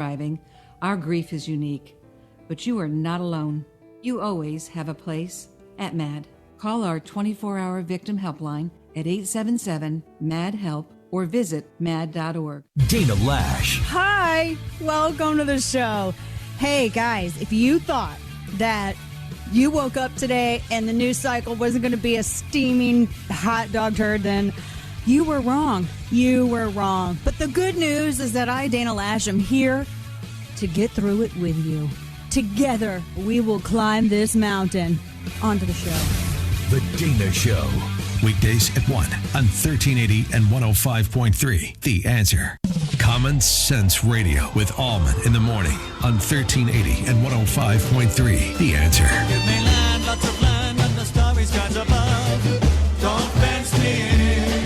Driving, our grief is unique, but you are not alone. You always have a place at MAD. Call our 24-hour victim helpline at 877-MAD-HELP or visit mad.org. Dana Lash. Hi, welcome to the show. Hey guys, if you thought that you woke up today and the news cycle wasn't going to be a steaming hot dog turd, then you were wrong. You were wrong. But the good news is that I, Dana Lash, am here to get through it with you. Together, we will climb this mountain. On to the show. The Dana Show. Weekdays at 1 on 1380 and 105.3. The Answer. Common Sense Radio with Allman in the morning on 1380 and 105.3. The Answer. Give me land, lots of land, and the starry skies above. Don't fence me in.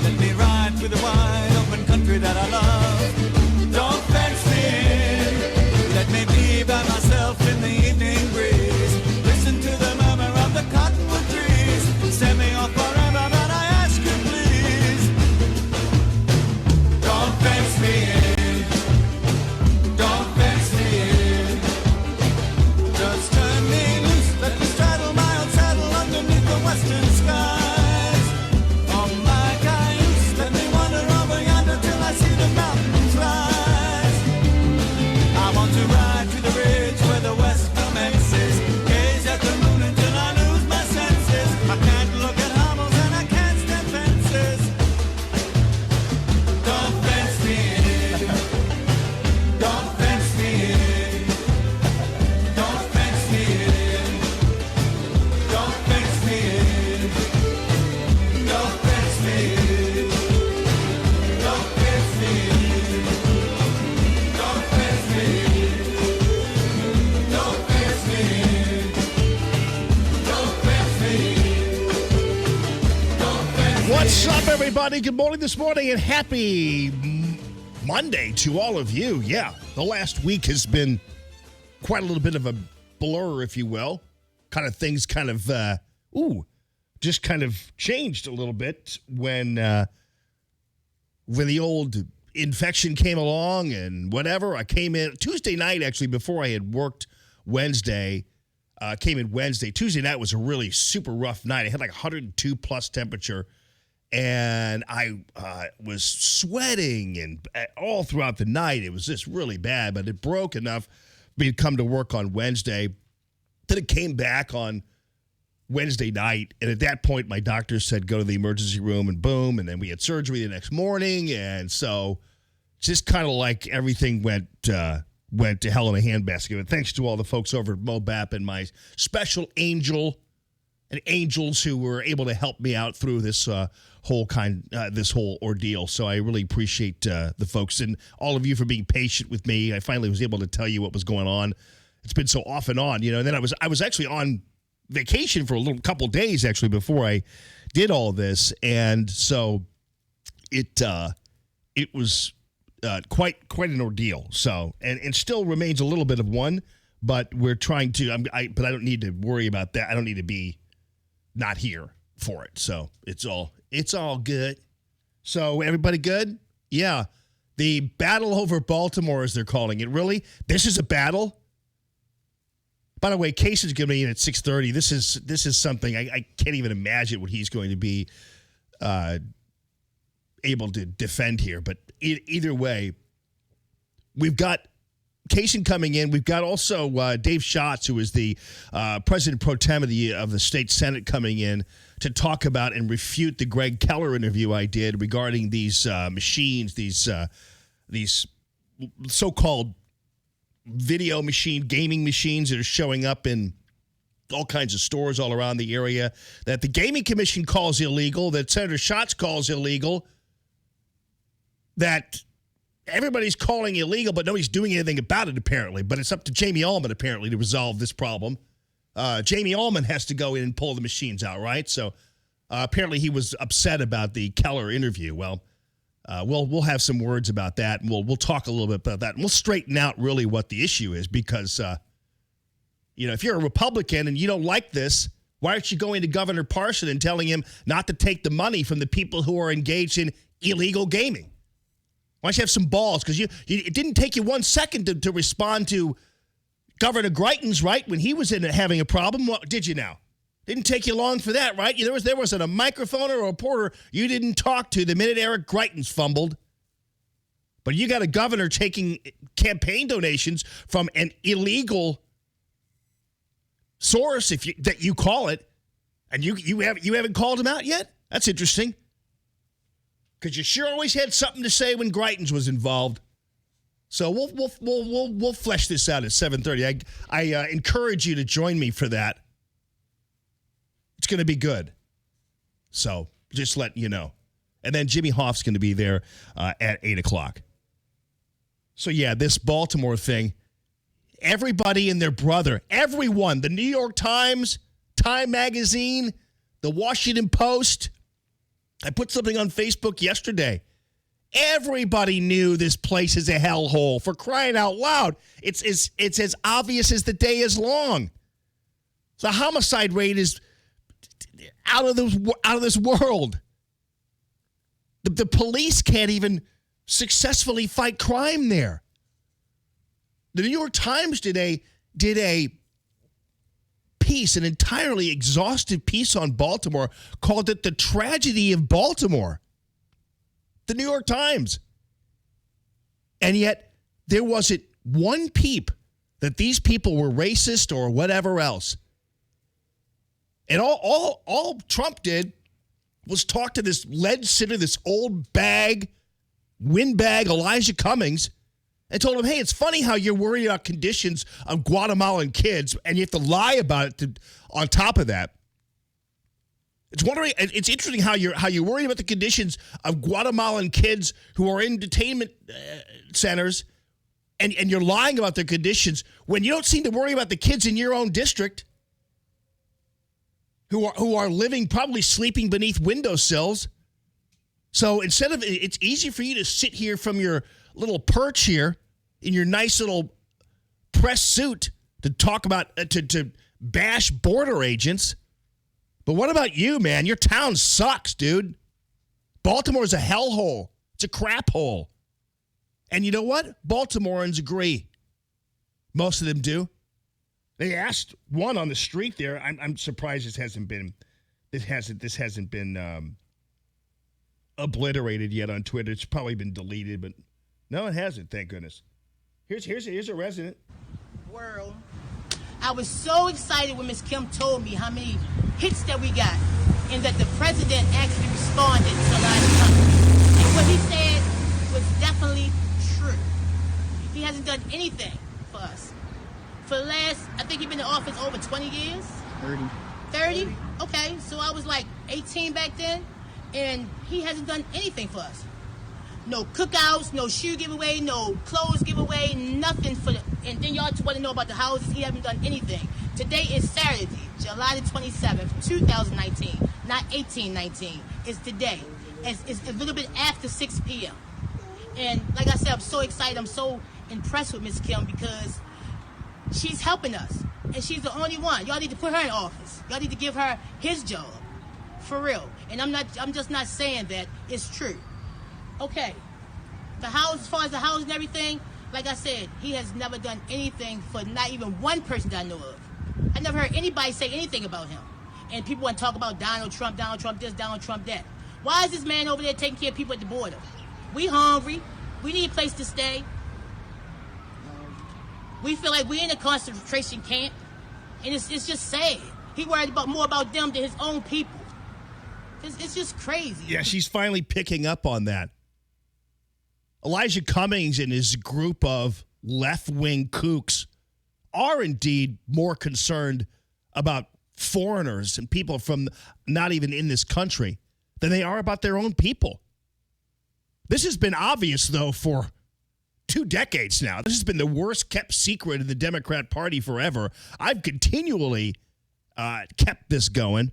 Let me ride through the wide open country that I love. Don't fence me in. Let me be by myself in the evening breeze. Listen to the murmur of the cottonwood trees. Send me off forever, but I ask you please. Don't fence me in. Don't fence me in. Just turn me loose, let me straddle my old saddle underneath the western skies. On my cayuse, let me wander over yonder till I see the mountains rise. I want to ride to the ridge where the west commences. Gaze at the moon until I lose my senses. I can't look at hovels and I can't stand fences. Don't fence me in. Don't fence me in. Don't fence me in. Don't fence me in. Don't fence me in. Don't fence me in. Don't fence me in. Don't fence me in. Don't fence me in. Don't fence me What's up, everybody? Good morning this morning, and happy Monday to all of you. Yeah, the last week has been quite a little bit of a blur, if you will. Things just kind of changed a little bit when the old infection came along and whatever. I came in Tuesday night, actually, before I had worked Wednesday. Came in Wednesday. Tuesday night was a really super rough night. I had like 102 plus temperature, and I was sweating and all throughout the night. It was just really bad, but it broke enough for me to come to work on Wednesday. Then it came back on Wednesday night, and at that point, my doctor said go to the emergency room, and boom, and then we had surgery the next morning, and so just kind of like everything went to hell in a handbasket. But thanks to all the folks over at MoBAP and my special angel and angels who were able to help me out through this whole ordeal. So I really appreciate the folks and all of you for being patient with me. I finally was able to tell you what was going on. It's been so off and on, and then I was actually on vacation for a couple days actually before I did all this, and so it was quite an ordeal. So and still remains a little bit of one, but we're trying to. But I don't need to worry about that. I don't need to be not here for it. So it's all good. So everybody good? Yeah. The battle over Baltimore, as they're calling it. Really, this is a battle. By the way, Case is going to be in at 6:30. This is something I can't even imagine what he's going to be able to defend here. But either way, we've got Kaysen coming in. We've got also Dave Schatz, who is the president pro tem of the state senate, coming in to talk about and refute the Greg Keller interview I did regarding these machines, these so-called video machine, gaming machines that are showing up in all kinds of stores all around the area that the Gaming Commission calls illegal, that Senator Schatz calls illegal, that everybody's calling illegal, but nobody's doing anything about it, apparently. But it's up to Jamie Allman, apparently, to resolve this problem. Jamie Allman has to go in and pull the machines out, right? So apparently he was upset about the Keller interview. Well, we'll have some words about that, and we'll talk a little bit about that, and we'll straighten out really what the issue is, because if you're a Republican and you don't like this, why aren't you going to Governor Parson and telling him not to take the money from the people who are engaged in illegal gaming? Why don't you have some balls? Because it didn't take you 1 second to respond to Governor Greitens, right? When he was having a problem, what did you now? Didn't take you long for that, right? There wasn't a microphone or a reporter you didn't talk to the minute Eric Greitens fumbled. But you got a governor taking campaign donations from an illegal source, that you call it, and you haven't called him out yet? That's interesting. Because you sure always had something to say when Greitens was involved. So we'll flesh this out at 7:30. I encourage you to join me for that. It's going to be good. So just letting you know. And then Jimmy Hoff's going to be there at 8 o'clock. So yeah, this Baltimore thing, everybody and their brother, everyone, the New York Times, Time Magazine, the Washington Post. I put something on Facebook yesterday. Everybody knew this place is a hellhole, for crying out loud. It's as obvious as the day is long. The homicide rate is out of this world. The police can't even successfully fight crime there. The New York Times did a piece, an entirely exhaustive piece on Baltimore, called it the tragedy of Baltimore. The New York Times. And yet there wasn't one peep that these people were racist or whatever else. And all Trump did was talk to this lead sitter, this old windbag Elijah Cummings, and told him, hey, it's funny how you're worried about conditions of Guatemalan kids, and you have to lie about it on top of that. It's interesting how you're worried about the conditions of Guatemalan kids who are in detainment centers, and you're lying about their conditions when you don't seem to worry about the kids in your own district who are living, probably sleeping beneath windowsills. So instead of, it's easy for you to sit here from your little perch here in your nice little press suit to talk about, to bash border agents. But what about you, man? Your town sucks, dude. Baltimore's a hellhole. It's a crap hole. And you know what? Baltimoreans agree. Most of them do. They asked one on the street there. I'm surprised this hasn't been obliterated yet on Twitter. It's probably been deleted, but no, it hasn't. Thank goodness. Here's a resident. World. I was so excited when Miss Kim told me how many hits that we got, and that the president actually responded to Elijah Cummings. And what he said was definitely true. He hasn't done anything for us. For the last, I think he's been in office over 20 years? 30? Okay, so I was like 18 back then, and he hasn't done anything for us. No cookouts, no shoe giveaway, no clothes giveaway, nothing for the, and then y'all want to know about the houses. He hasn't done anything. Today is Saturday, July the 27th, 2019, not 1819. It's today. It's a little bit after 6 p.m. And like I said, I'm so excited. I'm so impressed with Miss Kim because she's helping us. And she's the only one. Y'all need to put her in office. Y'all need to give her his job. For real. And I'm just not saying that. It's true. Okay, the house, as far as the house and everything, like I said, he has never done anything for not even one person that I know of. I never heard anybody say anything about him. And people want to talk about Donald Trump this, Donald Trump that. Why is this man over there taking care of people at the border? We hungry. We need a place to stay. We feel like we're in a concentration camp. And it's just sad. He worried more about them than his own people. It's just crazy. Yeah, she's finally picking up on that. Elijah Cummings and his group of left-wing kooks are indeed more concerned about foreigners and people from not even in this country than they are about their own people. This has been obvious, though, for 2 decades now. This has been the worst-kept secret in the Democrat Party forever. I've continually kept this going,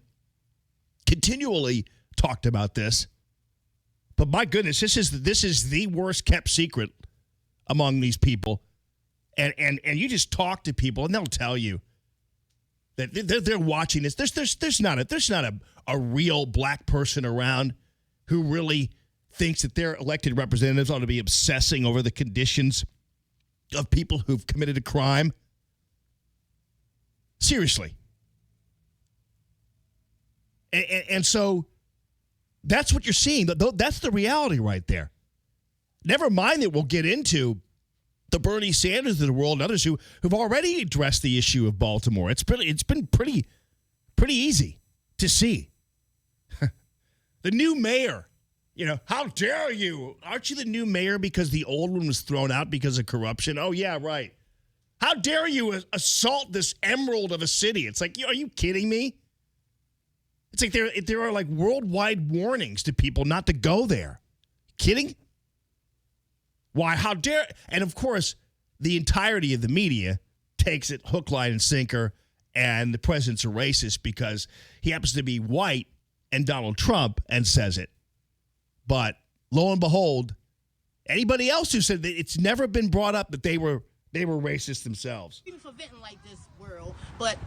continually talked about this. But my goodness, this is the worst kept secret among these people, and you just talk to people and they'll tell you that they're watching this. There's not a real black person around who really thinks that their elected representatives ought to be obsessing over the conditions of people who've committed a crime. Seriously. And so that's what you're seeing. That's the reality right there. Never mind that we'll get into the Bernie Sanders of the world and others who've already addressed the issue of Baltimore. It's been pretty easy to see. The new mayor, how dare you? Aren't you the new mayor because the old one was thrown out because of corruption? Oh, yeah, right. How dare you assault this emerald of a city? It's like, are you kidding me? It's like there are like worldwide warnings to people not to go there. Kidding? Why? How dare? And of course, the entirety of the media takes it hook, line, and sinker, and the president's a racist because he happens to be white and Donald Trump and says it. But lo and behold, anybody else who said that it's never been brought up that they were racist themselves. Even for venting like this world, but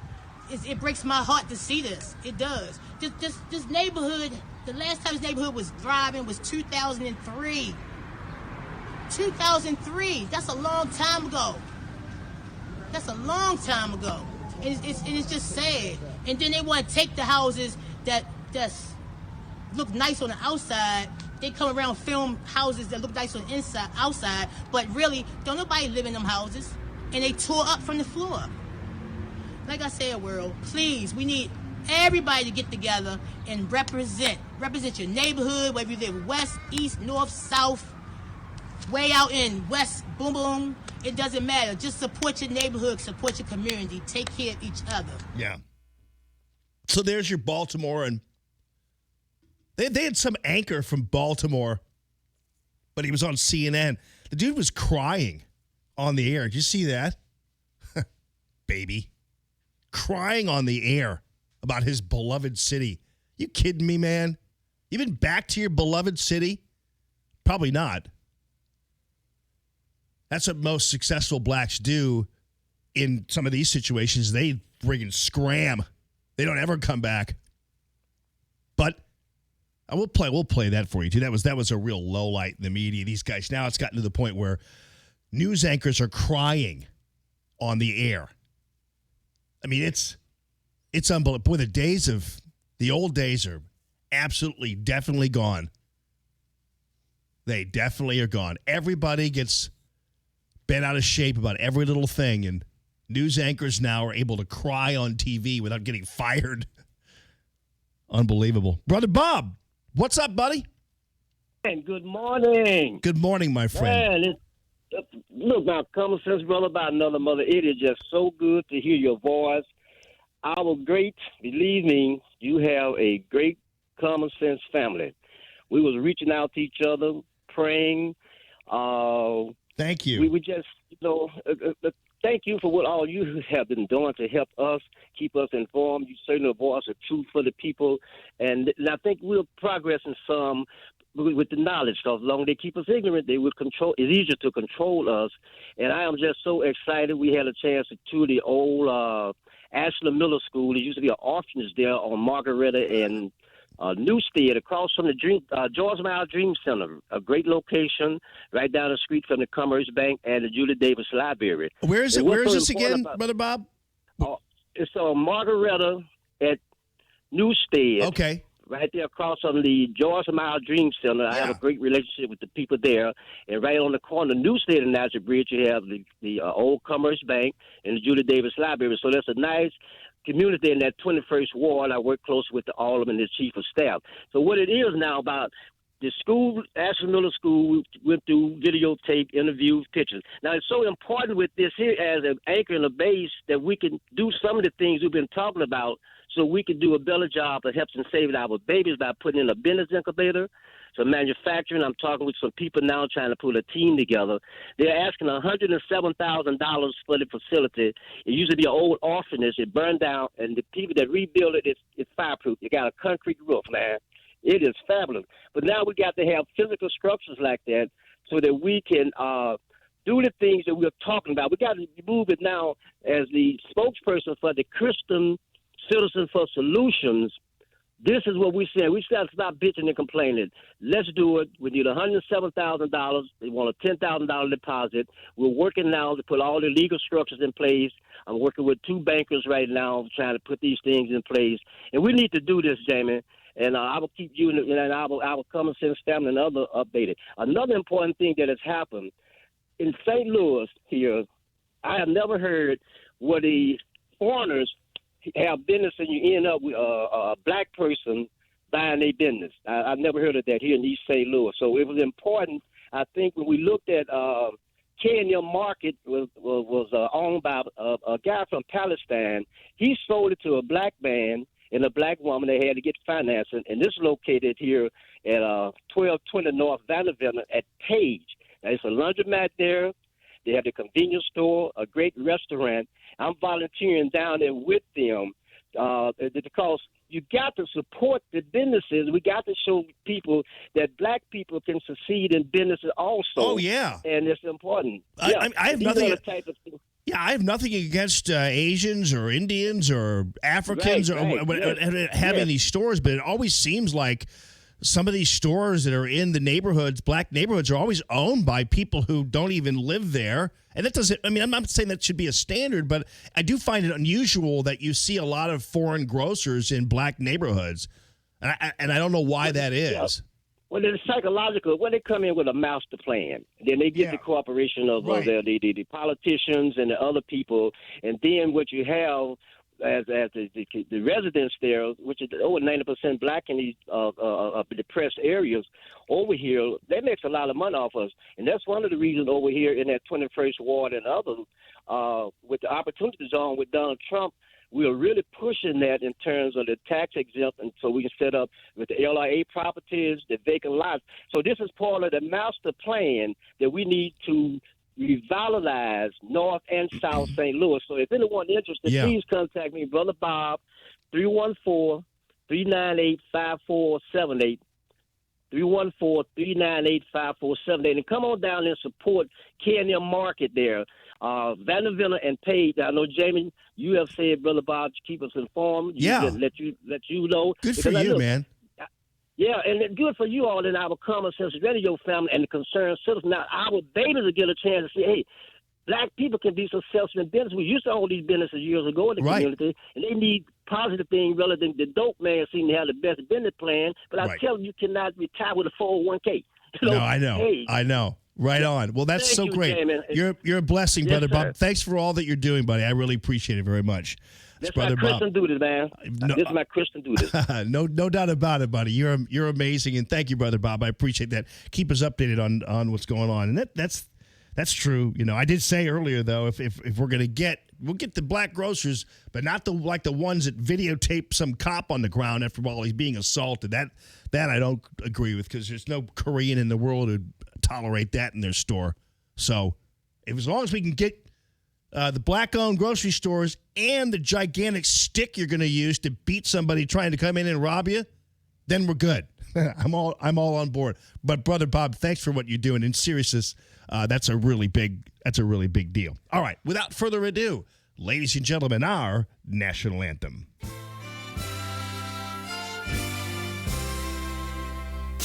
it breaks my heart to see this. It does. This neighborhood, the last time this neighborhood was thriving was 2003. 2003. That's a long time ago. And it's just sad. And then they want to take the houses that look nice on the outside. They come around film houses that look nice on the outside, but really don't nobody live in them houses. And they tore up from the floor. Like I said, world, please, we need everybody to get together and represent your neighborhood, whether you live west, east, north, south, way out in west, boom, boom. It doesn't matter. Just support your neighborhood, support your community, take care of each other. Yeah. So there's your Baltimore, and they had some anchor from Baltimore, but he was on CNN. The dude was crying on the air. Did you see that? Baby. Crying on the air about his beloved city. You kidding me, man? You been back to your beloved city? Probably not. That's what most successful blacks do in some of these situations. They friggin' scram. They don't ever come back. But we'll play that for you too. That was a real low light in the media. These guys, now it's gotten to the point where news anchors are crying on the air. I mean, it's unbelievable. Boy, the old days are absolutely, definitely gone. They definitely are gone. Everybody gets bent out of shape about every little thing, and news anchors now are able to cry on TV without getting fired. Unbelievable. Brother Bob, what's up, buddy? And good morning. Good morning, my friend. Man, look, now, common sense, brother, about another mother. It is just so good to hear your voice. Believe me, you have a great common sense family. We was reaching out to each other, praying. Thank you. We just, thank you for what all you have been doing to help us, keep us informed. You certainly a voice of truth for the people. And I think we're progressing some with the knowledge, because as long as they keep us ignorant, they will control. It's easier to control us. And I am just so excited. We had a chance to tour the old Ashland Miller School. There used to be an orphanage there on Margaretta and Newstead, across from the George Mile Dream Center, a great location right down the street from the Commerce Bank and the Julie Davis Library. Where is it? Where is this again, Brother Bob? It's on Margaretta at Newstead. Okay. Right there across from the George Mile Dream Center. I have a great relationship with the people there. And right on the corner of Newstead and Nazareth Bridge, you have the old Commerce Bank and the Julie Davis Library. So that's a nice community in that 21st ward. I work close with the alderman and his chief of staff. So what it is now about the school, Ashland Miller School, we went through videotape, interviews, pictures. Now, it's so important with this here as an anchor and a base that we can do some of the things we've been talking about so we can do a better job of helping save our babies by putting in a business incubator. So manufacturing, I'm talking with some people now trying to put a team together. They're asking $107,000 for the facility. It used to be an old orphanage. It burned down, and the people that rebuilt it, it's fireproof. It got a concrete roof, man. It is fabulous. But now we got to have physical structures like that so that we can do the things that we're talking about. We got to move it now as the spokesperson for the Christian Citizen for Solutions. This is what we said. We said stop bitching and complaining. Let's do it. We need $107,000. They want a $10,000 deposit. We're working now to put all the legal structures in place. I'm working with 2 bankers right now trying to put these things in place. And we need to do this, Jamie. And I will keep you and I will common sense family and other updated. Another important thing that has happened in St. Louis here, I have never heard where the foreigners have business and you end up with a black person buying their business. I've never heard of that here in East St. Louis. So it was important. I think when we looked at Kenya Market was owned by a guy from Palestine. He sold it to a black man and a black woman. They had to get financing, and this is located here at 1220 North Vanderbilt at Page. Now, it's a laundromat there. They have the convenience store, a great restaurant. I'm volunteering down there with them because you got to support the businesses. We got to show people that black people can succeed in businesses also. Oh, yeah. And it's important. I have nothing. Yeah, I have nothing against Asians or Indians or Africans having these stores, but it always seems like some of these stores that are in the neighborhoods, black neighborhoods, are always owned by people who don't even live there. And that doesn't, I mean, I'm not saying that should be a standard, but I do find it unusual that you see a lot of foreign grocers in black neighborhoods. And I don't know why that is. Yeah. Well, it's psychological. When they come in with a master plan, then they get the cooperation of the politicians and the other people. And then what you have as the residents there, which is over 90% black in these depressed areas over here, that makes a lot of money off us. And that's one of the reasons over here in that 21st Ward and others, with the opportunity zone with Donald Trump, we are really pushing that in terms of the tax exempt, and so we can set up with the LIA properties, the vacant lots. So this is part of the master plan that we need to revitalize North and South St. Louis. So if anyone interested, please contact me, Brother Bob, 314-398-5478. 314-398-5478. And come on down and support Kenya Market there. Vanderbilt and Page. I know, Jamie, you have said, Brother Bob, to keep us informed. Let you know. Good for you, man. Yeah, and it's good for you all in our Common Sense Radio family and the concerned citizens. Now, our babies will get a chance to say, hey, black people can be successful in business. We used to own these businesses years ago in the community, and they need positive things rather than the dope man seem to have the best business plan. But I tell you, you cannot retire with a 401k. No, I know. Hey. I know. Right on. Well, that's so great. You're a blessing, Brother Bob. Thanks for all that you're doing, buddy. I really appreciate it very much. That's my Christian duty, man. This is my Christian duty. No doubt about it, buddy. You're amazing, and thank you, Brother Bob. I appreciate that. Keep us updated on what's going on, and that's true. You know, I did say earlier though, if we're gonna we'll get the black grocers, but not the ones that videotape some cop on the ground after while he's being assaulted. That I don't agree with, because there's no Korean in the world who'd tolerate that in their store. So, as long as we can get the black-owned grocery stores and the gigantic stick you're going to use to beat somebody trying to come in and rob you, then we're good. I'm all on board. But Brother Bob, thanks for what you're doing. In seriousness, that's a really big deal. All right, without further ado, ladies and gentlemen, our national anthem.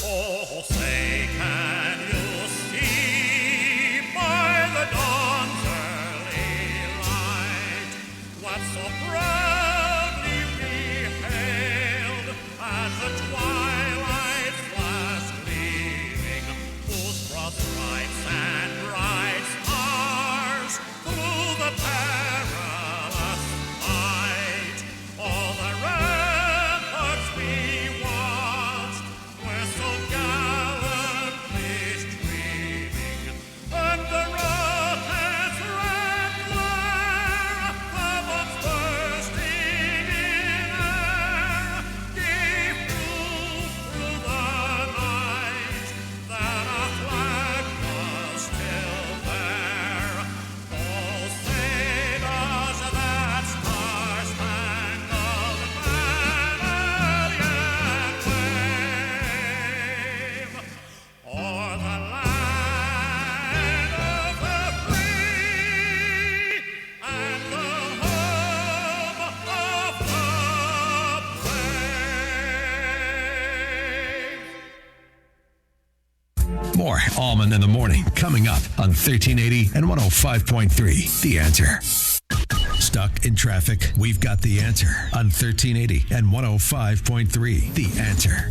Oh, say, can you see by the dawn's early light what so proudly we hailed as the twilight's last gleaming, whose broad stripes and bright stars through the perilous fight Allman in the Morning, coming up on 1380 and 105.3. The Answer. Stuck in traffic? We've got the answer on 1380 and 105.3. The Answer.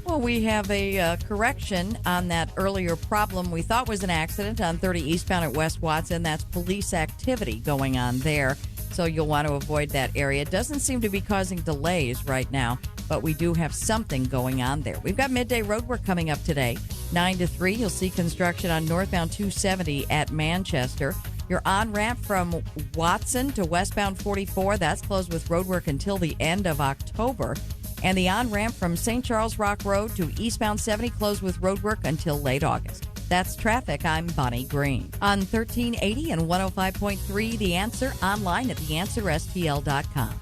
Well, we have a correction on that earlier problem we thought was an accident on 30 eastbound at West Watson. That's police activity going on there, so you'll want to avoid that area. It doesn't seem to be causing delays right now, but we do have something going on there. We've got midday road work coming up today. 9 to 3, you'll see construction on northbound 270 at Manchester. Your on-ramp from Watson to westbound 44, that's closed with road work until the end of October. And the on-ramp from St. Charles Rock Road to eastbound 70 closed with road work until late August. That's traffic. I'm Bonnie Green. On 1380 and 105.3, The Answer, online at theanswerstl.com.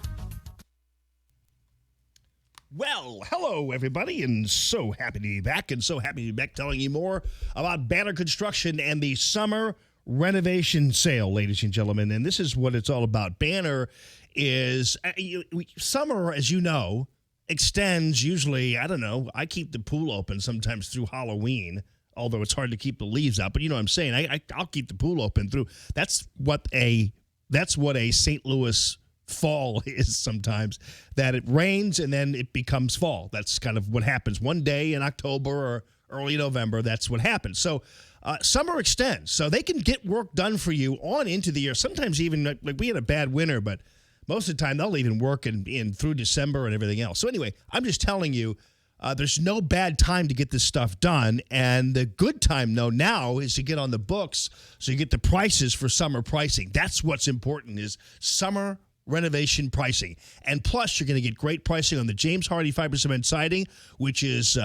Well, hello, everybody, and so happy to be back, telling you more about Banner Construction and the summer renovation sale, ladies and gentlemen. And this is what it's all about. Banner is, summer, as you know, extends usually, I don't know, I keep the pool open sometimes through Halloween, although it's hard to keep the leaves out. But you know what I'm saying? I'll keep the pool open through. That's what a St. Louis fall is sometimes, that it rains and then it becomes fall. That's kind of what happens. One day in October or early November, that's what happens. So summer extends, so they can get work done for you on into the year. Sometimes even, like we had a bad winter, but most of the time they'll even work in through December and everything else. So anyway, I'm just telling you, there's no bad time to get this stuff done. And the good time, though, now is to get on the books so you get the prices for summer pricing. That's what's important, is summer renovation pricing. And plus, you're going to get great pricing on the James Hardie fiber cement siding, which is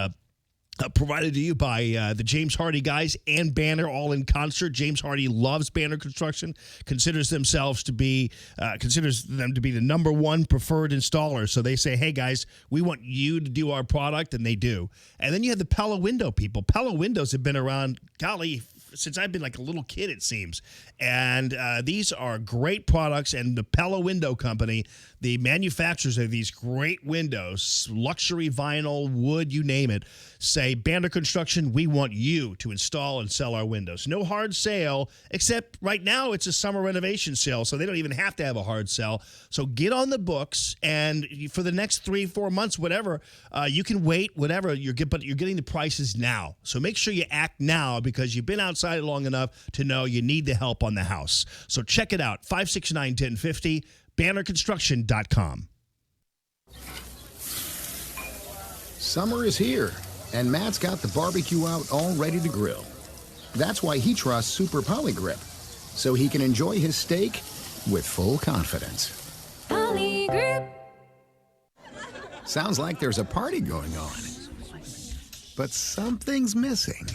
provided to you by the James Hardie guys and Banner all in concert. James Hardie loves Banner Construction, considers them to be the number one preferred installer. So they say, hey guys, we want you to do our product, and they do. And then you have the Pella Window people. Pella Windows have been around, golly, since I've been like a little kid, it seems. And these are great products. And the Pella Window Company, the manufacturers of these great windows, luxury vinyl, wood, you name it, say, Banner Construction, we want you to install and sell our windows. No hard sale, except right now it's a summer renovation sale, so they don't even have to have a hard sell. So get on the books, and for the next 3-4 months, whatever, you can wait, whatever, but you're getting the prices now. So make sure you act now, because you've been outside long enough to know you need the help on the house. So check it out, 569-1050, bannerconstruction.com. Summer is here, and Matt's got the barbecue out all ready to grill. That's why he trusts Super Poly Grip, so he can enjoy his steak with full confidence. Poly Grip. Sounds like there's a party going on, but something's missing.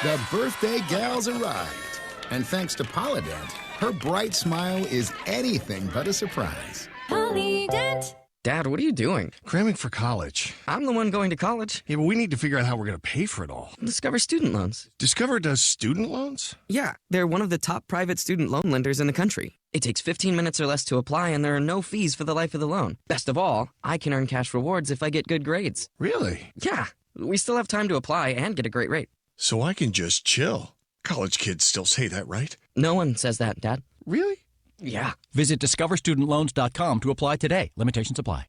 The birthday gal's arrived, and thanks to Polydent, her bright smile is anything but a surprise. Polydent. Dad, what are you doing? Cramming for college. I'm the one going to college. Yeah, but we need to figure out how we're going to pay for it all. Discover Student Loans. Discover does student loans? Yeah, they're one of the top private student loan lenders in the country. It takes 15 minutes or less to apply, and there are no fees for the life of the loan. Best of all, I can earn cash rewards if I get good grades. Really? Yeah, we still have time to apply and get a great rate. So I can just chill. College kids still say that, right? No one says that, Dad. Really? Yeah. Visit discoverstudentloans.com to apply today. Limitations apply.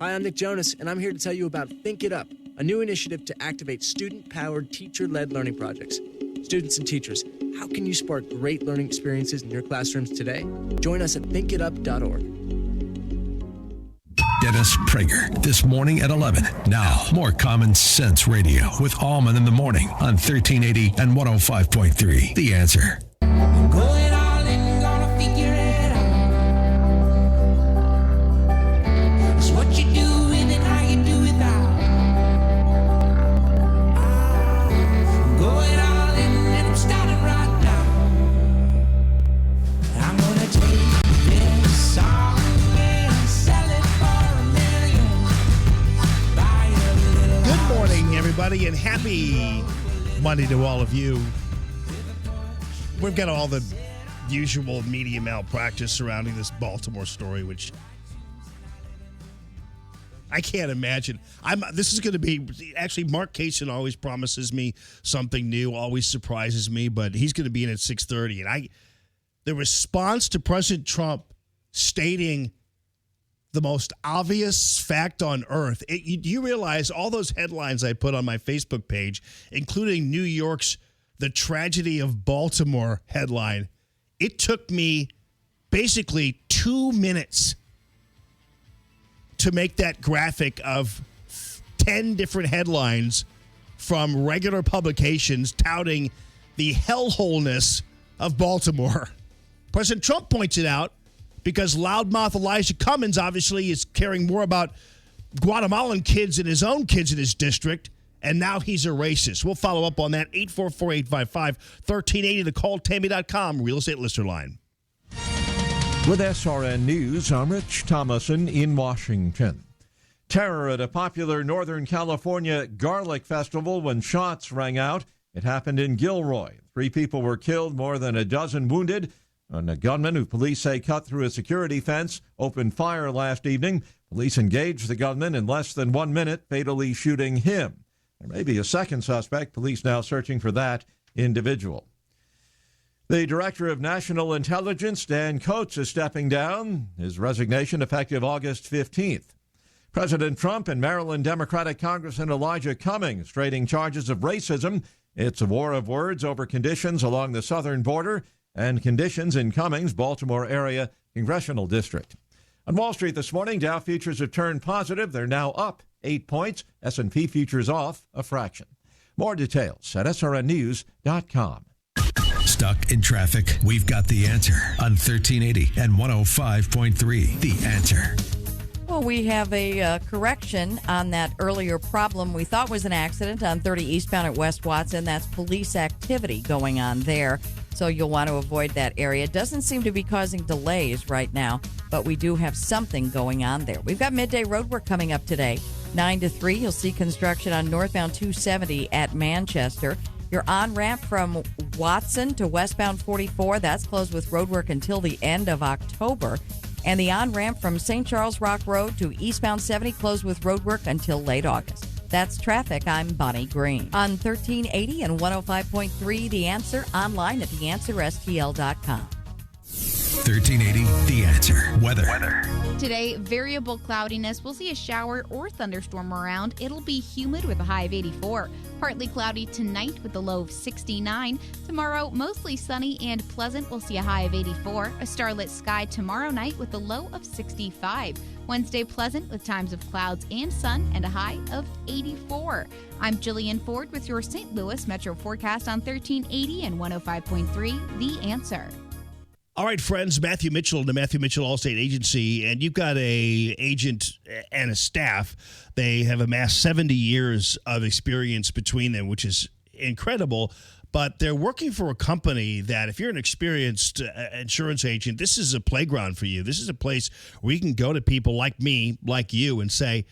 Hi, I'm Nick Jonas, and I'm here to tell you about Think It Up, a new initiative to activate student-powered, teacher-led learning projects. Students and teachers, how can you spark great learning experiences in your classrooms today? Join us at thinkitup.org. Dennis Prager, this morning at 11. Now, more Common Sense Radio with Allman in the Morning on 1380 and 105.3. The Answer. Going all in, gonna figure it out. It's what you do with it, how you do without. Going all in, and I'm starting right now. I'm gonna take this song and sell it for $1 million. Buy a little. Good morning, everybody, and happy Monday to all of you. We've got all the usual media malpractice surrounding this Baltimore story, which I can't imagine. This is going to be actually. Mark Kaysen always promises me something new, always surprises me. But he's going to be in at 6:30, and the response to President Trump stating the most obvious fact on earth. Do you realize all those headlines I put on my Facebook page, including New York's "The Tragedy of Baltimore" headline? It took me basically 2 minutes to make that graphic of 10 different headlines from regular publications touting the hellholeness of Baltimore. President Trump points it out because loudmouth Elijah Cummings obviously is caring more about Guatemalan kids and his own kids in his district, and now he's a racist. We'll follow up on that. 844-855-1380, the calltammy.com real estate listener line. With SRN News, I'm Rich Thomason in Washington. Terror at a popular Northern California garlic festival when shots rang out. It happened in Gilroy. 3 people were killed, more than a dozen wounded. A gunman who police say cut through a security fence opened fire last evening. Police engaged the gunman in less than 1 minute, fatally shooting him. There may be a second suspect. Police now searching for that individual. The Director of National Intelligence, Dan Coates, is stepping down. His resignation effective August 15th. President Trump and Maryland Democratic Congressman Elijah Cummings trading charges of racism. It's a war of words over conditions along the southern border and conditions in Cummings' Baltimore area congressional district. On Wall Street this morning, Dow futures have turned positive. They're now up 8 points. S&P futures off a fraction. More details at srnnews.com. Stuck in traffic? We've got the answer on 1380 and 105.3. The Answer. Well, we have a correction on that earlier problem we thought was an accident on 30 eastbound at West Watson. That's police activity going on there, so you'll want to avoid that area. It doesn't seem to be causing delays right now, but we do have something going on there. We've got midday road work coming up today. 9 to 3, you'll see construction on northbound 270 at Manchester. Your on-ramp from Watson to westbound 44, that's closed with roadwork until the end of October. And the on-ramp from St. Charles Rock Road to eastbound 70 closed with roadwork until late August. That's traffic. I'm Bonnie Green. On 1380 and 105.3, The Answer, online at theanswerstl.com. 1380, The Answer. Weather. Today, variable cloudiness. We'll see a shower or thunderstorm around. It'll be humid with a high of 84. Partly cloudy tonight with a low of 69. Tomorrow, mostly sunny and pleasant. We'll see a high of 84. A starlit sky tomorrow night with a low of 65. Wednesday, pleasant with times of clouds and sun and a high of 84. I'm Jillian Ford with your St. Louis Metro forecast on 1380 and 105.3, The Answer. All right, friends, Matthew Mitchell, the Matthew Mitchell Allstate Agency, and you've got a agent and a staff. They have amassed 70 years of experience between them, which is incredible. But they're working for a company that, if you're an experienced insurance agent, this is a playground for you. This is a place where you can go to people like me, like you, and say,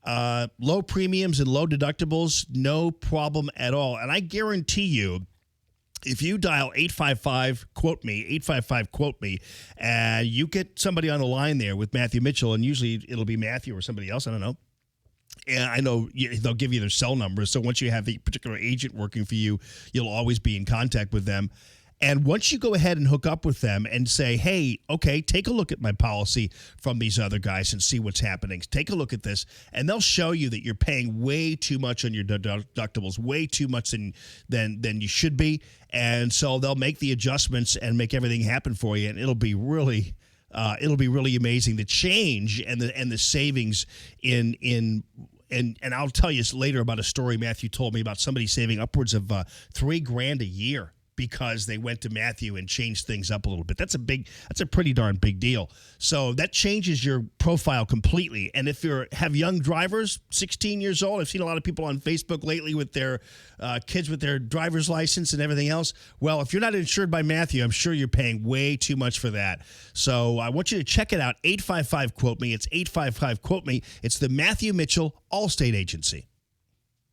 low premiums and low deductibles, no problem at all. And I guarantee you, if you dial 855-QUOTE-ME, and you get somebody on the line there with Matthew Mitchell, and usually it'll be Matthew or somebody else, I don't know. And I know they'll give you their cell numbers, so once you have the particular agent working for you, you'll always be in contact with them. And once you go ahead and hook up with them and say, hey, okay, take a look at my policy from these other guys and see what's happening. Take a look at this. And they'll show you that you're paying way too much on your deductibles, way too much than you should be. And so they'll make the adjustments and make everything happen for you. And it'll be really amazing. The change and the savings and I'll tell you later about a story Matthew told me about somebody saving upwards of $3,000 a year because they went to Matthew and changed things up a little bit. That's a pretty darn big deal. So that changes your profile completely. And if you have young drivers, 16 years old, I've seen a lot of people on Facebook lately with their kids with their driver's license and everything else. Well, if you're not insured by Matthew, I'm sure you're paying way too much for that. So I want you to check it out. 855-QUOTE-ME. It's 855-QUOTE-ME. It's the Matthew Mitchell Allstate Agency.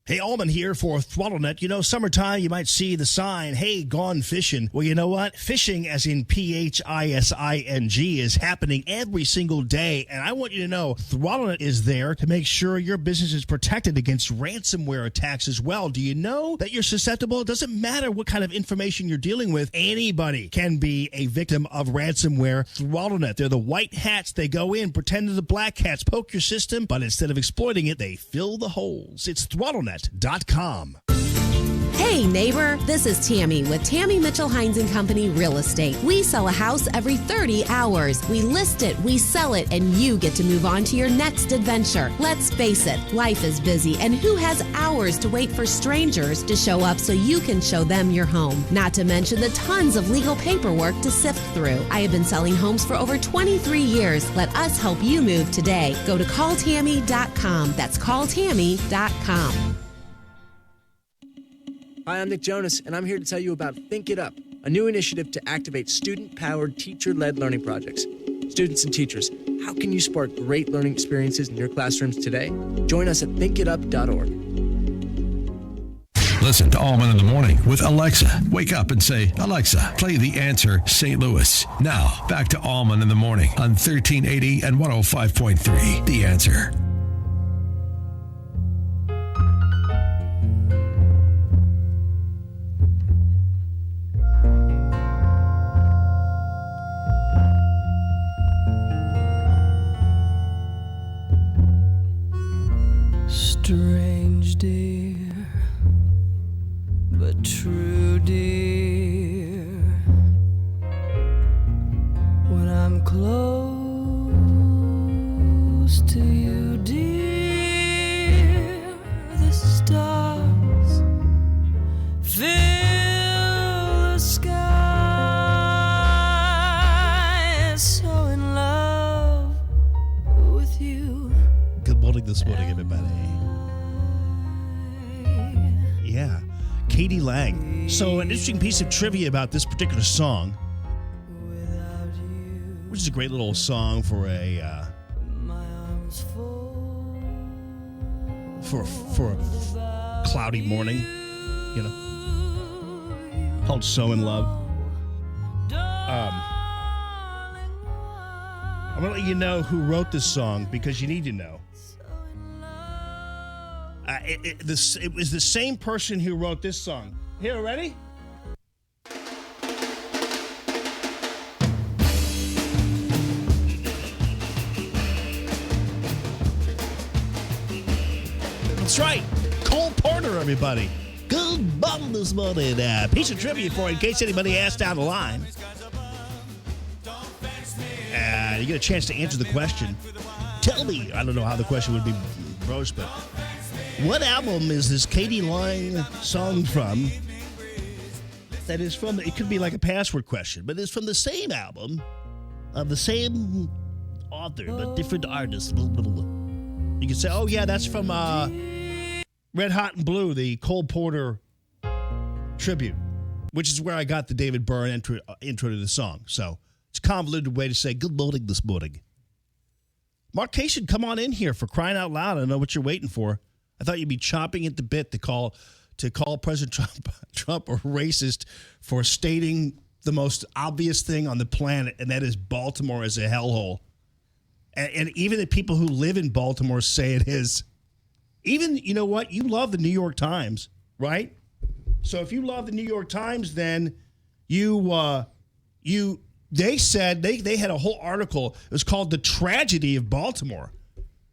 Hey, Allman here for ThrottleNet. You know, summertime, you might see the sign, hey, gone fishing. Well, you know what? Fishing, as in P-H-I-S-I-N-G, is happening every single day. And I want you to know ThrottleNet is there to make sure your business is protected against ransomware attacks as well. Do you know that you're susceptible? It doesn't matter what kind of information you're dealing with. Anybody can be a victim of ransomware. ThrottleNet, they're the white hats. They go in, pretend they're the black hats, poke your system, but instead of exploiting it, they fill the holes. It's ThrottleNet.com. Hey neighbor, this is Tammy with Tammy Mitchell Hines & Company Real Estate. We sell a house every 30 hours. We list it, we sell it, and you get to move on to your next adventure. Let's face it, life is busy, and who has hours to wait for strangers to show up so you can show them your home? Not to mention the tons of legal paperwork to sift through. I have been selling homes for over 23 years. Let us help you move today. Go to calltammy.com. That's calltammy.com. Hi, I'm Nick Jonas, and I'm here to tell you about Think It Up, a new initiative to activate student-powered, teacher-led learning projects. Students and teachers, how can you spark great learning experiences in your classrooms today? Join us at thinkitup.org. Listen to Allman in the Morning with Alexa. Wake up and say, Alexa, play The Answer St. Louis. Now, back to Allman in the Morning on 1380 and 105.3. The Answer. Strange, dear, but true, dear. When I'm close to you, dear, the stars fill the sky. So in love with you. Good morning this morning, everybody. Yeah, Katie Lang. So an interesting piece of trivia about this particular song, which is a great little song for a for a cloudy morning, you know, called "So in Love." I'm gonna let you know who wrote this song because you need to know. It was the same person who wrote this song. Here, ready? That's right. Cole Porter, everybody. Good bottle this morning. Piece of trivia for you in case anybody asked down the line. You get a chance to answer the question. Tell me. I don't know how the question would be broached, but what album is this Katie Lang song from? That is from, it could be like a password question, but it's from the same album of the same author, but different artists. You can say, oh yeah, that's from Red Hot and Blue, the Cole Porter tribute, which is where I got the David Byrne intro to the song. So it's a convoluted way to say good morning this morning. Mark Cation, come on in here for crying out loud. I know what you're waiting for. I thought you'd be chomping at the bit to call President Trump a racist for stating the most obvious thing on the planet, and that is Baltimore is a hellhole. And even the people who live in Baltimore say it is. Even, you know what? You love the New York Times, right? So if you love the New York Times, then they said they had a whole article. It was called "The Tragedy of Baltimore."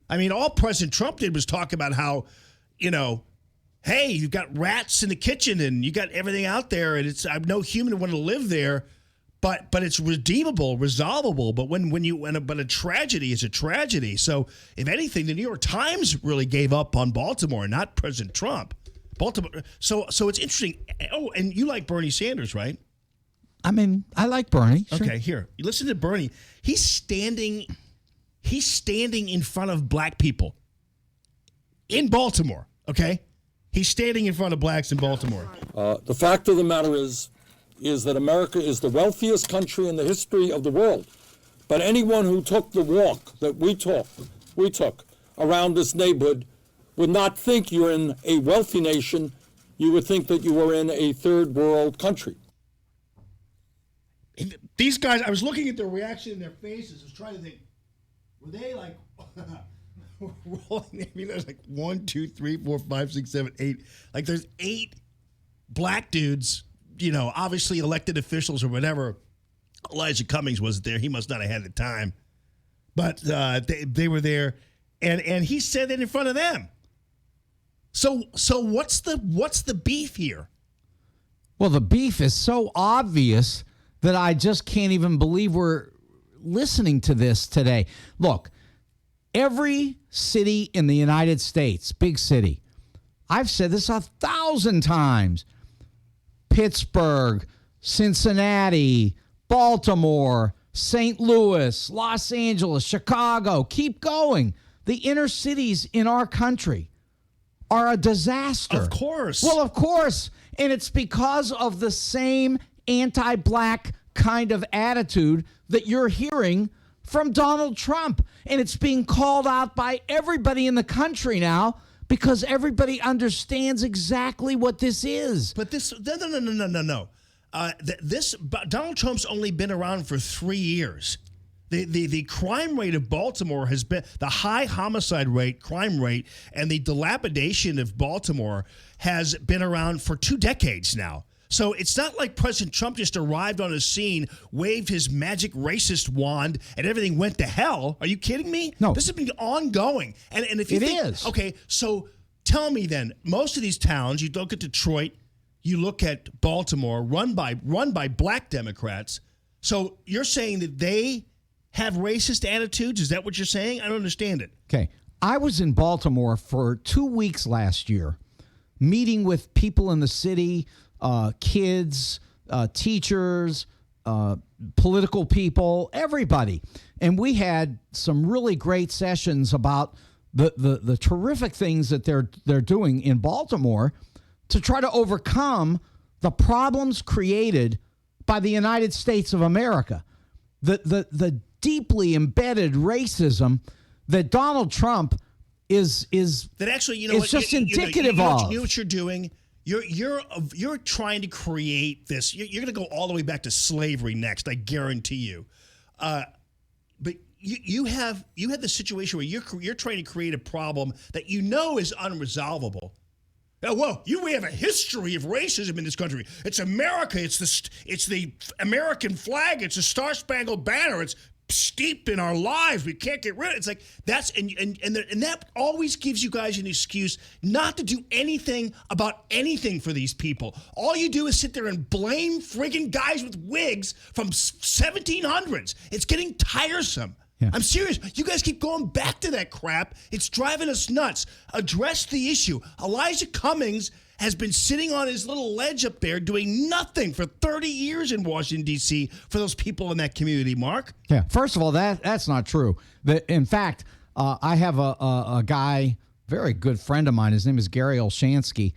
I mean, all President Trump did was talk about how, you know, hey, you've got rats in the kitchen and you got everything out there, and it's no human want to live there, but it's redeemable, resolvable. But but a tragedy is a tragedy. So if anything, the New York Times really gave up on Baltimore, not President Trump. Baltimore. So it's interesting. Oh, and you like Bernie Sanders, right? I mean, I like Bernie. Sure. Okay, here. You listen to Bernie. He's standing in front of black people in Baltimore, okay? He's standing in front of blacks in Baltimore. The fact of the matter is that America is the wealthiest country in the history of the world. But anyone who took the walk that we took around this neighborhood would not think you're in a wealthy nation. You would think that you were in a third world country. These guys, I was looking at their reaction in their faces. I was trying to think, were they like rolling? I mean, there's like 1, 2, 3, 4, 5, 6, 7, 8. Like there's 8 black dudes, obviously elected officials or whatever. Elijah Cummings wasn't there. He must not have had the time. But they were there, and he said that in front of them. So what's the beef here? Well, the beef is so obvious that I just can't even believe we're listening to this today. Look, every city in the United States, big city, I've said this 1,000 times, Pittsburgh, Cincinnati, Baltimore, St. Louis, Los Angeles, Chicago, keep going. The inner cities in our country are a disaster. Of course. Well, of course. And it's because of the same anti-black kind of attitude that you're hearing from Donald Trump. And it's being called out by everybody in the country now because everybody understands exactly what this is. But this, no. Donald Trump's only been around for 3 years. The crime rate of Baltimore has been the high homicide rate, crime rate, and the dilapidation of Baltimore has been around for 2 decades now. So it's not like President Trump just arrived on the scene, waved his magic racist wand, and everything went to hell. Are you kidding me? No. This has been ongoing. And if you think, is. Okay, so tell me then, most of these towns, you look at Detroit, you look at Baltimore, run by black Democrats. So you're saying that they have racist attitudes? Is that what you're saying? I don't understand it. Okay. I was in Baltimore for 2 weeks last year, meeting with people in the city, kids, teachers, political people, everybody. And we had some really great sessions about the terrific things that they're doing in Baltimore to try to overcome the problems created by the United States of America. The deeply embedded racism that Donald Trump is that actually, it's just indicative of. You know what you're doing? You're trying to create this. You're going to go all the way back to slavery next. I guarantee you. But you have the situation where you're trying to create a problem that is unresolvable. Well, we have a history of racism in this country. It's America. It's the American flag. It's the Star-Spangled Banner. It's steeped in our lives. We can't get rid of it. It's like that's and that always gives you guys an excuse not to do anything about anything for these people. All you do is sit there and blame friggin' guys with wigs from 1700s. It's getting tiresome. Yeah. I'm serious. You guys keep going back to that crap. It's driving us nuts. Address the issue. Elijah Cummings has been sitting on his little ledge up there doing nothing for 30 years in Washington, D.C. for those people in that community, Mark. Yeah. First of all, that's not true. In fact, I have a guy, very good friend of mine. His name is Gary Olshansky,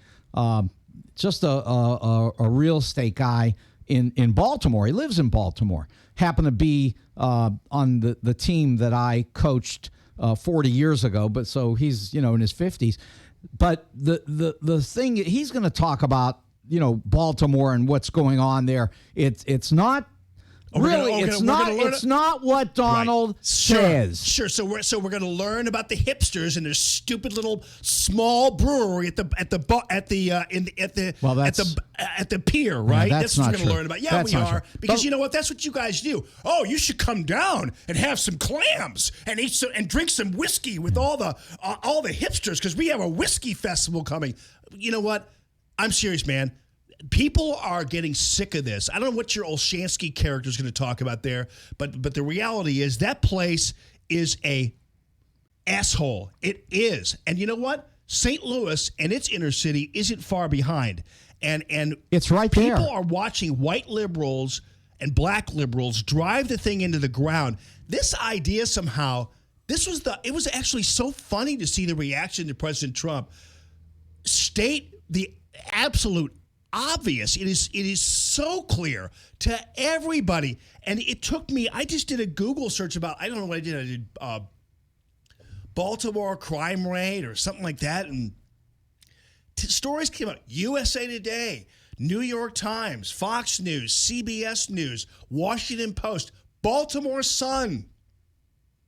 just a real estate guy in Baltimore. He lives in Baltimore. Happened to be on the team that I coached 40 years ago, but so he's in his 50s. But the thing he's going to talk about, Baltimore and what's going on there. It's not really. It's not what Donald says. Sure. So we're going to learn about the hipsters and their stupid little small brewery at the pier, right? Yeah, that's what we're going to true. learn about. Yeah, that's we are because you know what? That's what you guys do. Oh, you should come down and have some clams and eat some and drink some whiskey with all the hipsters because we have a whiskey festival coming. You know what? I'm serious, man. People are getting sick of this. I don't know what your Olshansky character is going to talk about there, but the reality is that place is a asshole. It is. And you know what? St. Louis and its inner city isn't far behind. And it's right there. People are watching white liberals and black liberals drive the thing into the ground. This idea somehow, it was actually so funny to see the reaction to President Trump state the absolute obvious. It is so clear to everybody. And it took me, I just did a Google search about, I don't know what I did. I did Baltimore crime rate or something like that. And stories came out. USA Today, New York Times, Fox News, CBS News, Washington Post, Baltimore Sun.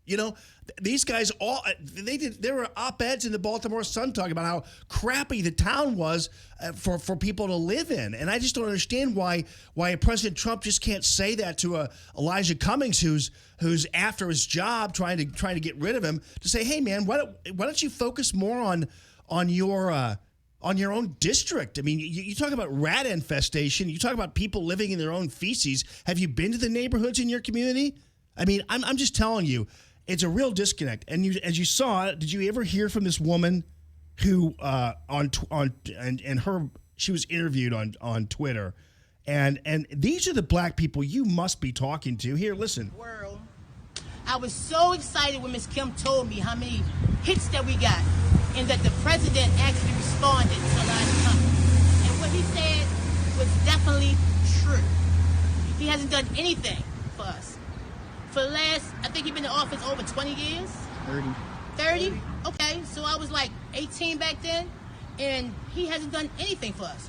You know, these guys all there were op-eds in the Baltimore Sun talking about how crappy the town was for people to live in. And I just don't understand why President Trump just can't say that to Elijah Cummings, who's after his job, trying to get rid of him, to say, hey man, why don't you focus more on your own district? I mean, you talk about rat infestation, you talk about people living in their own feces. Have you been to the neighborhoods in your community? I mean, I'm just telling you. It's a real disconnect. And as you saw, did you ever hear from this woman who she was interviewed on Twitter, and these are the black people you must be talking to. Here, listen. World. I was so excited when Ms. Kim told me how many hits that we got, and that the president actually responded to Elijah Cummings. And what he said was definitely true. He hasn't done anything for us. For the last, I think he's been in office over 20 years? 30? Okay, so I was like 18 back then, and he hasn't done anything for us.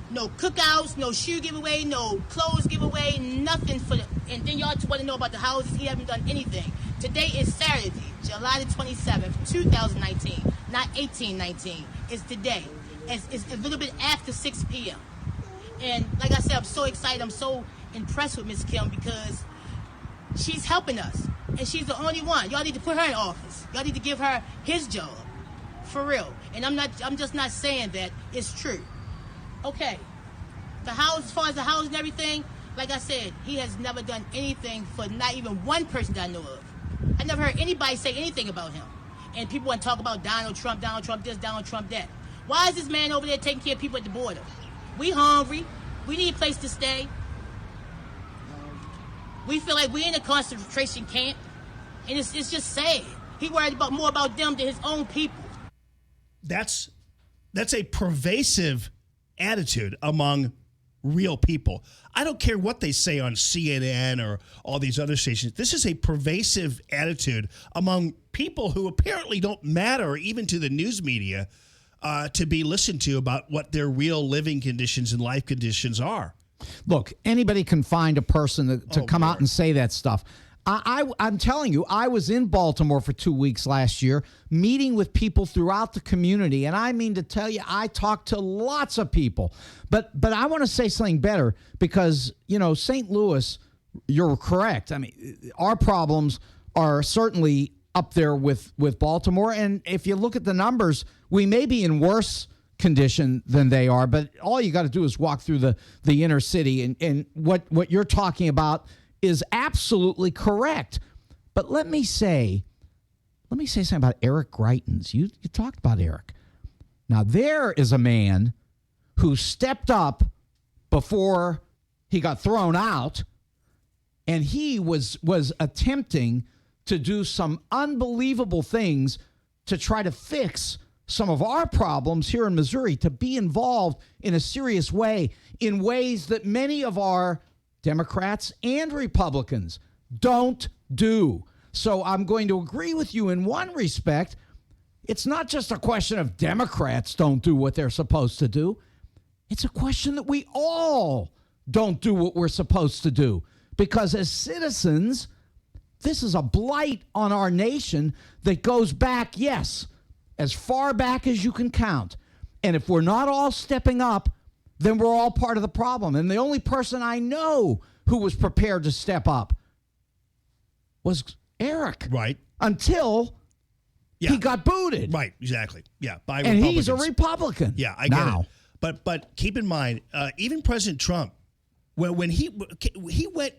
No cookouts, no shoe giveaway, no clothes giveaway, nothing for the, and then y'all want to know about the houses. He hasn't done anything. Today is Saturday, July the 27th, 2019, not 1819. It's today. It's a little bit after 6 p.m. And like I said, I'm so excited. I'm so impressed with Ms. Kim because she's helping us, and she's the only one. Y'all need to put her in office. Y'all need to give her his job, for real. And I'm just not saying that. It's true. Okay, the house, as far as the house and everything, like I said, he has never done anything for not even one person that I know of. I never heard anybody say anything about him. And people want to talk about Donald Trump this, Donald Trump that. Why is this man over there taking care of people at the border? We hungry. We need a place to stay. We feel like we're in a concentration camp, and it's just sad. He worried more about them than his own people. That's a pervasive attitude among real people. I don't care what they say on CNN or all these other stations. This is a pervasive attitude among people who apparently don't matter, even to the news media, to be listened to about what their real living conditions and life conditions are. Look, anybody can find a person to come out and say that stuff. I'm telling you, I was in Baltimore for 2 weeks last year, meeting with people throughout the community. And I mean to tell you, I talked to lots of people. But I want to say something better because, you know, St. Louis, you're correct. I mean, our problems are certainly up there with Baltimore. And if you look at the numbers, we may be in worse condition than they are, but all you got to do is walk through the inner city, and what you're talking about is absolutely correct. But let me say something about Eric Greitens. You talked about Eric. Now there is a man who stepped up before he got thrown out, and he was attempting to do some unbelievable things to try to fix some of our problems here in Missouri, to be involved in a serious way, in ways that many of our Democrats and Republicans don't do. So I'm going to agree with you in one respect. It's not just a question of Democrats don't do what they're supposed to do. It's a question that we all don't do what we're supposed to do. Because as citizens, this is a blight on our nation that goes back, yes, as far back as you can count. And if we're not all stepping up, then we're all part of the problem. And the only person I know who was prepared to step up was Eric. Right. Until he got booted. Right, exactly. Yeah, by and Republicans. He's a Republican. Yeah, I get it. But keep in mind, even President Trump, when he went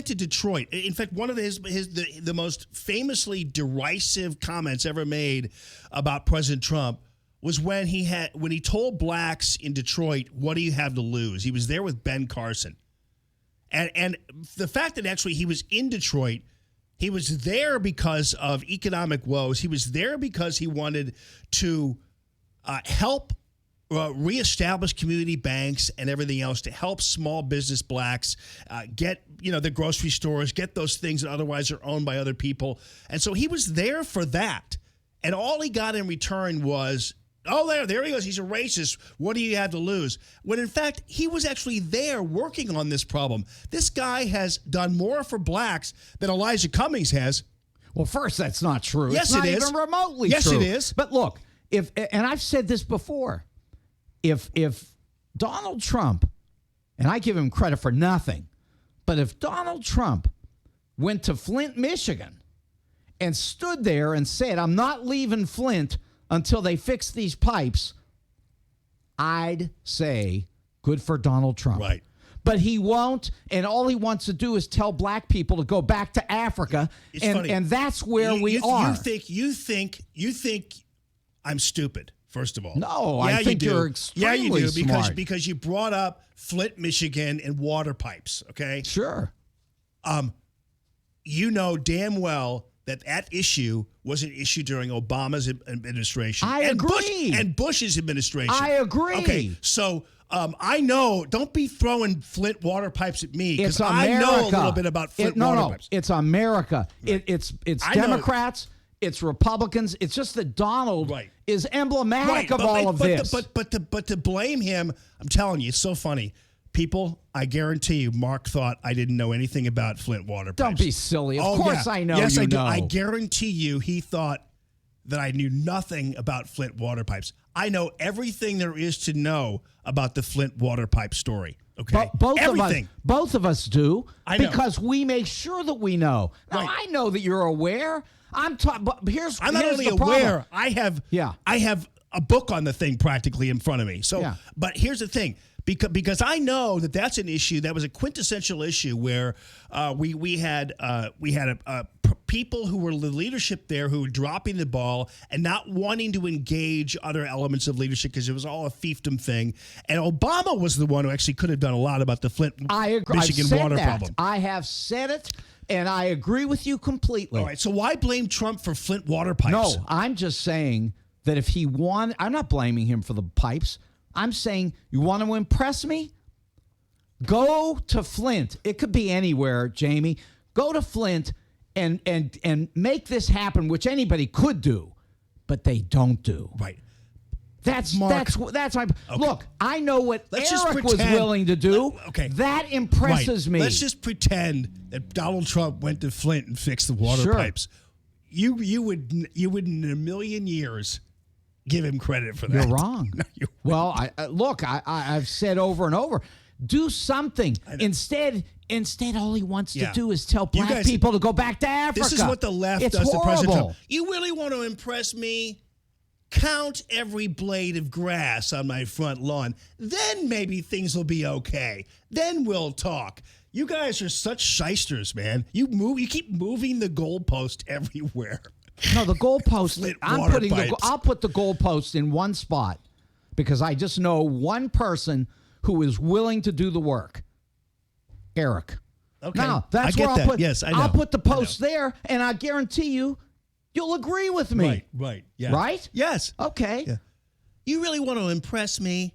to Detroit, in fact, one of the most famously derisive comments ever made about President Trump was when he told blacks in Detroit, "What do you have to lose?" He was there with Ben Carson, and the fact that actually he was in Detroit, he was there because of economic woes. He was there because he wanted to help reestablish community banks and everything else to help small business blacks get, the grocery stores, get those things that otherwise are owned by other people. And so he was there for that. And all he got in return was, oh, there he goes. He's a racist. What do you have to lose? When, in fact, he was actually there working on this problem. This guy has done more for blacks than Elijah Cummings has. Well, first, that's not true. Yes, it's not it is. even remotely yes, true. Yes, it is. But look, and I've said this before, if Donald Trump, and I give him credit for nothing, but if Donald Trump went to Flint, Michigan, and stood there and said, I'm not leaving Flint until they fix these pipes, I'd say good for Donald Trump. Right. But he won't, and all he wants to do is tell black people to go back to Africa, It's funny. and that's where we are. You think I'm stupid, first of all. No, yeah, I think you're extremely Yeah, you do, smart. because you brought up Flint, Michigan, and water pipes, okay? Sure. You know damn well that issue was an issue during Obama's administration. I agree. And Bush's administration. I agree. Okay, so I know, don't be throwing Flint water pipes at me, because It's I America. know a little bit about Flint water pipes. It's America. Right. It's I know. Democrats. It's Republicans. It's just that Donald is emblematic of all of this. But to blame him, I'm telling you, it's so funny. People, I guarantee you, Mark thought I didn't know anything about Flint water pipes. Don't be silly. Of course I know. Yes, you I do. know. I guarantee you he thought that I knew nothing about Flint water pipes. I know everything there is to know about the Flint water pipe story. Okay, both of us do. I know. Because we make sure that we know. Now, Right. I know that you're aware. I'm not only aware. I have a book on the thing practically in front of me. So, but here's the thing. Because I know that's an issue that was a quintessential issue where we had people who were the leadership there who were dropping the ball and not wanting to engage other elements of leadership because it was all a fiefdom thing. And Obama was the one who actually could have done a lot about the Flint, Michigan water problem. I have said it, and I agree with you completely. All right, so why blame Trump for Flint water pipes? No, I'm just saying that if he won, I'm not blaming him for the pipes. I'm saying, you want to impress me? Go to Flint. It could be anywhere, Jamie. Go to Flint and make this happen, which anybody could do, but they don't do. Right. That's Mark. That's my Okay. Look, I know what Let's Eric just was pretend- willing to do. Okay. That impresses me. Let's just pretend that Donald Trump went to Flint and fixed the water Sure. pipes. You would in a million years give him credit for that. You're wrong. No, well, I've said over and over, do something. Instead, all he wants to do is tell You black guys- people to go back to Africa. This is what the left It's does to President horrible. Trump. You really want to impress me? Count every blade of grass on my front lawn. Then maybe things will be okay. Then we'll talk. You guys are such shysters, man. You keep moving the goalpost everywhere. No, the goalpost. Pipes. I'll put the goalpost in one spot because I just know one person who is willing to do the work. Eric. Okay. Now that's I get where I'll that. put. Yes, I know. I'll put the post there, and I guarantee you'll agree with me. Right. Yeah. Right? Yes. Okay. Yeah. You really want to impress me?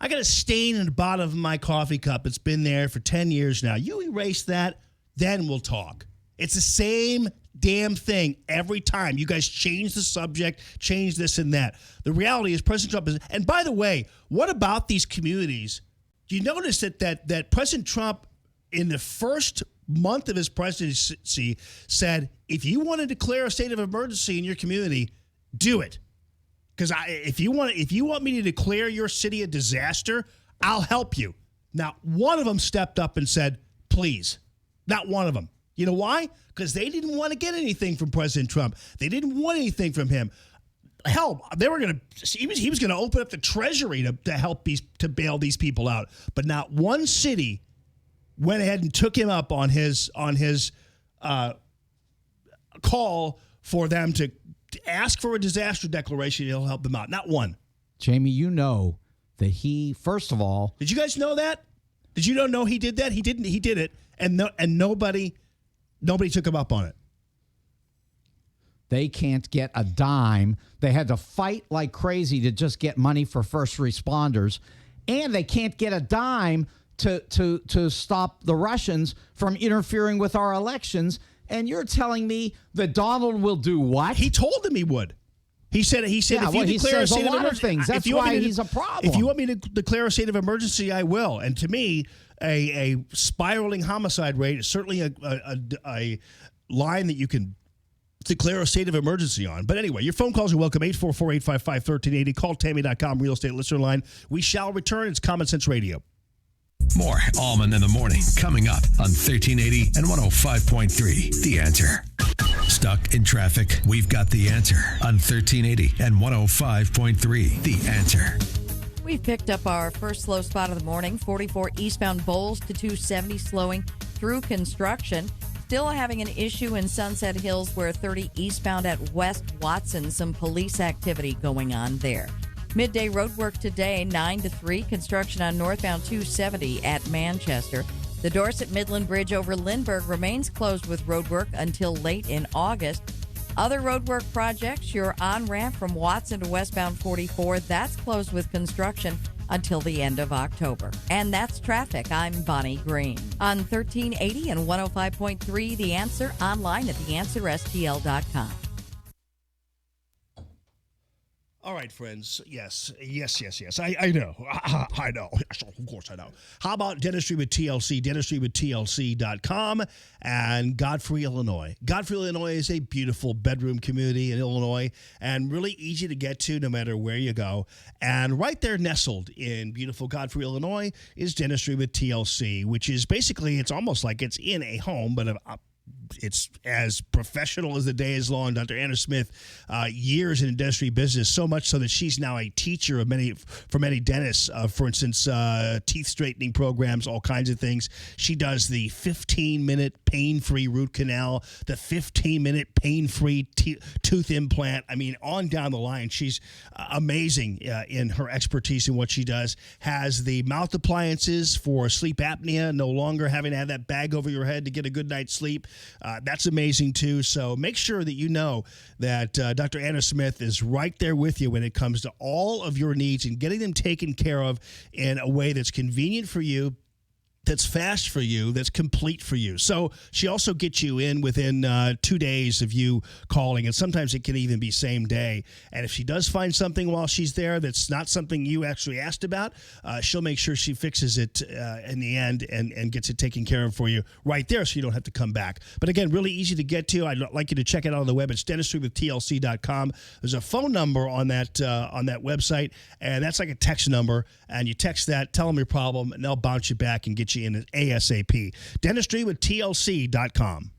I got a stain in the bottom of my coffee cup. It's been there for 10 years now. You erase that, then we'll talk. It's the same damn thing every time. You guys change the subject, change this and that. The reality is President Trump is, and by the way, what about these communities? Do you notice that President Trump in the first month of his presidency said, if you want to declare a state of emergency in your community, do it. Because if you want me to declare your city a disaster, I'll help you. Now, one of them stepped up and said, please. Not one of them. You know why? Because they didn't want to get anything from President Trump. They didn't want anything from him. Hell, he was going to open up the Treasury to help to bail these people out. But not one city went ahead and took him up on his call for them to ask for a disaster declaration. He'll help them out. Not one. Jamie, you know that he, first of all, did you guys know that? Did you know he did that? He didn't. He did it, and nobody took him up on it. They can't get a dime. They had to fight like crazy to just get money for first responders. And they can't get a dime to stop the Russians from interfering with our elections. And you're telling me that Donald will do what? He told them he would. He said if you declare a state of emergency, things. That's why he's a problem. If you want me to declare a state of emergency, I will. And to me, a spiraling homicide rate is certainly a line that you can declare a state of emergency on. But anyway, your phone calls are welcome. 844-855-1380. Call Tammy.com, real estate listener line. We shall return. It's Common Sense Radio. More Allman in the Morning coming up on 1380 and 105.3. The Answer. Stuck in traffic? We've got the answer on 1380 and 105.3. The Answer. We've picked up our first slow spot of the morning. 44 eastbound Bowles to 270 slowing through construction. Still having an issue in Sunset Hills where 30 eastbound at West Watson. Some police activity going on there. Midday road work today, 9 to 3. Construction on northbound 270 at Manchester. The Dorset Midland Bridge over Lindbergh remains closed with road work until late in August. Other road work projects, your on-ramp from Watson to westbound 44, that's closed with construction until the end of October. And that's traffic. I'm Bonnie Green. On 1380 and 105.3, The Answer, online at theanswerstl.com. All right, friends. Yes. I know. I know. Of course I know. How about Dentistry with TLC? DentistryWithTLC.com and Godfrey, Illinois. Godfrey, Illinois is a beautiful bedroom community in Illinois and really easy to get to no matter where you go. And right there nestled in beautiful Godfrey, Illinois is Dentistry with TLC, which is basically, it's almost like it's in a home, but it's as professional as the day is long. Dr. Anna Smith, years in dentistry business, so much so that she's now a teacher of for many dentists. For instance, teeth straightening programs, all kinds of things. She does the 15-minute pain-free root canal, the 15-minute pain-free tooth implant. I mean, on down the line, she's amazing in her expertise in what she does. Has the mouth appliances for sleep apnea, no longer having to have that bag over your head to get a good night's sleep. That's amazing, too. So make sure that you know that Dr. Anna Smith is right there with you when it comes to all of your needs and getting them taken care of in a way that's convenient for you, that's fast for you, that's complete for you. So she also gets you in within 2 days of you calling, and sometimes it can even be same day. And if she does find something while she's there that's not something you actually asked about, she'll make sure she fixes it in the end and gets it taken care of for you right there so you don't have to come back. But again, really easy to get to. I'd like you to check it out on the web. It's dentistrywithtlc.com. There's a phone number on that website, and that's like a text number. And you text that, tell them your problem, and they'll bounce you back and get you in ASAP. Dentistry with TLC.com.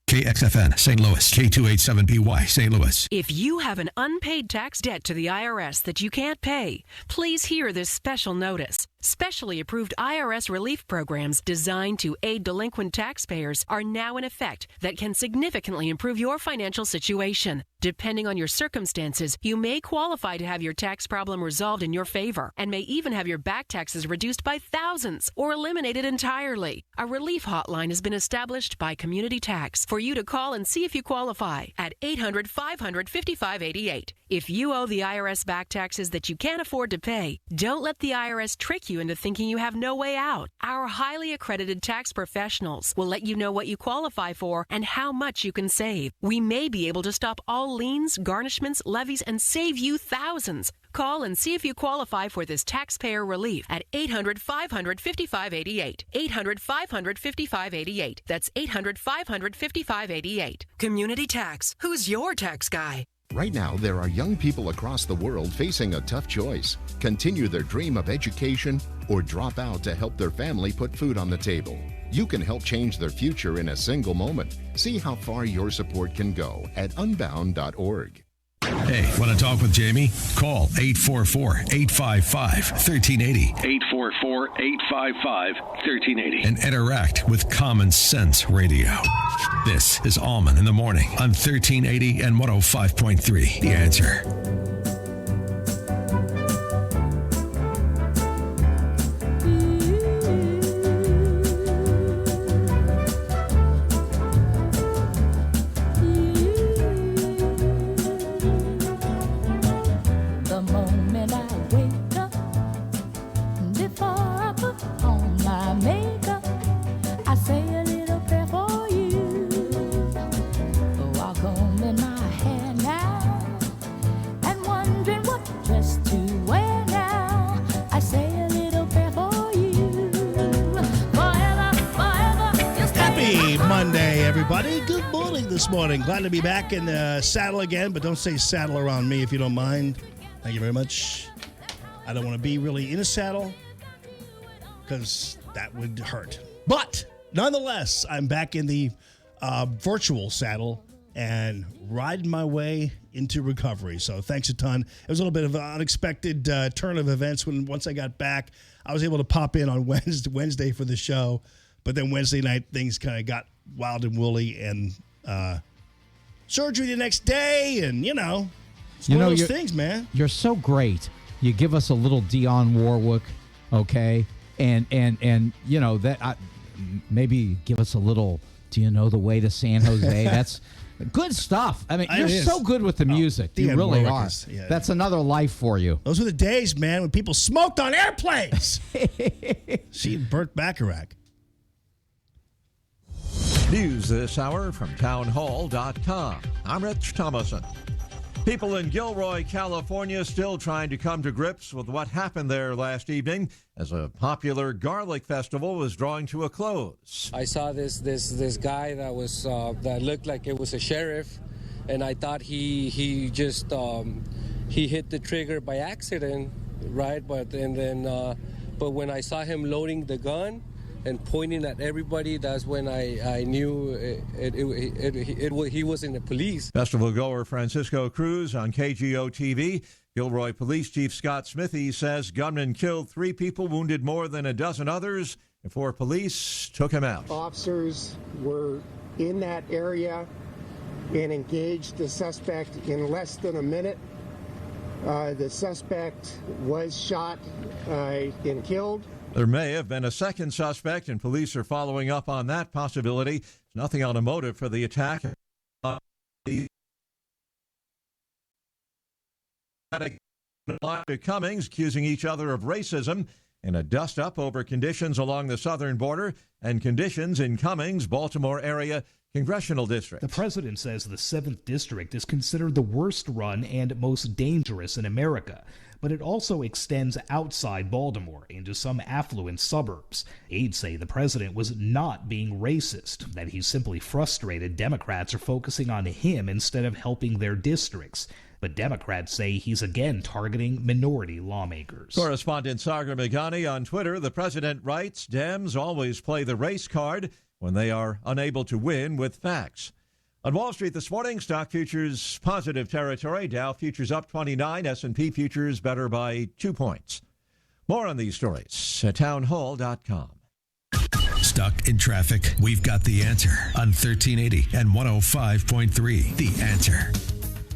KXFN, St. Louis, K287BY, St. Louis. If you have an unpaid tax debt to the IRS that you can't pay, please hear this special notice. Specially approved IRS relief programs designed to aid delinquent taxpayers are now in effect that can significantly improve your financial situation. Depending on your circumstances, you may qualify to have your tax problem resolved in your favor and may even have your back taxes reduced by thousands or eliminated entirely. A relief hotline has been established by Community Tax for you to call and see if you qualify at 800-500-5588. If you owe the IRS back taxes that you can't afford to pay, don't let the IRS trick you into thinking you have no way out. Our highly accredited tax professionals will let you know what you qualify for and how much you can save. We may be able to stop all liens, garnishments, levies, and save you thousands. Call and see if you qualify for this taxpayer relief at 800-500-5588. 800-500-5588. That's 800-500-5588. Community Tax. Who's your tax guy? Right now, there are young people across the world facing a tough choice. Continue their dream of education or drop out to help their family put food on the table. You can help change their future in a single moment. See how far your support can go at unbound.org. Hey, want to talk with Jamie? Call 844-855-1380. 844-855-1380. And interact with Common Sense Radio. This is Allman in the Morning on 1380 and 105.3. The Answer. Happy Monday, everybody. Good morning this morning. Glad to be back in the saddle again, but don't say saddle around me if you don't mind. Thank you very much. I don't want to be really in a saddle because that would hurt. But nonetheless, I'm back in the virtual saddle and riding my way into recovery. So thanks a ton. It was a little bit of an unexpected turn of events once I got back. I was able to pop in on Wednesday for the show, but then Wednesday night things kind of got wild and woolly, and surgery the next day, and it's one of those things, man. You're so great. You give us a little Dionne Warwick, okay, and that maybe give us a little. Do you know the way to San Jose? That's good stuff. I mean, you're so good with the music. You really are. That's another life for you. Those were the days, man, when people smoked on airplanes. See Burt Bacharach. News this hour from townhall.com. I'm Rich Thomason. People in Gilroy, California, still trying to come to grips with what happened there last evening as a popular garlic festival was drawing to a close. I saw this guy that was that looked like it was a sheriff, and I thought he just he hit the trigger by accident, right? But when I saw him loading the gun and pointing at everybody, that's when I knew he was in the police. Festival goer Francisco Cruz on KGO TV. Gilroy Police Chief Scott Smithy says gunman killed 3 people, wounded more than a dozen others before police took him out. Officers were in that area and engaged the suspect in less than a minute. The suspect was shot and killed. There may have been a second suspect, and police are following up on that possibility. There's nothing on a motive for the attack. Cummings accusing each other of racism in a dust-up over conditions along the southern border and conditions in Cummings' Baltimore area congressional district. The president says the 7th district is considered the worst run and most dangerous in America, but it also extends outside Baltimore into some affluent suburbs. Aides say the president was not being racist, that he's simply frustrated Democrats are focusing on him instead of helping their districts. But Democrats say he's again targeting minority lawmakers. Correspondent Sagar Meghani on Twitter. The president writes, Dems always play the race card when they are unable to win with facts. On Wall Street this morning, stock futures positive territory. Dow futures up 29, S&P futures better by 2 points. More on these stories at townhall.com. Stuck in traffic? We've got the answer on 1380 and 105.3. The Answer.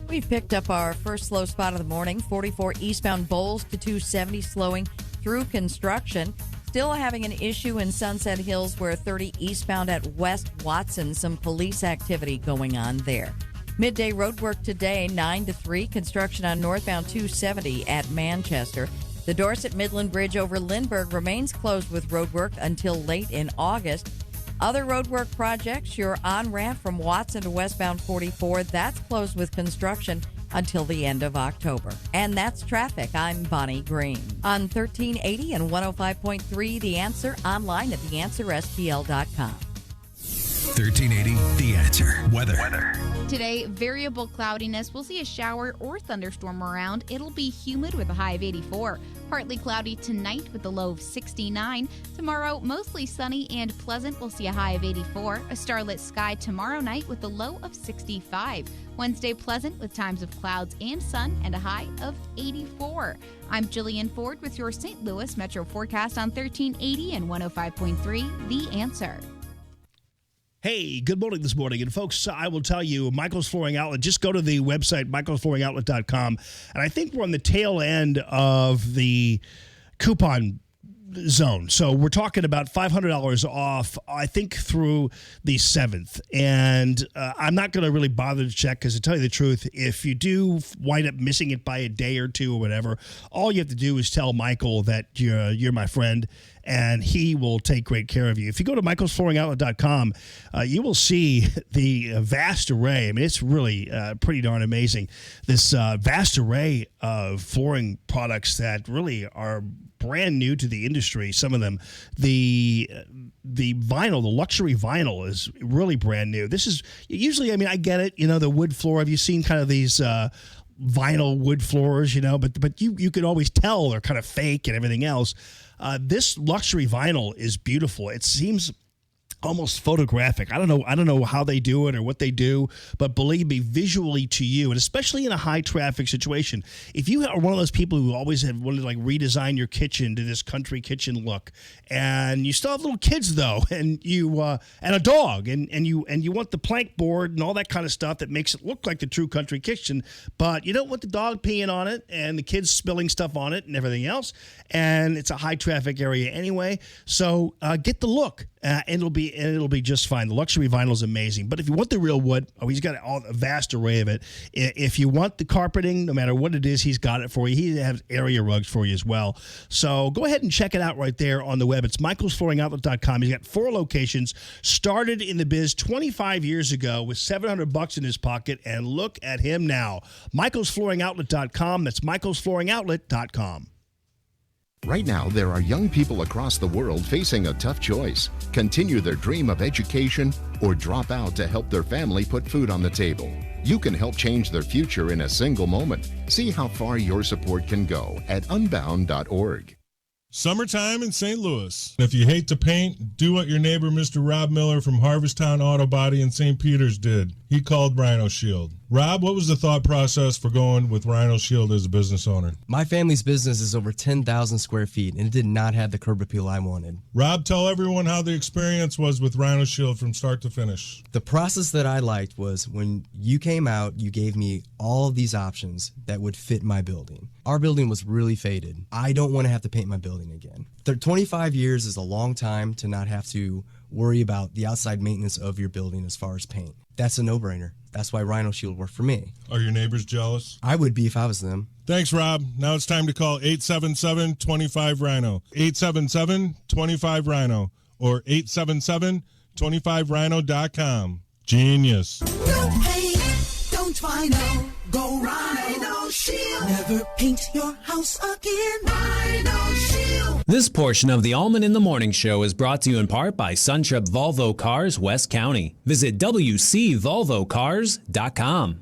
We've picked up our first slow spot of the morning, 44 eastbound Bowles to 270, slowing through construction. Still having an issue in Sunset Hills where 30 eastbound at West Watson, some police activity going on there. Midday road work today, 9 to 3. Construction on northbound 270 at Manchester. The Dorset Midland Bridge over Lindbergh remains closed with road work until late in August. Other roadwork projects, your on-ramp from Watson to westbound 44, that's closed with construction until the end of October. And that's traffic. I'm Bonnie Green. On 1380 and 105.3, The Answer, online at theanswerstl.com. 1380, The Answer. Weather. Today, variable cloudiness. We'll see a shower or thunderstorm around. It'll be humid with a high of 84. Partly cloudy tonight with a low of 69. Tomorrow, mostly sunny and pleasant. We'll see a high of 84. A starlit sky tomorrow night with a low of 65. Wednesday, pleasant with times of clouds and sun and a high of 84. I'm Jillian Ford with your St. Louis Metro forecast on 1380 and 105.3, The Answer. Hey, good morning this morning. And folks, I will tell you, Michael's Flooring Outlet, just go to the website, michaelsflooringoutlet.com. And I think we're on the tail end of the coupon zone. So we're talking about $500 off, I think, through the 7th. And I'm not going to really bother to check because, to tell you the truth, if you do wind up missing it by a day or two or whatever, all you have to do is tell Michael that you're my friend and he will take great care of you. If you go to michaelsflooringoutlet.com, you will see the vast array. I mean, it's really pretty darn amazing. This vast array of flooring products that really are brand new to the industry. Some of them, the vinyl, the luxury vinyl is really brand new. This is usually, I mean, I get it, the wood floor. Have you seen kind of these vinyl wood floors, but you could always tell they're kind of fake and everything else. This luxury vinyl is beautiful. It seems almost photographic. I don't know how they do it or what they do, but believe me, visually to you, and especially in a high traffic situation, if you are one of those people who always have wanted to redesign your kitchen to this country kitchen look, and you still have little kids though, and you and a dog, and you want the plank board and all that kind of stuff that makes it look like the true country kitchen, but you don't want the dog peeing on it and the kids spilling stuff on it and everything else, and it's a high traffic area anyway. So get the look. And it'll be just fine. The luxury vinyl is amazing. But if you want the real wood, he's got a vast array of it. If you want the carpeting, no matter what it is, he's got it for you. He has area rugs for you as well. So go ahead and check it out right there on the web. It's michaelsflooringoutlet.com. He's got 4 locations. Started in the biz 25 years ago with $700 in his pocket, and look at him now. michaelsflooringoutlet.com. That's michaelsflooringoutlet.com. Right now, there are young people across the world facing a tough choice: continue their dream of education or drop out to help their family put food on the table. You can help change their future in a single moment. See how far your support can go at unbound.org. Summertime in St. Louis. If you hate to paint, do what your neighbor Mr. Rob Miller from Harvesttown Auto Body in St. Peters did. He called Rhino Shield. Rob, what was the thought process for going with Rhino Shield as a business owner? My family's business is over 10,000 square feet, and it did not have the curb appeal I wanted. Rob, tell everyone how the experience was with Rhino Shield from start to finish. The process that I liked was when you came out, you gave me all of these options that would fit my building. Our building was really faded. I don't want to have to paint my building again. 25 years is a long time to not have to worry about the outside maintenance of your building as far as paint. That's a no-brainer. That's why Rhino Shield worked for me. Are your neighbors jealous? I would be if I was them. Thanks, Rob. Now it's time to call 877-25-RHINO. 877-25-RHINO or 877-25rhino.com. Genius. Don't paint, don't Rhino, go Rhino Shield. Never paint your house again. Rhino Shield. This portion of the Allman in the Morning Show is brought to you in part by Suntrip Volvo Cars, West County. Visit WCVolvoCars.com.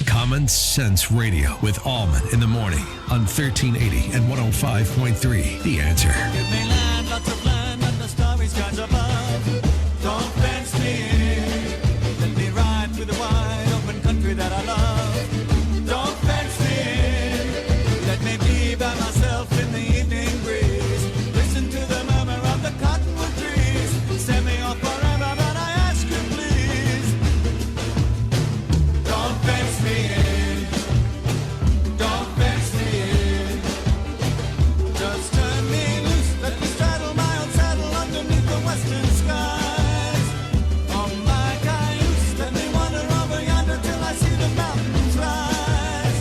Common Sense Radio with Allman in the Morning on 1380 and 105.3. The Answer. Give me land, lots of land, and the starry skies above. Don't fence me in. Let me ride through the wide open country that I love. Don't fence me in. Let me be by myself in the evening breeze. Listen to the murmur of the cottonwood trees. Send me off forever, but I ask you please. Don't fence me in. Don't fence me in. Just turn me loose. Let me straddle my old saddle underneath the western skies. On my cayuse, let me wander over yonder till I see the mountains rise.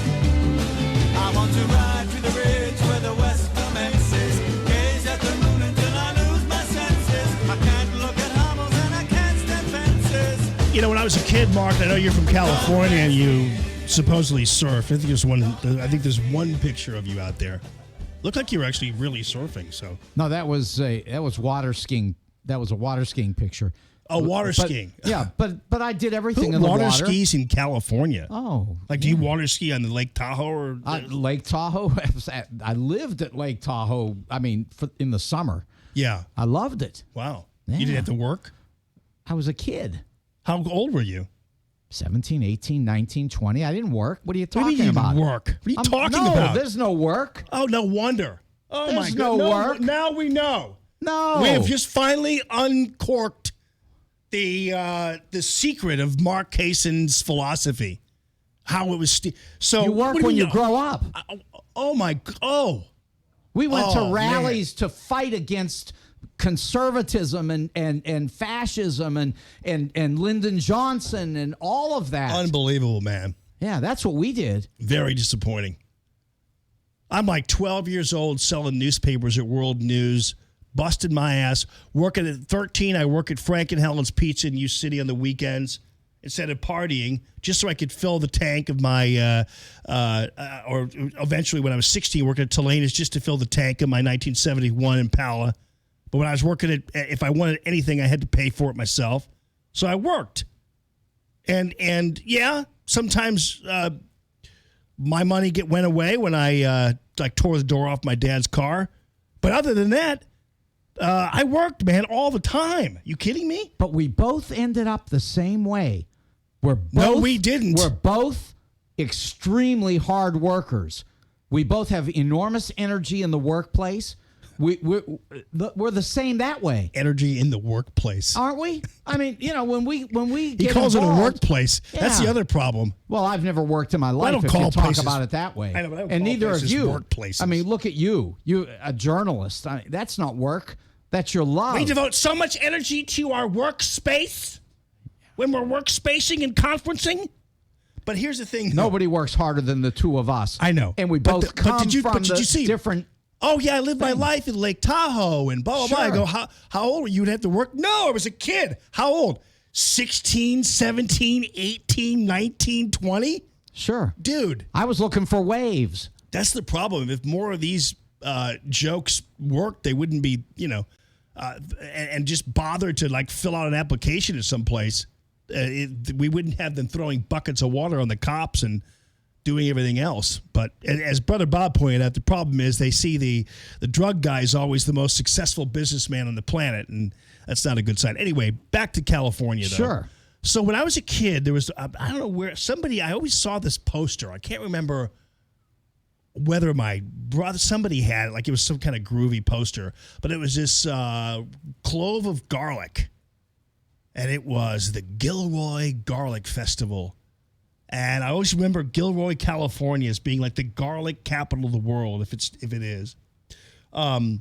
I want to ride to the ridge where the west commences. Gaze at the moon until I lose my senses. I can't look at hovels and I can't stand fences. When I was a kid, Mark, I know you're from California and you supposedly surf. I think there's one picture of you out there. Looked like you were actually really surfing. So No, that was water skiing. That was a water skiing picture. Oh, water skiing. Yeah, but I did everything Who in the water. water skis in California? Oh, do you water ski on the Lake Tahoe or Lake Tahoe? I lived at Lake Tahoe. I mean, in the summer. Yeah, I loved it. Wow, Yeah. You didn't have to work. I was a kid. How old were you? 17, 18, 19, 20. I didn't work. What are you What do talking you mean you about? didn't work? What are you talking no, about? There's no work. Oh, no wonder. Oh, There's my no God. work. Now we know. No. We have just finally uncorked the secret of Mark Kayson's philosophy. How it was. So You work what do when you know? grow up. Oh, my. Oh. We went Oh, to rallies to fight against conservatism and fascism and Lyndon Johnson and all of that. Unbelievable, man. Yeah, that's what we did. Very disappointing. I'm like 12 years old selling newspapers at World News, busted my ass. Working at 13, I work at Frank and Helen's Pizza in U City on the weekends instead of partying, just so I could fill the tank of my, or eventually when I was 16, working at Telena's just to fill the tank of my 1971 Impala. But when I was working at, if I wanted anything, I had to pay for it myself. So I worked. And yeah, sometimes my money went away when I tore the door off my dad's car. But other than that, I worked, man, all the time. You kidding me? But we both ended up the same way. No, we didn't. We're both extremely hard workers. We both have enormous energy in the workplace. We're the same that way. Energy in the workplace, aren't we? I mean, when we he calls it a workplace. Yeah. That's the other problem. Well, I've never worked in my life. I don't if call you talk places, about it that way. I know, but I don't and call neither of places you. workplaces. I mean, look at you. You a journalist. That's not work. That's your love. We devote so much energy to our workspace when we're workspacing and conferencing. But here's the thing. Nobody works harder than the two of us. I know. And we both come from different. Oh, yeah, I lived my life in Lake Tahoe and blah, blah, blah. I go, how old were you? You'd have to work? No, I was a kid. How old? 16, 17, 18, 19, 20? Sure. Dude. I was looking for waves. That's the problem. If more of these jokes worked, they wouldn't be, and just bother to, fill out an application at some place. We wouldn't have them throwing buckets of water on the cops and doing everything else. But as Brother Bob pointed out, the problem is they see the drug guy is always the most successful businessman on the planet, and that's not a good sign. Anyway, back to California, though. Sure. So when I was a kid, there was, I don't know where, I always saw this poster. I can't remember whether my brother, somebody had it, it was some kind of groovy poster, but it was this clove of garlic, and it was the Gilroy Garlic Festival. And I always remember Gilroy, California as being like the garlic capital of the world, if it is. Well,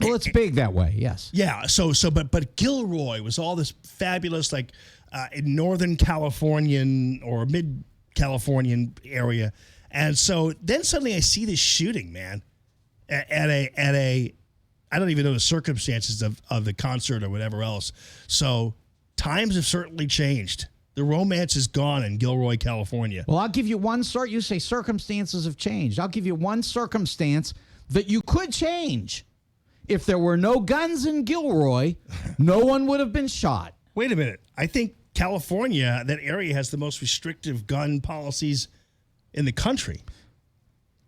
it's big that way, yes. Yeah, but Gilroy was all this fabulous, in Northern Californian or mid-Californian area. And so then suddenly I see this shooting, man, at a I don't even know the circumstances of the concert or whatever else. So times have certainly changed. The romance is gone in Gilroy, California. Well, I'll give you one you say circumstances have changed. I'll give you one circumstance that you could change. If there were no guns in Gilroy, no one would have been shot. Wait a minute. I think California, that area, has the most restrictive gun policies in the country.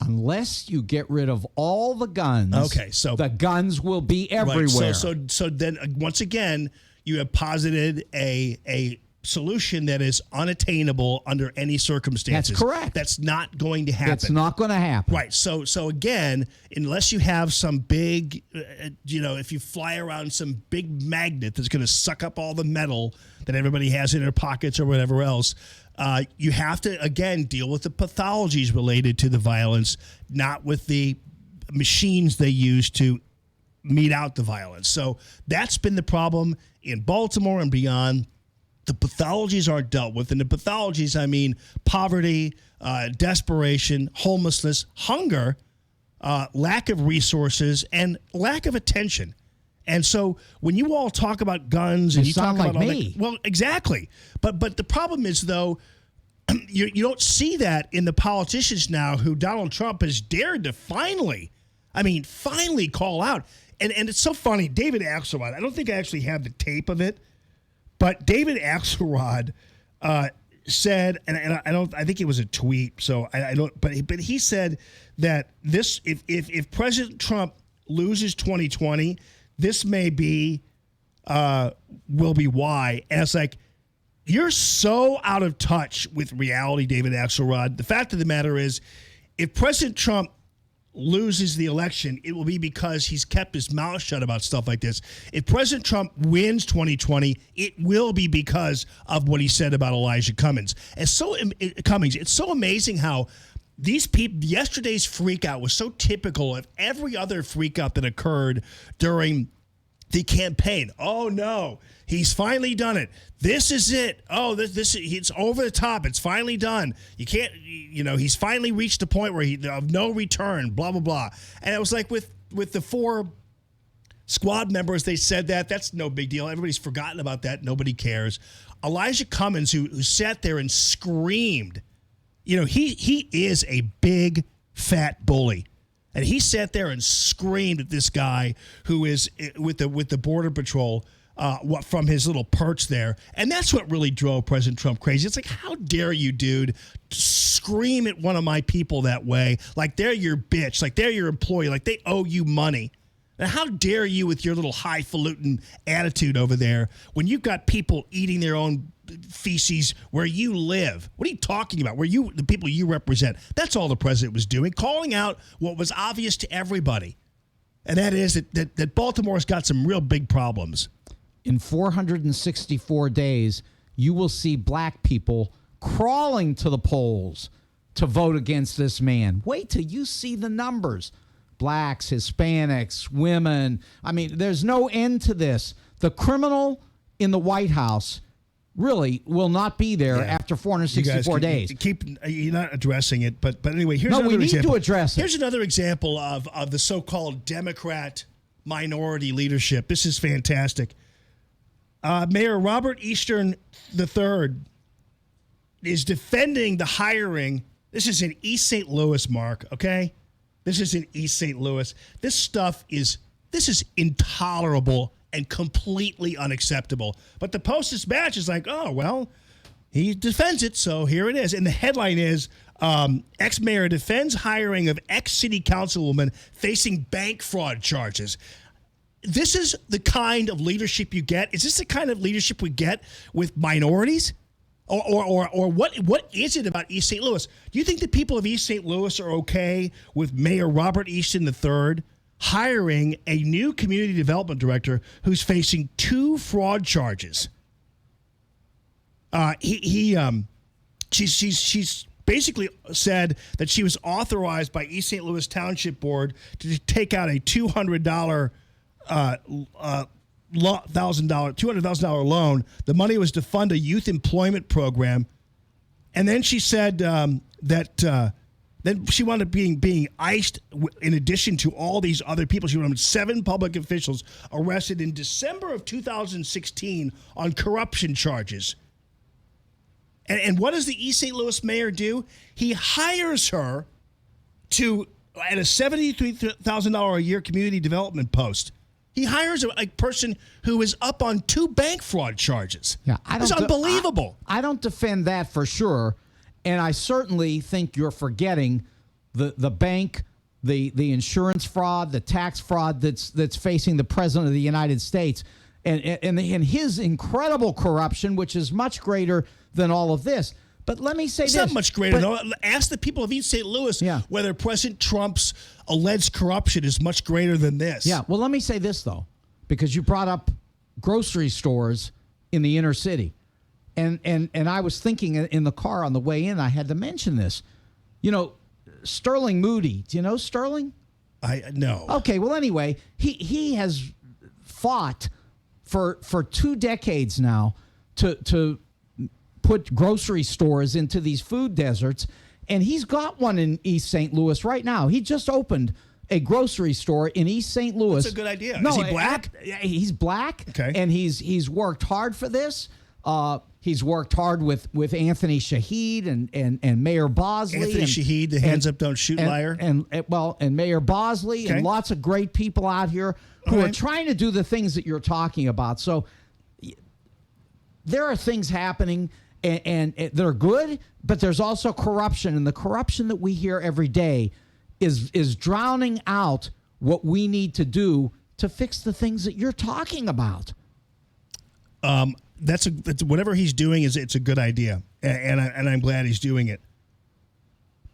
Unless you get rid of all the guns, okay, so the guns will be everywhere. Right, so then once again, you have posited a solution that is unattainable under any circumstances. That's correct. That's not going to happen. It's not going to happen. Right. So again, unless you have some big, if you fly around some big magnet that's going to suck up all the metal that everybody has in their pockets or whatever else, you have to, again, deal with the pathologies related to the violence, not with the machines they use to mete out the violence. So that's been the problem in Baltimore and beyond. The pathologies aren't dealt with. And the pathologies, I mean poverty, desperation, homelessness, hunger, lack of resources, and lack of attention. And so when you all talk about guns and you talk about all that, well, exactly. But the problem is, though, you don't see that in the politicians now who Donald Trump has dared to finally call out. And it's so funny. David Axelrod, I don't think I actually have the tape of it, but David Axelrod said, and I think it was a tweet, so I don't, but he said that this, if President Trump loses 2020, this may be, will be why. And it's like, you're so out of touch with reality, David Axelrod. The fact of the matter is, if President Trump loses the election, it will be because he's kept his mouth shut about stuff like this. If President Trump wins 2020, it will be because of what he said about Elijah Cummings. It's so amazing how these people, yesterday's freak out was so typical of every other freak out that occurred during the campaign. Oh no, he's finally done it. This is it. Oh, this it's over the top. It's finally done. You can't, he's finally reached the point where of no return, blah, blah, blah. And it was like with the four squad members, they said that. That's no big deal. Everybody's forgotten about that. Nobody cares. Elijah Cummings, who sat there and screamed, he is a big, fat bully. And he sat there and screamed at this guy who is with the Border Patrol from his little perch there. And that's what really drove President Trump crazy. It's like, how dare you, dude, scream at one of my people that way? Like they're your bitch, like they're your employee, like they owe you money. Now, how dare you with your little highfalutin attitude over there when you've got people eating their own feces where you live? What are you talking about? The people you represent. That's all the president was doing, calling out what was obvious to everybody. And that is that Baltimore's got some real big problems. In 464 days, you will see black people crawling to the polls to vote against this man. Wait till you see the numbers. Blacks, Hispanics, women. I mean, there's no end to this. The criminal in the White House really will not be there after 464 days. You're not addressing it, but anyway, here's another example. No, we need to address it. Here's another example of the so-called Democrat minority leadership. This is fantastic. Mayor Robert Eastern III is defending the hiring. This is in East St. Louis, Mark, okay? This is in East St. Louis. This is intolerable and completely unacceptable. But the Post-Dispatch is like, oh, well, he defends it, so here it is. And the headline is, ex-mayor defends hiring of ex-city councilwoman facing bank fraud charges. This is the kind of leadership you get? Is this the kind of leadership we get with minorities? Or what is it about East St. Louis? Do you think the people of East St. Louis are okay with Mayor Robert Easton III hiring a new community development director who's facing 2 fraud charges? She's basically said that she was authorized by East St. Louis Township Board to take out a $200,000 loan. The money was to fund a youth employment program, and then she said that then she wound up being iced. In addition to all these other people, she wanted 7 public officials arrested in December of 2016 on corruption charges. And what does the East St. Louis mayor do? He hires her at a $73,000 a year community development post. He hires a person who is up on 2 bank fraud charges. Yeah, it's unbelievable. I don't defend that for sure, and I certainly think you're forgetting the bank, the insurance fraud, the tax fraud that's facing the president of the United States, and his incredible corruption, which is much greater than all of this. But let me say it's this. Not much greater. Ask the people of East St. Louis whether President Trump's alleged corruption is much greater than this. Yeah, well, let me say this, though, because you brought up grocery stores in the inner city. And I was thinking in the car on the way in, I had to mention this. You know, Sterling Moody. Do you know Sterling? No. Okay, well, anyway, he has fought for 2 decades now to put grocery stores into these food deserts, and he's got one in East St. Louis right now. He just opened a grocery store in East St. Louis. That's a good idea. No, is he black? He's black, okay, and he's worked hard for this. He's worked hard with Anthony Shahid and Mayor Bosley. Anthony Shahid, the hands up, don't shoot liar. And Mayor Bosley and lots of great people out here who are trying to do the things that you're talking about. So there are things happening and they're good, but there's also corruption. And the corruption that we hear every day is drowning out what we need to do to fix the things that you're talking about. That's whatever he's doing it's a good idea, and I'm glad he's doing it.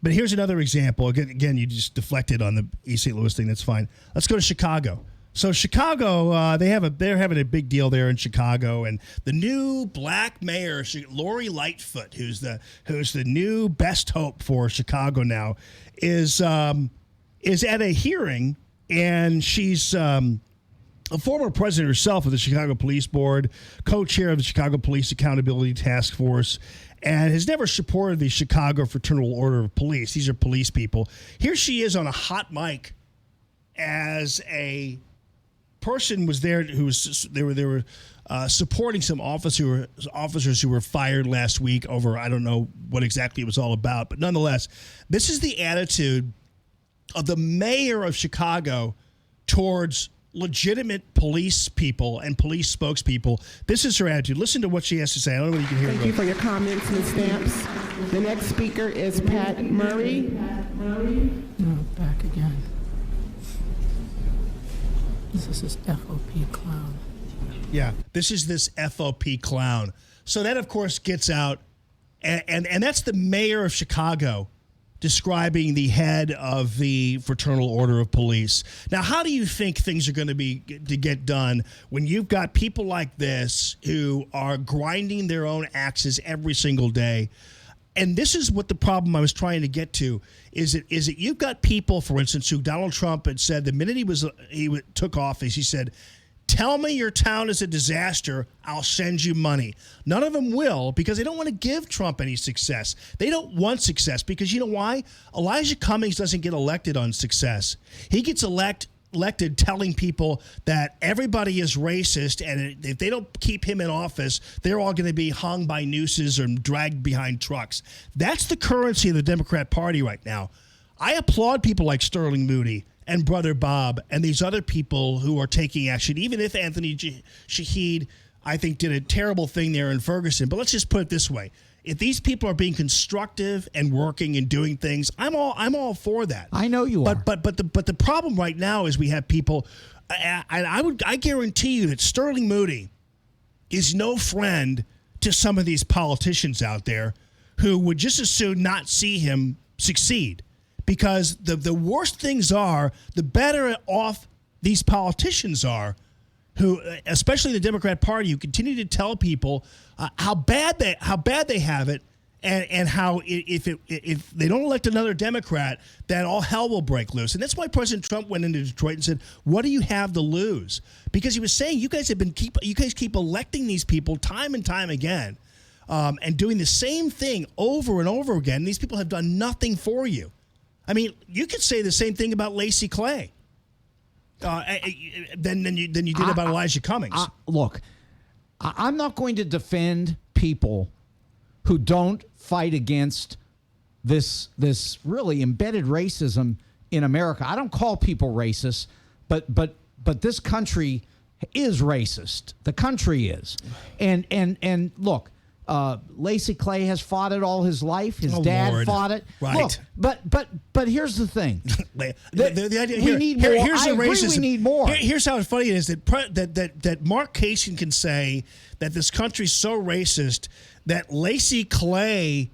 But here's another example. Again, you just deflected on the East St. Louis thing. That's fine. Let's go to Chicago. So Chicago, they're having a big deal there in Chicago, and the new black mayor, Lori Lightfoot, who's the new best hope for Chicago now, is at a hearing, and she's a former president herself of the Chicago Police Board, co-chair of the Chicago Police Accountability Task Force, and has never supported the Chicago Fraternal Order of Police. These are police people. Here she is on a hot mic as a person was there who was they were supporting some officers who were fired last week over, I don't know what exactly it was all about, but nonetheless, this is the attitude of the mayor of Chicago towards legitimate police people and police spokespeople. This is her attitude. Listen to what she has to say. I don't know if you can hear Thank you for your comments, Ms. Stamps. The next speaker is Pat Murray. No, back again. This is FOP clown. Yeah, this is this FOP clown. So that, of course, gets out, and that's the mayor of Chicago describing the head of the Fraternal Order of Police. Now, how do you think things are going to get done when you've got people like this who are grinding their own axes every single day? And this is what the problem I was trying to get to is that you've got people, for instance, who Donald Trump had said the minute he took office, he said, "Tell me your town is a disaster, I'll send you money." None of them will, because they don't want to give Trump any success. They don't want success because, you know why? Elijah Cummings doesn't get elected on success. He gets elected telling people that everybody is racist, and if they don't keep him in office, they're all going to be hung by nooses or dragged behind trucks. That's the currency of the Democrat Party right now. I applaud people like Sterling Moody and Brother Bob and these other people who are taking action, even if Anthony Shahid, I think, did a terrible thing there in Ferguson. But let's just put it this way. If these people are being constructive and working and doing things, I'm all for that. I know you are. But the problem right now is we have people. I guarantee you that Sterling Moody is no friend to some of these politicians out there who would just as soon not see him succeed. Because the worse things are, the better off these politicians are, who, especially the Democrat Party, who continue to tell people how bad they have it, and how if they don't elect another Democrat, that all hell will break loose. And that's why President Trump went into Detroit and said, "What do you have to lose?" Because he was saying, you guys keep electing these people time and time again, and doing the same thing over and over again. And these people have done nothing for you. I mean, you could say the same thing about Lacey Clay. Than you did about Elijah Cummings. Look, I'm not going to defend people who don't fight against this really embedded racism in America. I don't call people racist, but this country is racist. The country is, and look. Lacey Clay has fought it all his life. His dad fought it. Right. Look, but here's the thing. The idea, we need more. Here's I the agree racism. We need more. Here's how funny it is that Mark Kaysen can say that this country's so racist that Lacey Clay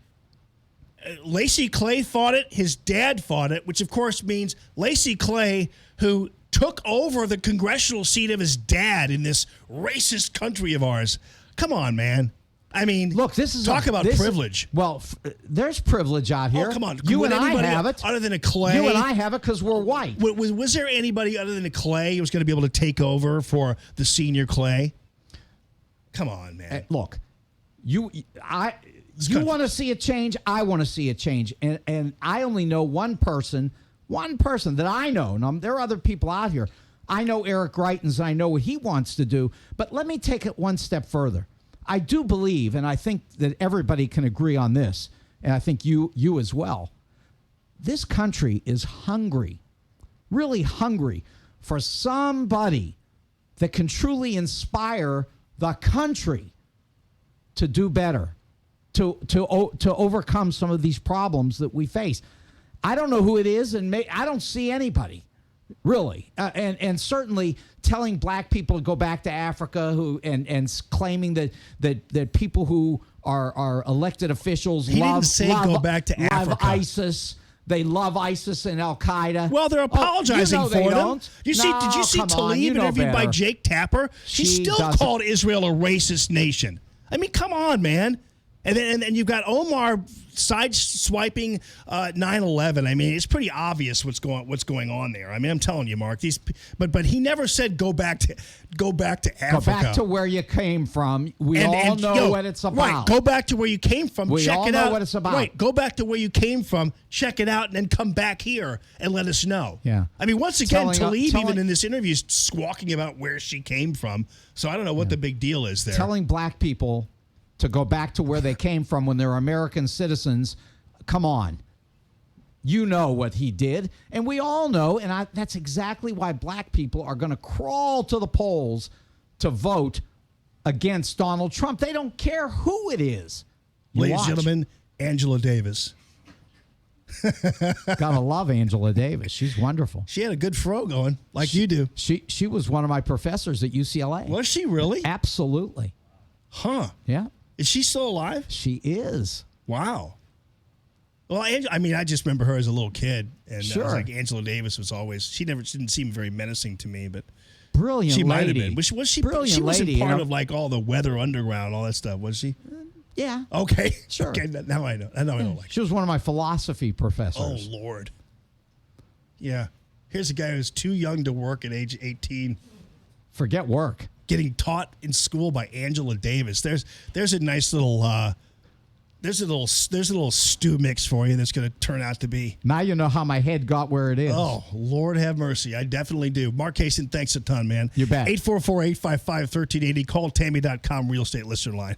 fought it. His dad fought it, which of course means Lacey Clay, who took over the congressional seat of his dad in this racist country of ours. Come on, man. I mean, look, this is talk about privilege. There's privilege out here. Oh, come on. You and I have it. Other than a Clay. You and I have it because we're white. Was there anybody other than a Clay who was going to be able to take over for the senior Clay? Come on, man. Look, you want to see a change. I want to see a change. And I only know one person that I know. Now, there are other people out here. I know Eric Greitens. I know what he wants to do. But let me take it one step further. I do believe, and I think that everybody can agree on this, and I think you as well, this country is hungry, really hungry for somebody that can truly inspire the country to do better, to overcome some of these problems that we face. I don't know who it is, and I don't see anybody. Really, and certainly telling black people to go back to Africa, and claiming that people who are elected officials love go back to Africa. Love ISIS. They love ISIS and Al Qaeda. Well, they're apologizing for them. Don't. Did you see Tlaib interviewed by Jake Tapper? She still called Israel a racist nation. I mean, come on, man. And then you've got Omar side swiping 9/11. I mean, it's pretty obvious what's going on there. I mean, I'm telling you, Mark. But he never said go back to Africa. Go back to where you came from. We all know what it's about. Right. Go back to where you came from. We check all it know out. what it's about. Right. Go back to where you came from. Check it out, and then come back here and let us know. Yeah. I mean, once again, Tlaib even in this interview is squawking about where she came from. So I don't know what the big deal is there. Telling black people to go back to where they came from when they're American citizens. Come on. You know what he did, and we all know, and that's exactly why black people are going to crawl to the polls to vote against Donald Trump. They don't care who it is. Ladies and gentlemen, Angela Davis. Gotta love Angela Davis. She's wonderful. She had a good fro going, like you do. She was one of my professors at UCLA. Was she really? Absolutely. Huh. Yeah. Is she still alive? She is. Wow. Well, I mean, I just remember her as a little kid, and Sure. I was like, Angela Davis was always. She never didn't seem very menacing to me, but brilliant. She might have lady. been. Was she? Brilliant she wasn't lady, part of like all the Weather Underground, all that stuff, was she? Yeah. Okay. Sure. Okay. Now I know. I don't like. She was one of my philosophy professors. Oh Lord. Yeah. Here's a guy who's too young to work at age 18. Forget work. Getting taught in school by Angela Davis. There's a nice little there's a little stew mix for you that's going to turn out to be. Now you know how my head got where it is. Oh, Lord have mercy. I definitely do. Mark Kaysen, thanks a ton, man. You bet. 844-855-1380. Call Tammy.com real estate listener line.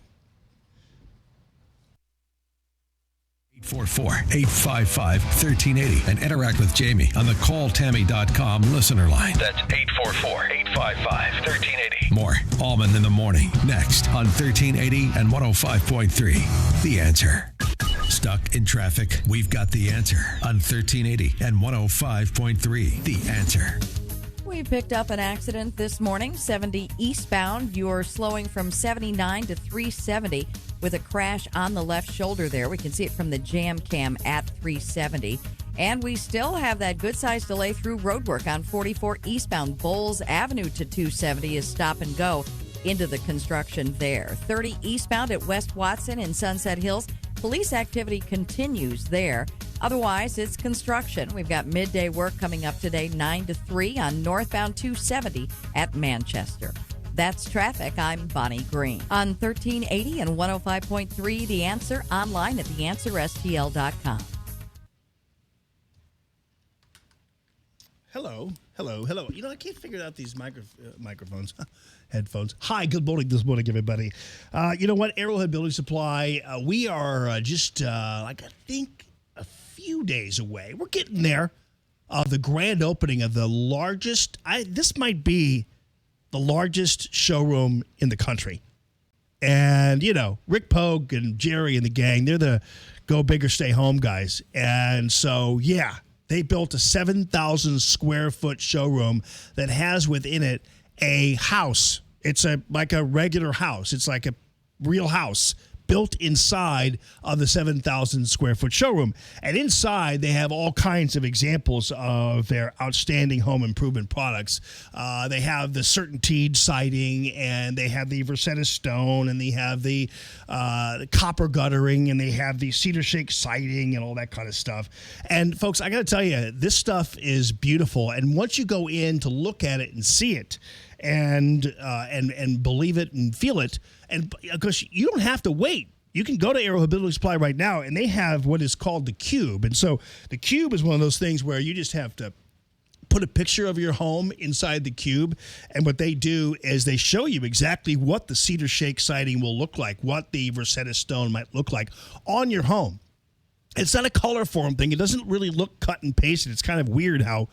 844-855-1380 and interact with Jamie on the calltammy.com listener line. That's 844-855-1380. More Allman in the Morning next on 1380 and 105.3. The Answer. Stuck in traffic? We've got the answer on 1380 and 105.3. The Answer. We picked up an accident this morning, 70 eastbound. You're slowing from 79 to 370 with a crash on the left shoulder there. We can see it from the jam cam at 370. And we still have that good-sized delay through roadwork on 44 eastbound. Bowles Avenue to 270 is stop and go into the construction there. 30 eastbound at West Watson in Sunset Hills. Police activity continues there. Otherwise, it's construction. We've got midday work coming up today, 9 to 3 on northbound 270 at Manchester. That's traffic. I'm Bonnie Green. On 1380 and 105.3, The Answer, online at theanswerstl.com. Hello. You know, I can't figure out these microphones, headphones. Hi, good morning, everybody. You know what? Arrowhead Building Supply, we are just, I think, a few days away. We're getting there. The grand opening of the largest, this might be the largest showroom in the country. And, you know, Rick Pogue and Jerry and the gang, they're the go big or stay home guys. And so, yeah. They built a 7,000 square foot showroom that has within it a house. It's like a regular house. It's like a real house built inside of the 7,000 square foot showroom. And inside, they have all kinds of examples of their outstanding home improvement products. They have the Certainteed siding, and they have the Versetta stone, and they have the copper guttering, and they have the cedar shake siding and all that kind of stuff. And folks, I got to tell you, this stuff is beautiful. And once you go in to look at it and see it, and believe it and feel it, and because you don't have to wait. You can go to Arrowhead Building Supply right now, and they have what is called the Cube. And so the Cube is one of those things where you just have to put a picture of your home inside the Cube, and what they do is they show you exactly what the cedar shake siding will look like, what the Versetta stone might look like on your home. It's not a color form thing. It doesn't really look cut and pasted. It's kind of weird how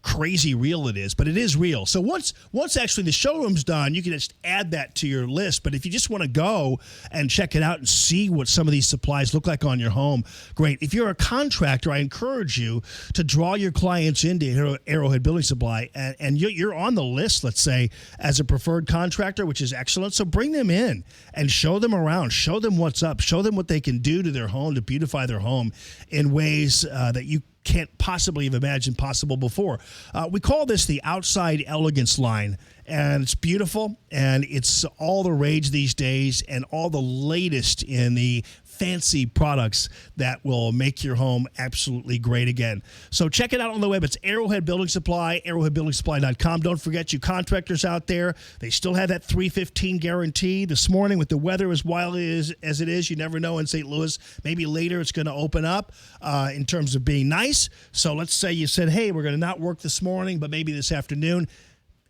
crazy real it is, but it is real. So once actually the showroom's done, you can just add that to your list. But if you just want to go and check it out and see what some of these supplies look like on your home, great. If you're a contractor, I encourage you to draw your clients into Arrowhead Building Supply, and you're on the list, let's say, as a preferred contractor, which is excellent. So bring them in and show them around, show them what's up, show them what they can do to their home to beautify their home in ways that you can't possibly have imagined possible before. We call this the Outside Elegance line, and it's beautiful, and it's all the rage these days, and all the latest in the fancy products that will make your home absolutely great again. So check it out on the web. It's Arrowhead Building Supply, arrowheadbuildingsupply.com. Don't forget, you contractors out there, they still have that 315 guarantee. This morning, with the weather as wild as it is, you never know in St. Louis. Maybe later it's going to open up in terms of being nice. So let's say you said, hey, we're going to not work this morning, but maybe this afternoon.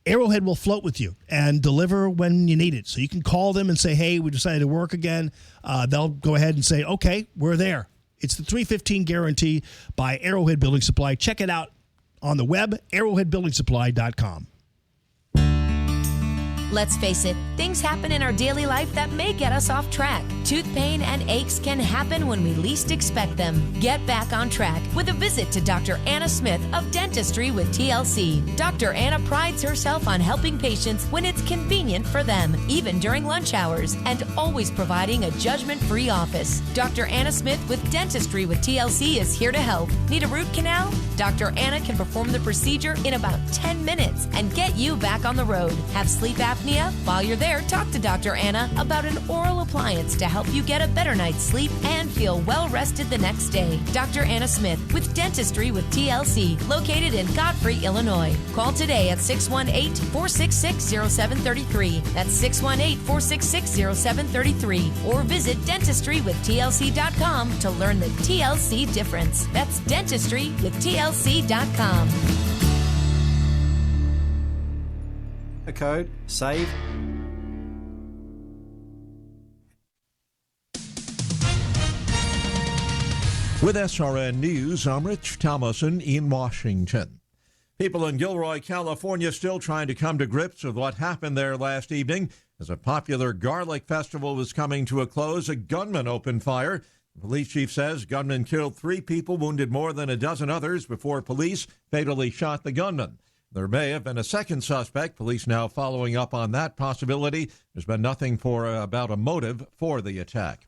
Arrowhead will float with you and deliver when you need it. So you can call them and say, hey, we decided to work again. They'll go ahead and say, okay, we're there. It's the 315 guarantee by Arrowhead Building Supply. Check it out on the web, arrowheadbuildingsupply.com. Let's face it, things happen in our daily life that may get us off track. Tooth pain and aches can happen when we least expect them. Get back on track with a visit to Dr. Anna Smith of Dentistry with TLC. Dr. Anna prides herself on helping patients when it's convenient for them, even during lunch hours, and always providing a judgment-free office. Dr. Anna Smith with Dentistry with TLC is here to help. Need a root canal? Dr. Anna can perform the procedure in about 10 minutes and get you back on the road. Have sleep apnea? While you're there, talk to Dr. Anna about an oral appliance to help you get a better night's sleep and feel well rested the next day. Dr. Anna Smith with Dentistry with TLC, located in Godfrey, Illinois. Call today at 618-466-0733. That's 618-466-0733. Or visit dentistrywithtlc.com to learn the TLC difference. That's dentistrywithtlc.com. A code, save. With SRN News, I'm Rich Thomason in Washington. People in Gilroy, California still trying to come to grips with what happened there last evening. As a popular garlic festival was coming to a close, a gunman opened fire. The police chief says gunman killed 3 people, wounded more than a dozen others before police fatally shot the gunman. There may have been a second suspect. Police now following up on that possibility. There's been nothing about a motive for the attack.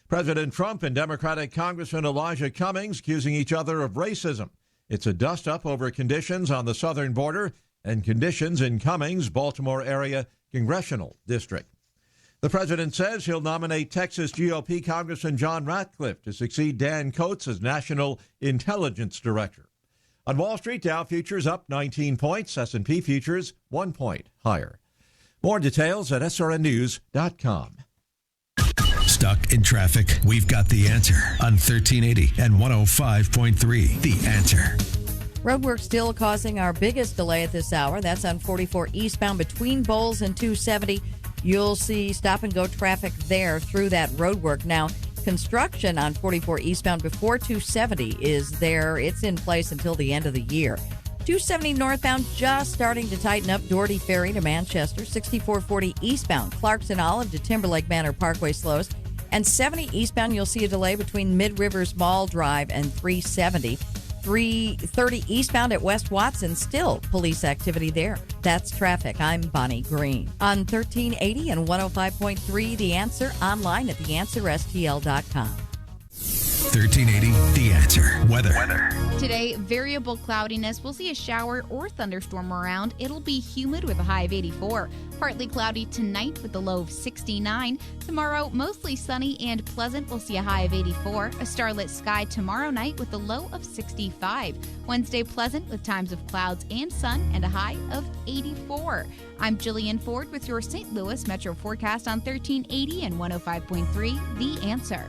President Trump and Democratic Congressman Elijah Cummings accusing each other of racism. It's a dust-up over conditions on the southern border and conditions in Cummings' Baltimore area congressional district. The president says he'll nominate Texas GOP Congressman John Ratcliffe to succeed Dan Coats as National Intelligence Director. On Wall Street, Dow futures up 19 points, S&P futures 1 point higher. More details at srnnews.com. Stuck in traffic? We've got the answer on 1380 and 105.3. The Answer. Roadwork still causing our biggest delay at this hour. That's on 44 eastbound between Bowles and 270. You'll see stop-and-go traffic there through that roadwork. Now, construction on 44 eastbound before 270 is there. It's in place until the end of the year. 270 northbound just starting to tighten up. Doherty Ferry to Manchester. 6440 eastbound Clarkson Olive to Timberlake Manor Parkway slows. And 70 eastbound, you'll see a delay between Mid-Rivers Mall Drive and 370. 330 eastbound at West Watson, still police activity there. That's traffic. I'm Bonnie Green. On 1380 and 105.3, The Answer, online at theanswerstl.com. 1380, The Answer. Weather. Today, variable cloudiness. We'll see a shower or thunderstorm around. It'll be humid with a high of 84. Partly cloudy tonight with a low of 69. Tomorrow, mostly sunny and pleasant. We'll see a high of 84. A starlit sky tomorrow night with a low of 65. Wednesday, pleasant with times of clouds and sun and a high of 84. I'm Jillian Ford with your St. Louis Metro forecast on 1380 and 105.3, The Answer.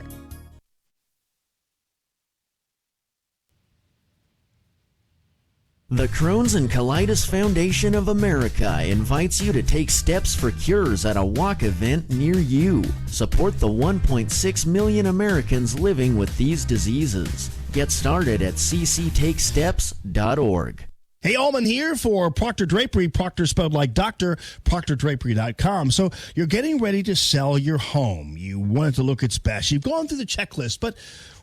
The Crohn's and Colitis Foundation of America invites you to take steps for cures at a walk event near you. Support the 1.6 million Americans living with these diseases. Get started at cctakesteps.org. Hey, Allman here for Proctor Drapery, Proctor spelled like doctor, proctordrapery.com. So you're getting ready to sell your home. You want it to look its best. You've gone through the checklist, but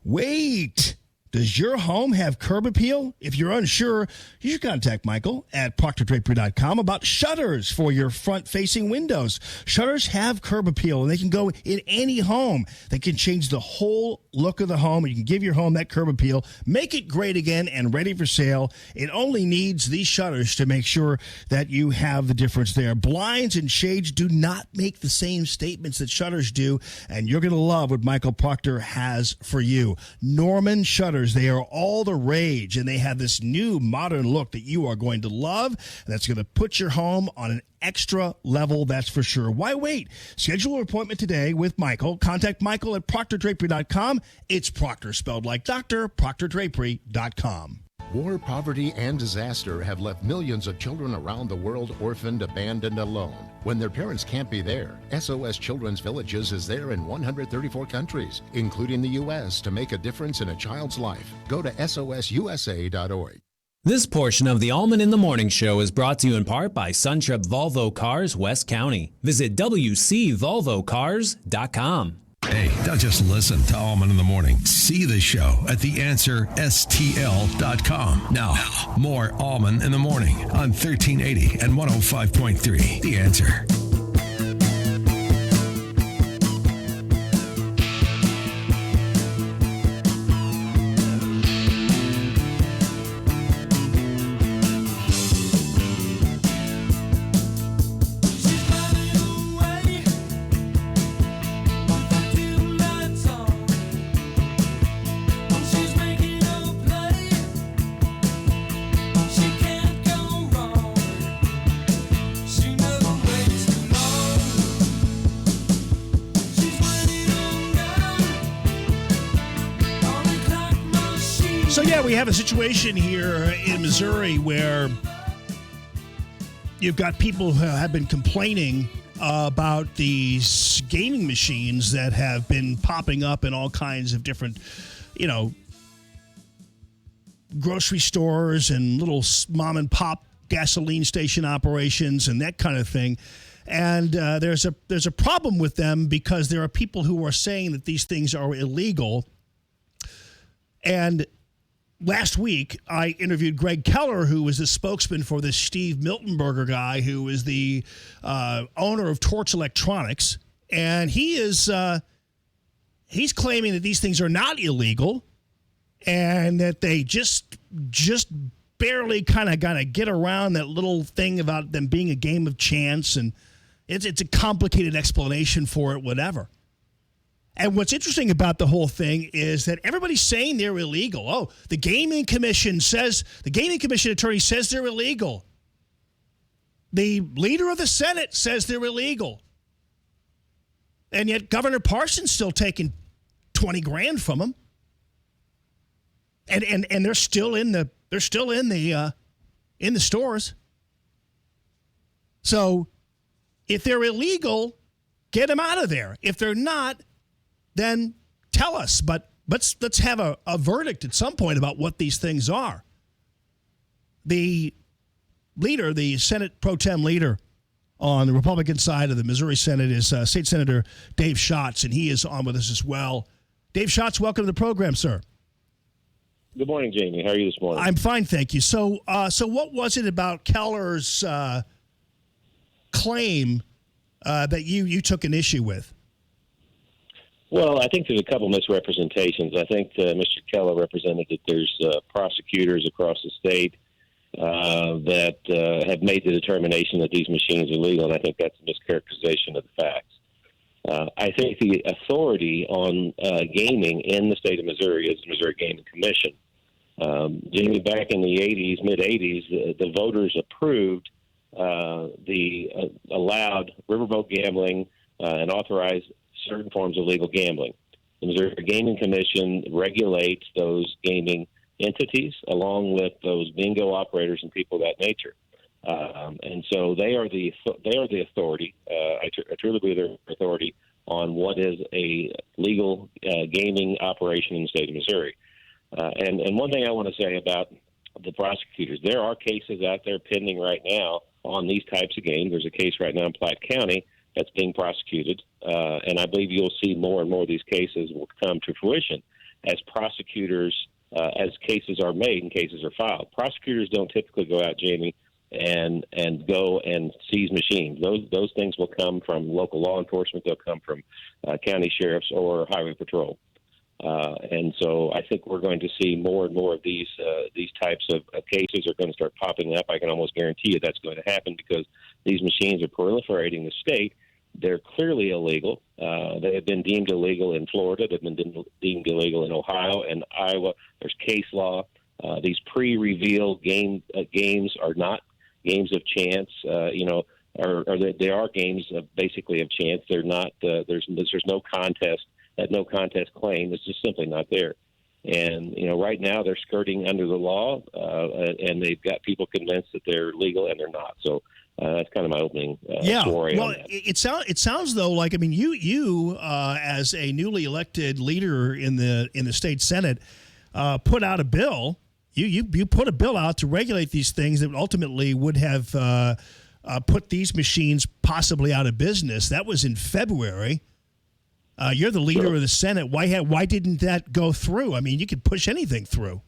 wait. Does your home have curb appeal? If you're unsure, you should contact Michael at ProctorDrapery.com about shutters for your front-facing windows. Shutters have curb appeal, and they can go in any home. They can change the whole look of the home. You can give your home that curb appeal, make it great again and ready for sale. It only needs these shutters to make sure that you have the difference there. Blinds and shades do not make the same statements that shutters do, and you're going to love what Michael Proctor has for you. Norman Shutters. They are all the rage, and they have this new modern look that you are going to love. That's going to put your home on an extra level, that's for sure. Why wait? Schedule an appointment today with Michael. Contact Michael at ProctorDrapery.com. It's Proctor, spelled like doctor, ProctorDrapery.com. War, poverty, and disaster have left millions of children around the world orphaned, abandoned, alone. When their parents can't be there, SOS Children's Villages is there in 134 countries, including the U.S., to make a difference in a child's life. Go to sosusa.org. This portion of the Allman in the Morning Show is brought to you in part by Suntrip Volvo Cars, West County. Visit WCVolvoCars.com. Hey, don't just listen to Allman in the Morning. See the show at theanswerstl.com. Now, more Allman in the Morning on 1380 and 105.3. The Answer. So, yeah, we have a situation here in Missouri where you've got people who have been complaining about these gaming machines that have been popping up in all kinds of different, grocery stores and little mom and pop gasoline station operations and that kind of thing. And there's a problem with them because there are people who are saying that these things are illegal. And last week, I interviewed Greg Keller, who was the spokesman for this Steve Miltenberger guy, who is the owner of Torch Electronics, and he's claiming that these things are not illegal, and that they just barely kind of got to get around that little thing about them being a game of chance, and it's a complicated explanation for it, whatever. And what's interesting about the whole thing is that everybody's saying they're illegal. Oh, the Gaming Commission attorney says they're illegal. The leader of the Senate says they're illegal. And yet Governor Parsons still taking $20,000 from them. And they're still in the stores. So if they're illegal, get them out of there. If they're not, then tell us. But let's have a verdict at some point about what these things are. The leader, the Senate pro tem leader on the Republican side of the Missouri Senate is State Senator Dave Schatz, and he is on with us as well. Dave Schatz, welcome to the program, sir. Good morning, Jamie. How are you this morning? I'm fine, thank you. So what was it about Keller's claim that you took an issue with? Well, I think there's a couple misrepresentations. I think Mr. Keller represented that there's prosecutors across the state that have made the determination that these machines are legal, and I think that's a mischaracterization of the facts. I think the authority on gaming in the state of Missouri is the Missouri Gaming Commission. Jamie, back in the 80s, mid-80s, the voters approved the allowed riverboat gambling and authorized certain forms of legal gambling. The Missouri Gaming Commission regulates those gaming entities along with those bingo operators and people of that nature. And so they are the authority. I truly believe they're authority on what is a legal gaming operation in the state of Missouri. And one thing I want to say about the prosecutors, there are cases out there pending right now on these types of games. There's a case right now in Platte County that's being prosecuted, and I believe you'll see more and more of these cases will come to fruition as prosecutors as cases are made and cases are filed. Prosecutors don't typically go out, Jamie, and go and seize machines. Those things will come from local law enforcement. They'll come from county sheriffs or highway patrol. And so I think we're going to see more and more of these types of cases are going to start popping up. I can almost guarantee you that's going to happen because these machines are proliferating in the state. They're clearly illegal. They have been deemed illegal in Florida. They've been deemed illegal in Ohio and Iowa. There's case law. These pre-reveal games are not games of chance. They are games of basically of chance. They're not. There's no contest. That no contest claim is just simply not there. And right now they're skirting under the law, and they've got people convinced that they're legal and they're not. So. That's kind of my opening story. Well, on that. it sounds though like you as a newly elected leader in the state Senate put out a bill. You put a bill out to regulate these things that ultimately would have put these machines possibly out of business. That was in February. You're the leader of the Senate. Why didn't that go through? I mean, you could push anything through.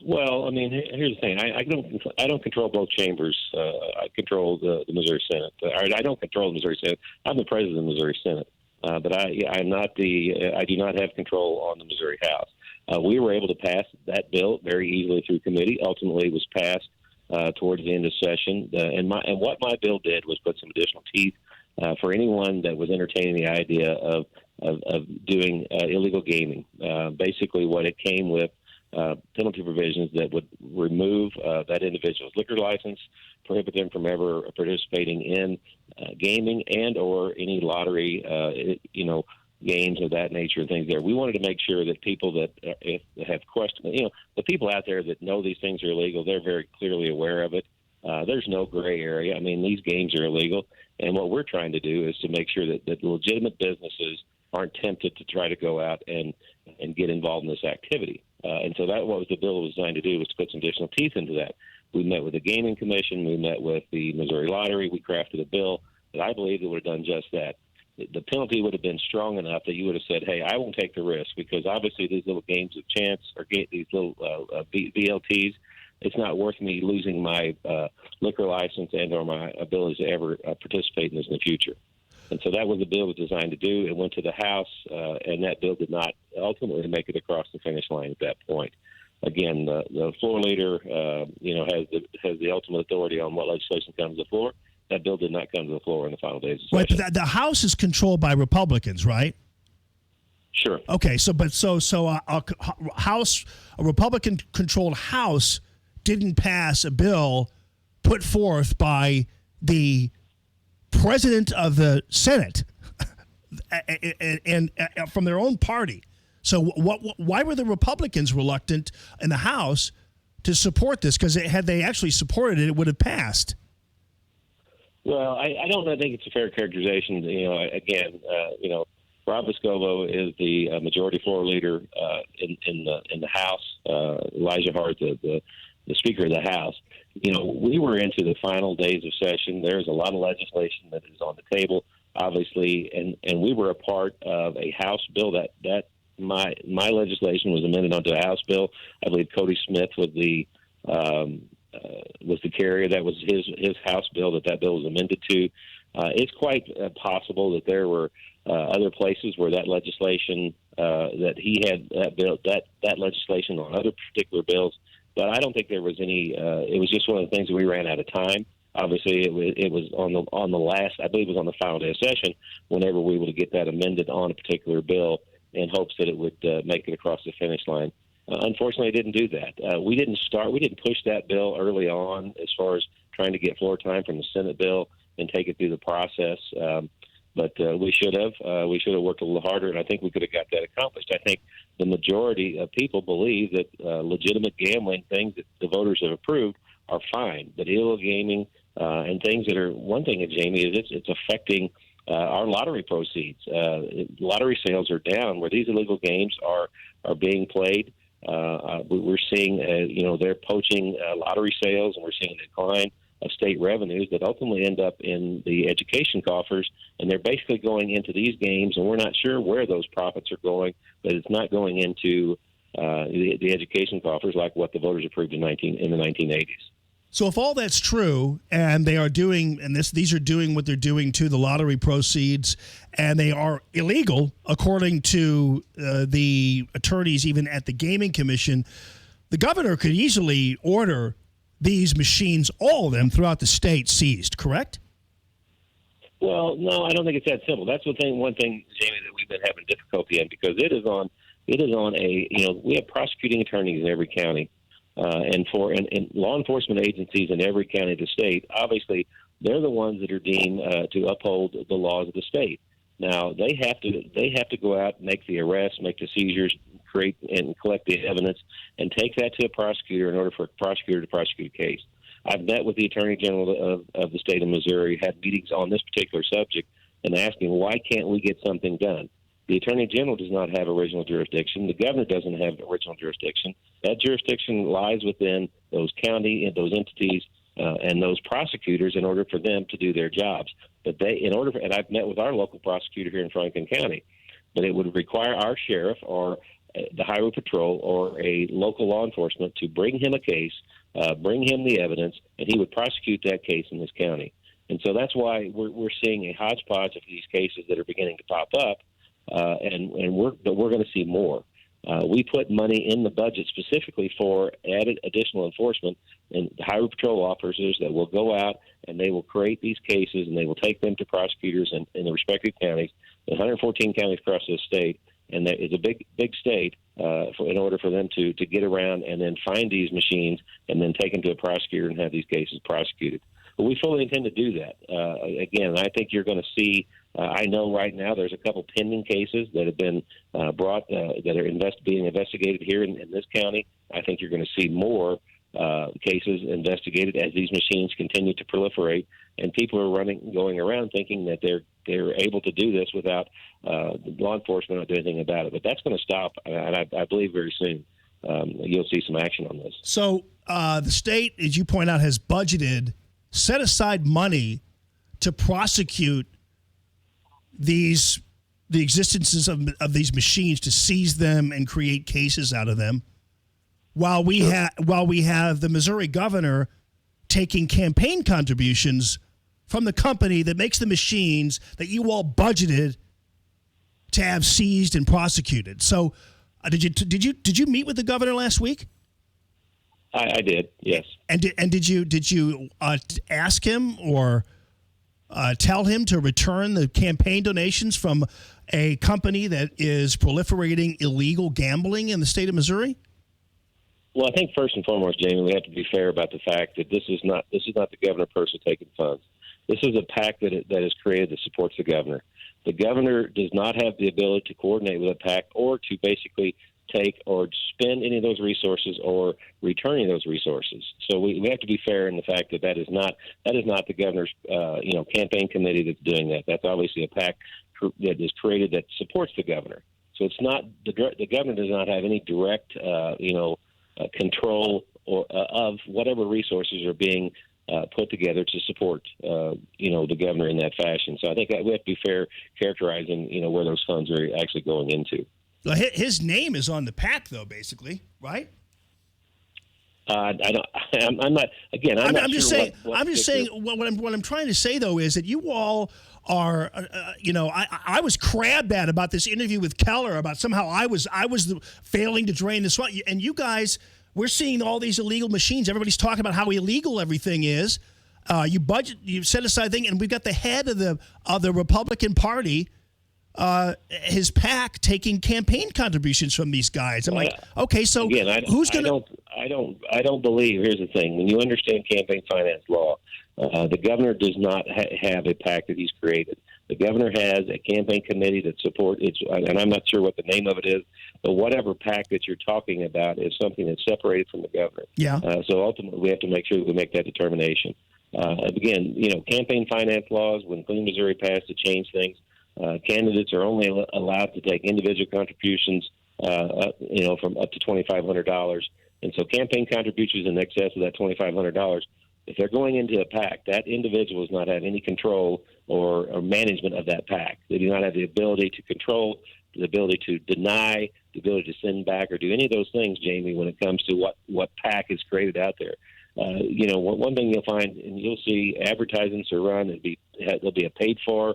Well, I mean, here's the thing. I don't control both chambers. I control the Missouri Senate. I don't control the Missouri Senate. I'm the president of the Missouri Senate, but I'm not I do not have control on the Missouri House. We were able to pass that bill very easily through committee. Ultimately, it was passed towards the end of session. And what my bill did was put some additional teeth for anyone that was entertaining the idea of doing illegal gaming. Basically, what it came with. Penalty provisions that would remove that individual's liquor license, prohibit them from ever participating in gaming and or any lottery, games of that nature and things there. We wanted to make sure that people that have questioned, the people out there that know these things are illegal, they're very clearly aware of it. There's no gray area. I mean, these games are illegal. And what we're trying to do is to make sure that legitimate businesses aren't tempted to try to go out and get involved in this activity. And so that what the bill was designed to do was to put some additional teeth into that. We met with the Gaming Commission. We met with the Missouri Lottery. We crafted a bill that I believe that would have done just that. The penalty would have been strong enough that you would have said, hey, I won't take the risk because obviously these little games of chance or these little VLTs, it's not worth me losing my liquor license and or my ability to ever participate in this in the future. And so that was the bill was designed to do. It went to the House, and that bill did not ultimately make it across the finish line at that point. Again, the floor leader, has the ultimate authority on what legislation comes to the floor. That bill did not come to the floor in the final days of session. Right, but the House is controlled by Republicans, right? Sure. Okay, so a Republican-controlled House didn't pass a bill put forth by the president of the Senate and from their own party. So why were the Republicans reluctant in the House to support this? Because had they actually supported it, it would have passed. Well, I don't think it's a fair characterization. Rob Vescovo is the majority floor leader in the House. Elijah Hart, the Speaker of the House. We were into the final days of session. There's a lot of legislation that is on the table, obviously, and we were a part of a House bill that my legislation was amended onto a House bill. I believe Cody Smith was the carrier. That was his House bill that bill was amended to. It's quite possible that there were other places where that legislation that he had that legislation on other particular bills. But I don't think there was any. It was just one of the things that we ran out of time. Obviously, it was on the last. I believe it was on the final day of session. Whenever we were to get that amended on a particular bill, in hopes that it would make it across the finish line. Unfortunately, it didn't do that. We didn't push that bill early on as far as trying to get floor time from the Senate bill and take it through the process. But we should have. We should have worked a little harder, and I think we could have got that accomplished. I think the majority of people believe that legitimate gambling things that the voters have approved are fine, but illegal gaming and things that are one thing, Jamie, is it's affecting our lottery proceeds. Lottery sales are down where these illegal games are being played. We're seeing, they're poaching lottery sales, and we're seeing a decline of state revenues that ultimately end up in the education coffers, and they're basically going into these games, and we're not sure where those profits are going, but it's not going into the education coffers like what the voters approved in the 1980s. So if all that's true, and they are doing, and these are doing what they're doing to the lottery proceeds, and they are illegal according to the attorneys, even at the Gaming Commission, the governor could easily order these machines, all of them, throughout the state seized. Correct? Well, no, I don't think it's that simple. That's one thing, Jamie, that we've been having difficulty in, because it is on a, we have prosecuting attorneys in every county. And law enforcement agencies in every county of the state, obviously, they're the ones that are deemed to uphold the laws of the state. Now, they have to go out, make the arrests, make the seizures, create and collect the evidence, and take that to a prosecutor in order for a prosecutor to prosecute a case. I've met with the Attorney General of the state of Missouri, had meetings on this particular subject, and asking, why can't we get something done? The Attorney General does not have original jurisdiction. The governor doesn't have original jurisdiction. That jurisdiction lies within those county and those entities and those prosecutors in order for them to do their jobs. But and I've met with our local prosecutor here in Franklin County, but it would require our sheriff or the highway patrol or a local law enforcement to bring him a case, bring him the evidence, and he would prosecute that case in this county. And so that's why we're seeing a hodgepodge of these cases that are beginning to pop up. But we're going to see more. We put money in the budget specifically for added additional enforcement and highway patrol officers that will go out and they will create these cases and they will take them to prosecutors in the respective counties, the 114 counties across the state, and that is a big state in order for them to get around and then find these machines and then take them to a prosecutor and have these cases prosecuted. But we fully intend to do that. Again, I think you're going to see. I know right now there's a couple pending cases that have been brought that are being investigated here in this county. I think you're going to see more cases investigated as these machines continue to proliferate, and people are going around thinking that they're able to do this without law enforcement not doing anything about it. But that's going to stop, and I believe very soon you'll see some action on this. So the state, as you point out, has set aside money to prosecute the existences of these machines, to seize them and create cases out of them, while we have the Missouri governor taking campaign contributions from the company that makes the machines that you all budgeted to have seized and prosecuted. So, did you meet with the governor last week? I did, yes. And did you ask him or tell him to return the campaign donations from a company that is proliferating illegal gambling in the state of Missouri? Well, I think first and foremost, Jamie, we have to be fair about the fact that this is not the governor personally taking funds. This is a PAC that is created that supports the governor. The governor does not have the ability to coordinate with a PAC or to basically take or spend any of those resources or return any of those resources. So we have to be fair in the fact that is not the governor's campaign committee that's doing that. That's obviously a PAC that is created that supports the governor. So it's not the governor does not have any direct control or of whatever resources are being put together to support the governor in that fashion. So I think that we have to be fair characterizing where those funds are actually going into. Well, his name is on the PAC, though, basically, right? I'm not. Again, I'm not just sure saying. What I'm just saying. What I'm trying to say, though, is that you all are. I was crabbed at about this interview with Keller about somehow I was failing to drain this, and you guys. We're seeing all these illegal machines. Everybody's talking about how illegal everything is. You set aside thing, and we've got the head of the Republican Party. His PAC taking campaign contributions from these guys. I'm like, okay, so again, who's going to? I don't believe. Here's the thing: when you understand campaign finance law, the governor does not have a PAC that he's created. The governor has a campaign committee that supports it, and I'm not sure what the name of it is, but whatever PAC that you're talking about is something that's separated from the governor. Yeah. So ultimately, we have to make sure that we make that determination. Again, campaign finance laws, when Clean Missouri passed to change things, candidates are only allowed to take individual contributions, from up to $2,500, and so campaign contributions in excess of that $2,500. If they're going into a PAC, that individual does not have any control or management of that PAC. They do not have the ability to control the ability to deny, the ability to send back, or do any of those things, Jamie, when it comes to what PAC is created out there. One thing you'll find, and you'll see advertisements are run, they'll be paid for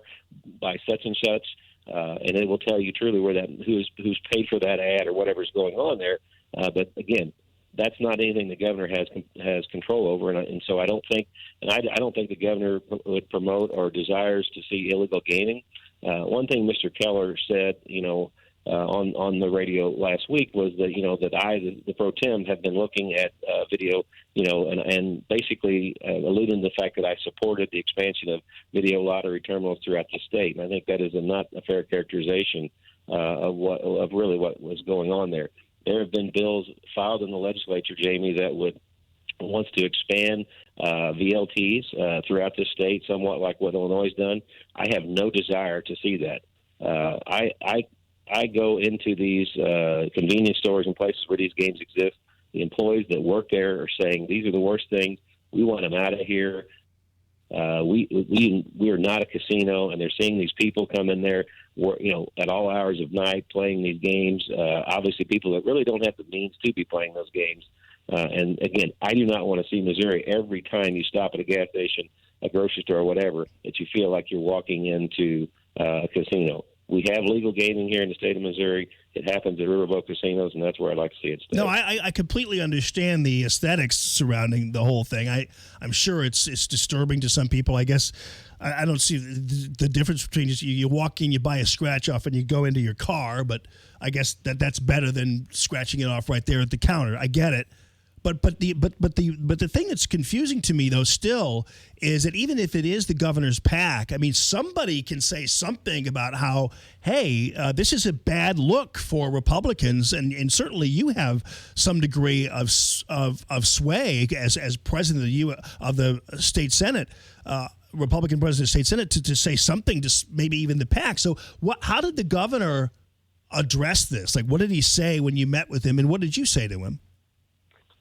by such and such, and it will tell you truly who's paid for that ad or whatever's going on there. But again, that's not anything the governor has control over, and so I don't think the governor would promote or desires to see illegal gaming. One thing Mr. Keller said, on the radio last week was that the pro tem, have been looking at video, and basically alluding to the fact that I supported the expansion of video lottery terminals throughout the state. And I think that is not a fair characterization of really what was going on there. There have been bills filed in the legislature, Jamie, that wants to expand VLTs throughout the state, somewhat like what Illinois has done. I have no desire to see that. I go into these convenience stores and places where these games exist. The employees that work there are saying these are the worst things. We want them out of here. We are not a casino, and they're seeing these people come in there, at all hours of night playing these games. Obviously, people that really don't have the means to be playing those games. And again, I do not want to see Missouri every time you stop at a gas station, a grocery store, or whatever, that you feel like you're walking into a casino. We have legal gaming here in the state of Missouri. It happens at Riverboat casinos, and that's where I'd like to see it stay. No, I completely understand the aesthetics surrounding the whole thing. I'm sure it's disturbing to some people. I guess I don't see the difference between just you walk in, you buy a scratch off, and you go into your car. But I guess that's better than scratching it off right there at the counter. I get it. But the thing that's confusing to me, though, still is that even if it is the governor's PAC, I mean, somebody can say something about how, hey, this is a bad look for Republicans, and certainly you have some degree of sway as president of the state Senate, Republican president of the state Senate, to say something to maybe even the PAC. So how did the governor address this? Like, what did he say when you met with him, and what did you say to him?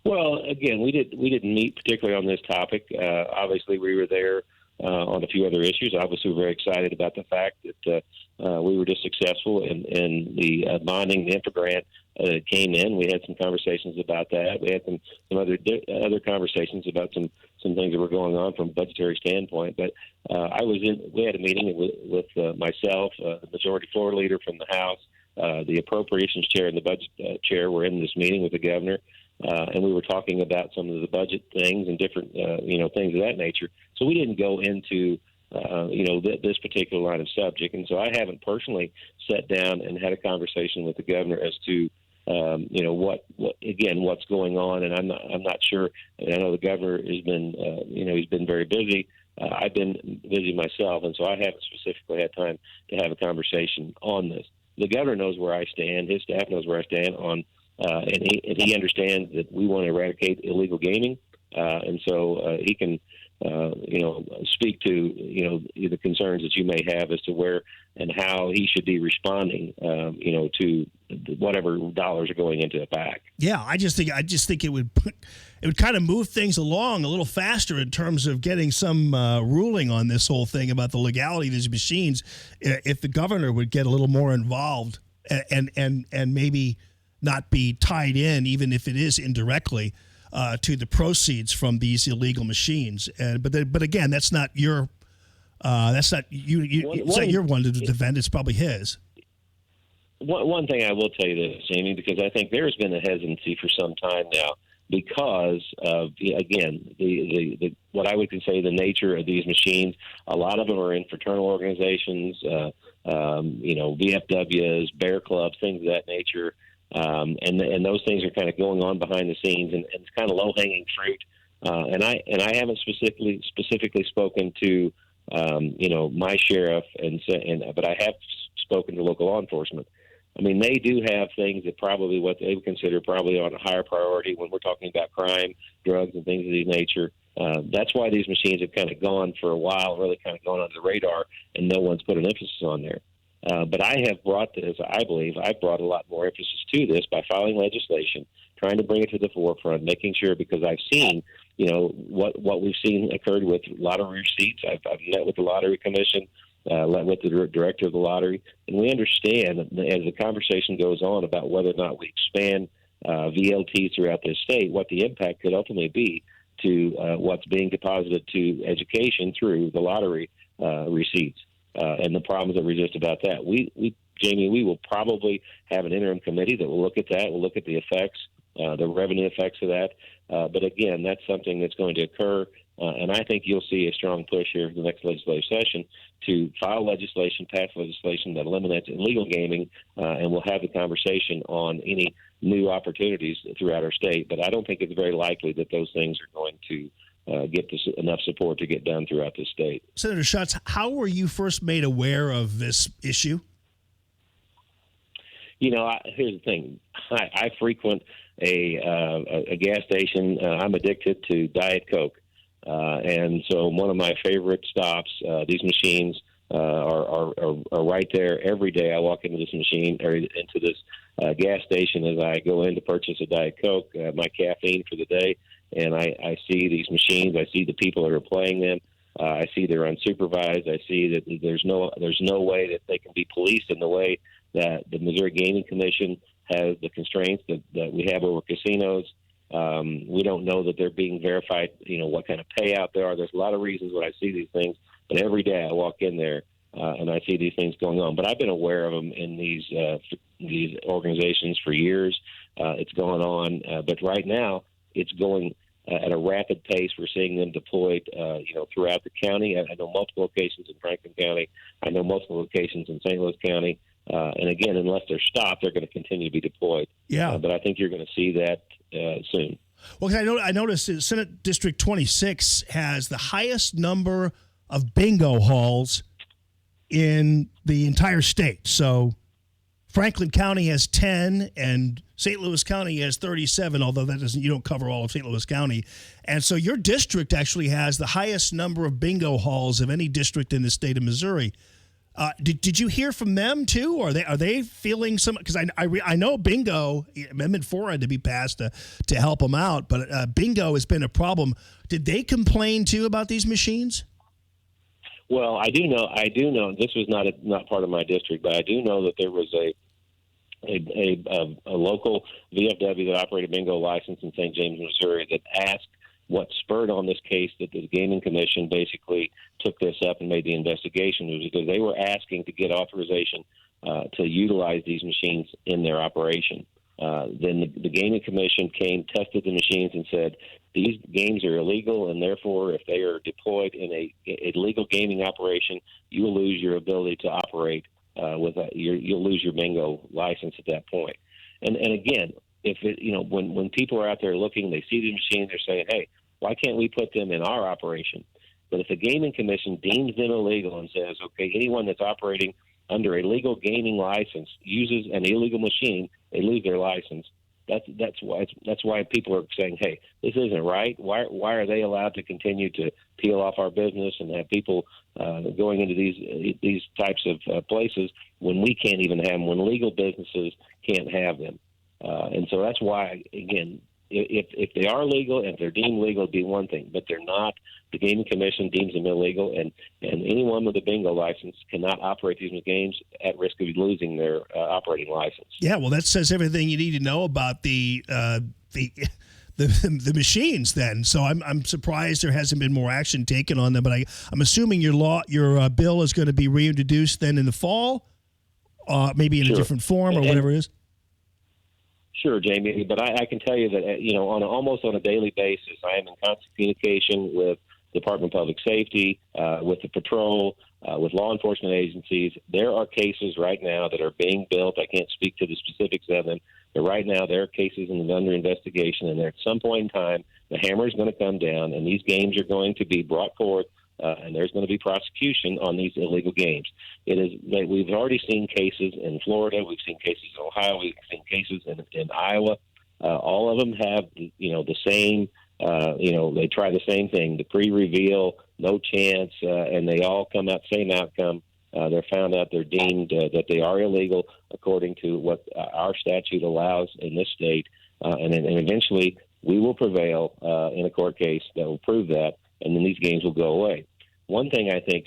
Well, again, we didn't meet particularly on this topic. Obviously, we were there on a few other issues. Obviously, we're very excited about the fact that we were just successful in the bonding, the INFRA grant came in. We had some conversations about that. We had some other conversations about some things that were going on from a budgetary standpoint. But we had a meeting with myself, the majority floor leader from the House, the appropriations chair and the budget chair were in this meeting with the governor. And we were talking about some of the budget things and different, things of that nature. So we didn't go into, this particular line of subject. And so I haven't personally sat down and had a conversation with the governor as to, what's going on. And I'm not sure. And I know the governor has been, he's been very busy. I've been busy myself, and so I haven't specifically had time to have a conversation on this. The governor knows where I stand. His staff knows where I stand on. And he understands that we want to eradicate illegal gaming, and so he can, speak to the concerns that you may have as to where and how he should be responding, to whatever dollars are going into the PAC. Yeah, I just think it would kind of move things along a little faster in terms of getting some ruling on this whole thing about the legality of these machines, if the governor would get a little more involved and maybe not be tied in, even if it is indirectly, to the proceeds from these illegal machines. But again, that's not your it's not your one to defend. It's probably his. One thing I will tell you this, Jamie, because I think there's been a hesitancy for some time now because of the what I would consider the nature of these machines. A lot of them are in fraternal organizations, VFWs, bear clubs, things of that nature. And those things are kind of going on behind the scenes, and it's kind of low hanging fruit. And I haven't specifically spoken to my sheriff, but I have spoken to local law enforcement. I mean, they do have things that probably what they would consider probably on a higher priority when we're talking about crime, drugs, and things of this nature. That's why these machines have kind of gone for a while, really kind of gone under the radar, and no one's put an emphasis on there. But I have brought this, I believe, I've brought a lot more emphasis to this by filing legislation, trying to bring it to the forefront, making sure, because I've seen, what we've seen occurred with lottery receipts. I've met with the Lottery Commission. with the director of the lottery. And we understand as the conversation goes on about whether or not we expand VLTs throughout this state, what the impact could ultimately be to what's being deposited to education through the lottery receipts and the problems that exist about that. Jamie, we will probably have an interim committee that will look at that. We'll look at the effects, the revenue effects of that. But again, that's something that's going to occur. And I think you'll see a strong push here for the next legislative session to file legislation, pass legislation that eliminates illegal gaming, and we'll have the conversation on any new opportunities throughout our state. But I don't think it's very likely that those things are going to get enough support to get done throughout the state. Senator Schutz, how were you first made aware of this issue? Here's the thing. I frequent a gas station. I'm addicted to Diet Coke. And so one of my favorite stops, these machines are right there every day. I walk into this machine or into this gas station as I go in to purchase a Diet Coke, my caffeine for the day. And I see these machines. I see the people that are playing them. I see they're unsupervised. I see that there's no way that they can be policed in the way that the Missouri Gaming Commission has the constraints that we have over casinos. We don't know that they're being verified, what kind of payout there are. There's a lot of reasons when I see these things, but every day I walk in there and I see these things going on. But I've been aware of them in these organizations for years. It's going on, but right now it's going at a rapid pace. We're seeing them deployed, throughout the county. I know multiple locations in Franklin County. I know multiple locations in St. Louis County. And again, unless they're stopped, they're going to continue to be deployed. Yeah. But I think you're going to see that soon. Well, I noticed that Senate District 26 has the highest number of bingo halls in the entire state. So Franklin County has 10 and St. Louis County has 37, although you don't cover all of St. Louis County. And so your district actually has the highest number of bingo halls of any district in the state of Missouri. Did you hear from them too? Or are they feeling some? Because I know bingo Amendment 4 had to be passed to help them out, but bingo has been a problem. Did they complain too about these machines? Well, I do know. This was not part of my district, but I do know that there was a local VFW that operated bingo license in St. James, Missouri, that asked. What spurred on this case that the Gaming Commission basically took this up and made the investigation was because they were asking to get authorization to utilize these machines in their operation. Then the Gaming Commission tested the machines and said, these games are illegal, and therefore if they are deployed in a legal gaming operation, you will lose your ability to operate you'll lose your bingo license at that point. And again, when people are out there looking, they see the machines, they're saying, hey, why can't we put them in our operation? But if the Gaming Commission deems them illegal and says, okay, anyone that's operating under a legal gaming license uses an illegal machine, they lose their license. That's why people are saying, hey, this isn't right. Why are they allowed to continue to peel off our business and have people going into these types of places when we can't even have them, when legal businesses can't have them? And so that's why, again, if they are legal and if they're deemed legal, it'd be one thing, but they're not. The Gaming Commission deems them illegal, and anyone with a bingo license cannot operate these games at risk of losing their operating license. Yeah, well, that says everything you need to know about the machines. Then, so I'm surprised there hasn't been more action taken on them. But I'm assuming your bill is going to be reintroduced then in the fall, maybe in a different form or whatever it is. Sure, Jamie, but I can tell you that, almost on a daily basis, I am in constant communication with Department of Public Safety, with the patrol, with law enforcement agencies. There are cases right now that are being built. I can't speak to the specifics of them, but right now there are cases under investigation, and at some point in time, the hammer is going to come down, and these games are going to be brought forth, and there's going to be prosecution on these illegal games. We've already seen cases in Florida. We've seen cases in Ohio. We've seen cases in Iowa. All of them have, the same, they try the same thing, the pre-reveal, no chance, and they all come out same outcome. They're found out they're deemed that they are illegal according to what our statute allows in this state, and eventually we will prevail in a court case that will prove that, and then these games will go away. One thing I think,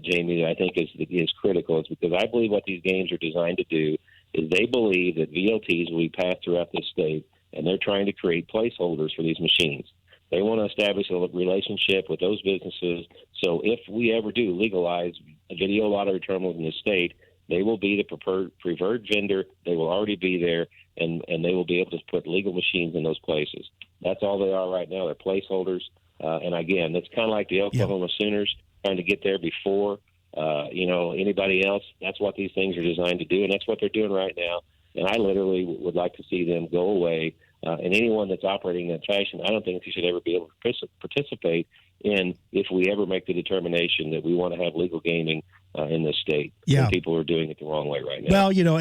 Jamie, that I think is critical is because I believe what these games are designed to do is they believe that VLTs will be passed throughout the state, and they're trying to create placeholders for these machines. They want to establish a relationship with those businesses. So if we ever do legalize video lottery terminals in the state, they will be the preferred vendor. They will already be there, and they will be able to put legal machines in those places. That's all they are right now. They're placeholders. And again, it's kind of like the Oklahoma Sooners trying to get there before anybody else. That's what these things are designed to do, and that's what they're doing right now. And I literally would like to see them go away. And anyone that's operating in that fashion, I don't think you should ever be able to participate in if we ever make the determination that we want to have legal gaming in this state. Yeah. And people are doing it the wrong way right now. Well,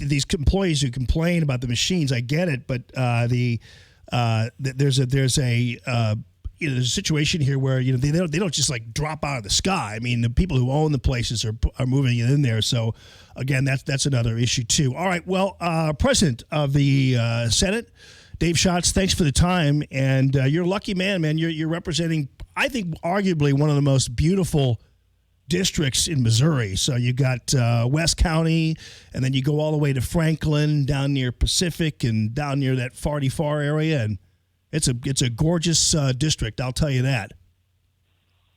these employees who complain about the machines, I get it, but there's a situation here where they don't just like drop out of the sky. I mean, the people who own the places are moving it in there. So again, that's another issue too. All right, well, President of the Senate, Dave Schatz, thanks for the time, and you're a lucky man. You're representing, I think, arguably one of the most beautiful districts in Missouri. So you got West County, and then you go all the way to Franklin, down near Pacific, and down near that Farty Far area, and it's a gorgeous district, I'll tell you that.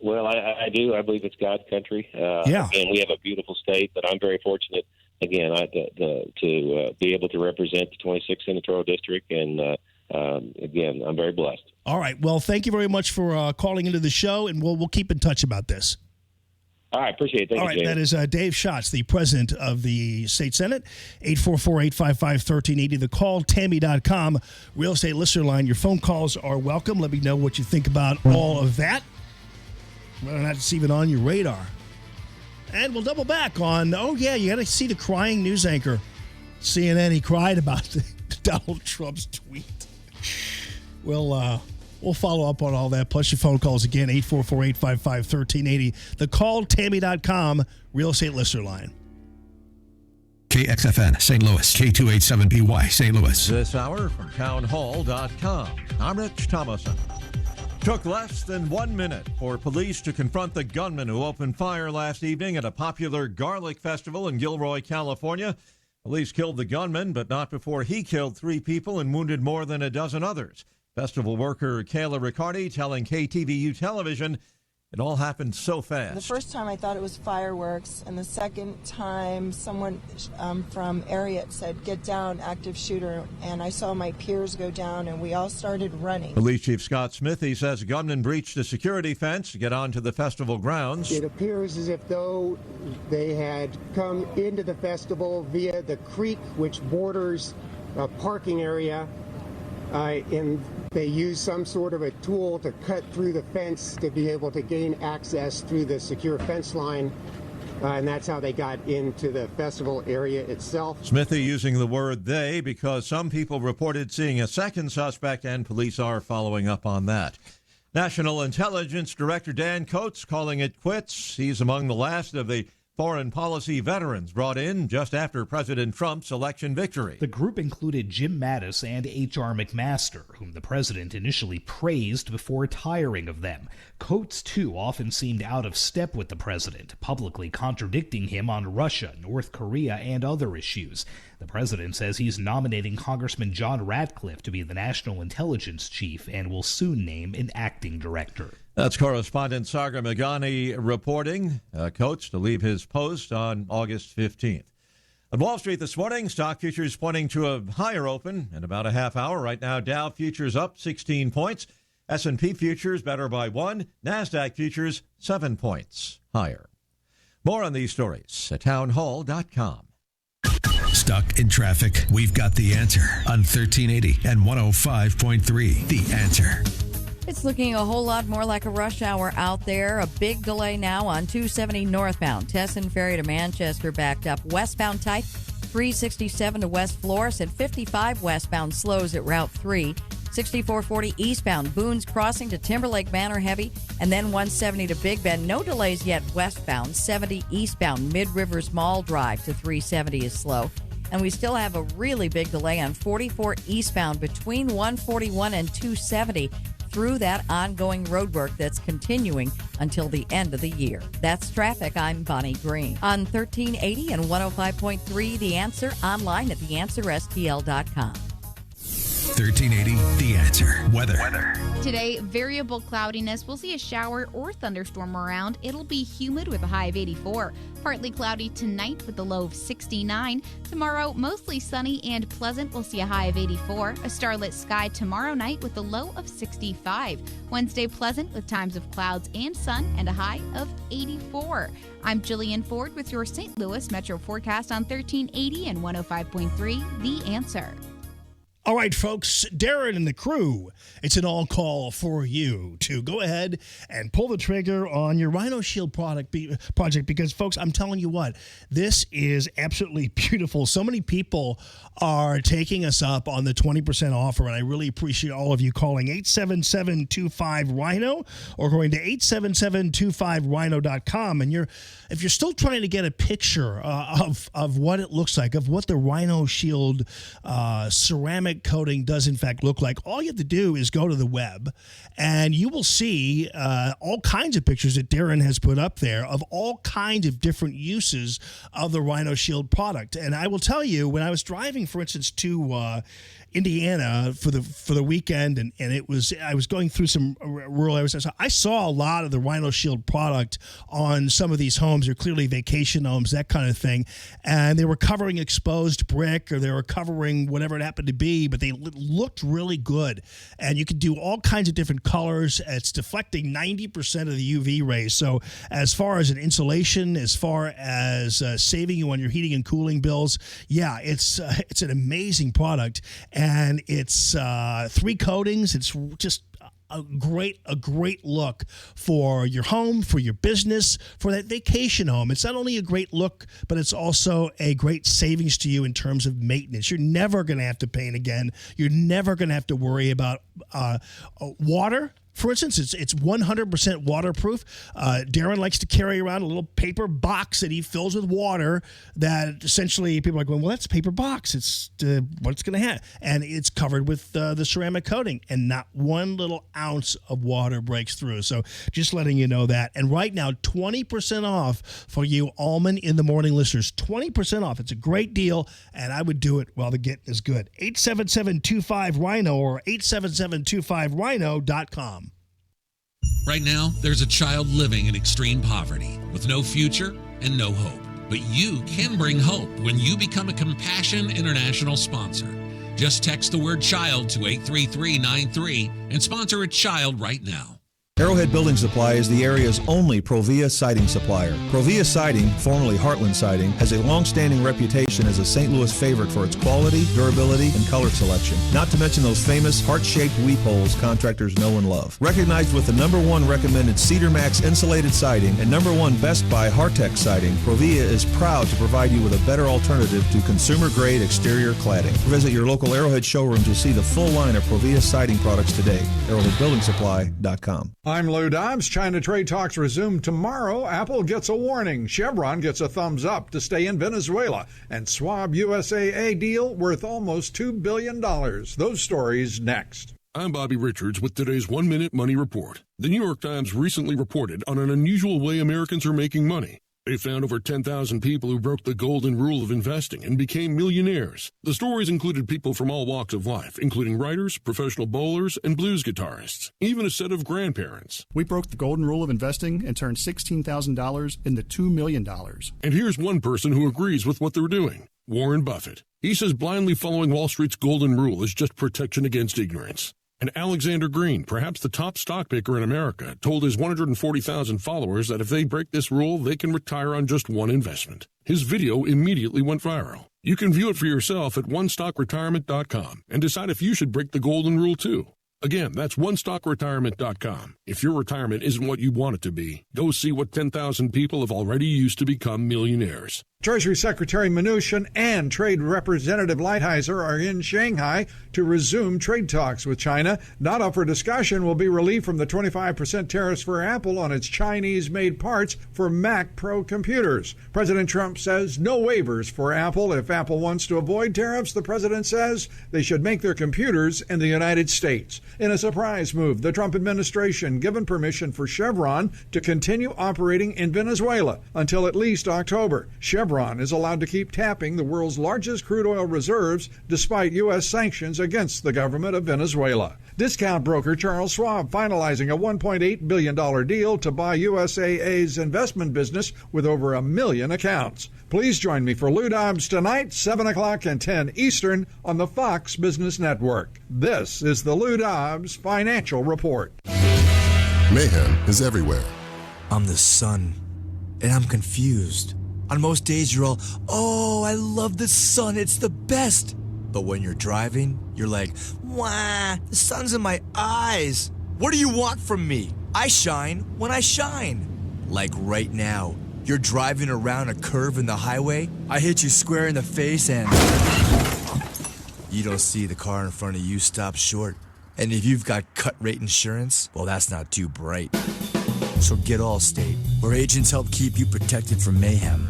Well, I do. I believe it's God's country. Yeah. And we have a beautiful state, but I'm very fortunate, again, to be able to represent the 26th Senatorial District. And, again, I'm very blessed. All right. Well, thank you very much for calling into the show, and we'll keep in touch about this. All right, appreciate it. Thank you, James. That is Dave Schatz, the president of the state senate. 844-855-1380. The call, Tammy.com, real estate listener line. Your phone calls are welcome. Let me know what you think about all of that. Whether or not it's even on your radar. And we'll double back on, you got to see the crying news anchor. CNN, he cried about Donald Trump's tweet. We'll follow up on all that, plus your phone calls again, 844-855-1380. The call, Tammy.com, real estate listener line. KXFN, St. Louis, K287BY, St. Louis. This hour from townhall.com. I'm Rich Thomason. Took less than 1 minute for police to confront the gunman who opened fire last evening at a popular garlic festival in Gilroy, California. Police killed the gunman, but not before he killed 3 people and wounded more than a dozen others. Festival worker Kayla Riccardi telling KTVU television it all happened so fast. The first time I thought it was fireworks, and the second time someone from Ariat said, "Get down, active shooter," and I saw my peers go down, and we all started running. Police Chief Scott Smithy says gunmen breached a security fence to get onto the festival grounds. It appears as if though they had come into the festival via the creek, which borders a parking area, and they used some sort of a tool to cut through the fence to be able to gain access through the secure fence line, and that's how they got into the festival area itself. Smithy using the word they because some people reported seeing a second suspect, and police are following up on that. National Intelligence Director Dan Coates calling it quits. He's among the last of the foreign policy veterans brought in just after President Trump's election victory. The group included Jim Mattis and H.R. McMaster, whom the president initially praised before tiring of them. Coates, too, often seemed out of step with the president, publicly contradicting him on Russia, North Korea, and other issues. The president says he's nominating Congressman John Ratcliffe to be the national intelligence chief and will soon name an acting director. That's correspondent Sagar Meghani reporting. Coates to leave his post on August 15th. On Wall Street this morning, stock futures pointing to a higher open in about a half hour. Right now, Dow futures up 16 points. S&P futures better by 1. NASDAQ futures 7 points higher. More on these stories at townhall.com. Stuck in traffic? We've got the answer on 1380 and 105.3. The Answer. It's looking a whole lot more like a rush hour out there. A big delay now on 270 northbound. Tesson Ferry to Manchester backed up. Westbound tight, 367 to West Flores, and 55 westbound slows at Route 3. 6440 eastbound, Boone's Crossing to Timberlake Manor heavy, and then 170 to Big Bend. No delays yet westbound. 70 eastbound, Mid-Rivers Mall Drive to 370 is slow. And we still have a really big delay on 44 eastbound between 141 and 270. through that ongoing road work that's continuing until the end of the year. That's traffic. I'm Bonnie Green. On 1380 and 105.3 The Answer, online at theanswerstl.com. 1380 The Answer. Weather. Today, variable cloudiness. We'll see a shower or thunderstorm around. It'll be humid with a high of 84. Partly cloudy tonight with a low of 69. Tomorrow, mostly sunny and pleasant. We'll see a high of 84. A starlit sky tomorrow night with a low of 65. Wednesday, pleasant with times of clouds and sun and a high of 84. I'm Jillian Ford with your St. Louis Metro forecast on 1380 and 105.3 The Answer. All right, folks, Darren and the crew, it's an all call for you to go ahead and pull the trigger on your Rhino Shield project because, folks, I'm telling you what, this is absolutely beautiful. So many people are taking us up on the 20% offer, and I really appreciate all of you calling 877-25-RHINO or going to 877-25rhino.com. And if you're still trying to get a picture of what it looks like, of what the Rhino Shield ceramic coating does in fact look like, all you have to do is go to the web and you will see all kinds of pictures that Darren has put up there of all kinds of different uses of the Rhino Shield product. And I will tell you, when I was driving, for instance, to Indiana for the weekend, and I was going through some rural areas. So I saw a lot of the Rhino Shield product on some of these homes. They're clearly vacation homes, that kind of thing, and they were covering exposed brick or they were covering whatever it happened to be, but they looked really good. And you could do all kinds of different colors. It's deflecting 90% of the UV rays. So as far as an insulation, as far as saving you on your heating and cooling bills, yeah, it's an amazing product. And it's 3 coatings. It's just a great look for your home, for your business, for that vacation home. It's not only a great look, but it's also a great savings to you in terms of maintenance. You're never going to have to paint again. You're never going to have to worry about water. For instance, it's 100% waterproof. Darren likes to carry around a little paper box that he fills with water that essentially people are like, well, that's a paper box. It's what it's going to have. And it's covered with the ceramic coating, and not one little ounce of water breaks through. So just letting you know that. And right now, 20% off for you Allman in the Morning listeners. 20% off. It's a great deal, and I would do it while the getting is good. 877-25-RHINO or 877-25rhino.com. Right now, there's a child living in extreme poverty with no future and no hope. But you can bring hope when you become a Compassion International sponsor. Just text the word child to 83393 and sponsor a child right now. Arrowhead Building Supply is the area's only Provia siding supplier. Provia Siding, formerly Heartland Siding, has a long-standing reputation as a St. Louis favorite for its quality, durability, and color selection. Not to mention those famous heart-shaped weep holes contractors know and love. Recognized with the #1 recommended Cedar Max insulated siding and #1 Best Buy Hartex siding, Provia is proud to provide you with a better alternative to consumer-grade exterior cladding. Visit your local Arrowhead showroom to see the full line of Provia siding products today. ArrowheadBuildingSupply.com. I'm Lou Dobbs. China trade talks resume tomorrow. Apple gets a warning. Chevron gets a thumbs up to stay in Venezuela. And Schwab USAA deal worth almost $2 billion. Those stories next. I'm Bobby Richards with today's 1 Minute Money Report. The New York Times recently reported on an unusual way Americans are making money. They found over 10,000 people who broke the golden rule of investing and became millionaires. The stories included people from all walks of life, including writers, professional bowlers, and blues guitarists, even a set of grandparents. We broke the golden rule of investing and turned $16,000 into $2 million. And here's one person who agrees with what they're doing, Warren Buffett. He says blindly following Wall Street's golden rule is just protection against ignorance. And Alexander Green, perhaps the top stock picker in America, told his 140,000 followers that if they break this rule, they can retire on just one investment. His video immediately went viral. You can view it for yourself at onestockretirement.com and decide if you should break the golden rule too. Again, that's onestockretirement.com. If your retirement isn't what you want it to be, go see what 10,000 people have already used to become millionaires. Treasury Secretary Mnuchin and Trade Representative Lighthizer are in Shanghai to resume trade talks with China. Not up for discussion will be relief from the 25% tariffs for Apple on its Chinese-made parts for Mac Pro computers. President Trump says no waivers for Apple. If Apple wants to avoid tariffs, the president says they should make their computers in the United States. In a surprise move, the Trump administration given permission for Chevron to continue operating in Venezuela until at least October. Chevron is allowed to keep tapping the world's largest crude oil reserves despite U.S. sanctions against the government of Venezuela. Discount broker Charles Schwab finalizing a $1.8 billion deal to buy USAA's investment business with over 1 million accounts. Please join me for Lou Dobbs tonight, 7 o'clock and 10 Eastern on the Fox Business Network. This is the Lou Dobbs Financial Report. Mayhem is everywhere. I'm the sun, and I'm confused. On most days, you're all, oh, I love the sun, it's the best. But when you're driving, you're like, wah, the sun's in my eyes. What do you want from me? I shine when I shine. Like right now, you're driving around a curve in the highway, I hit you square in the face and you don't see the car in front of you stop short. And if you've got cut rate insurance, well, that's not too bright. So get Allstate, where agents help keep you protected from mayhem.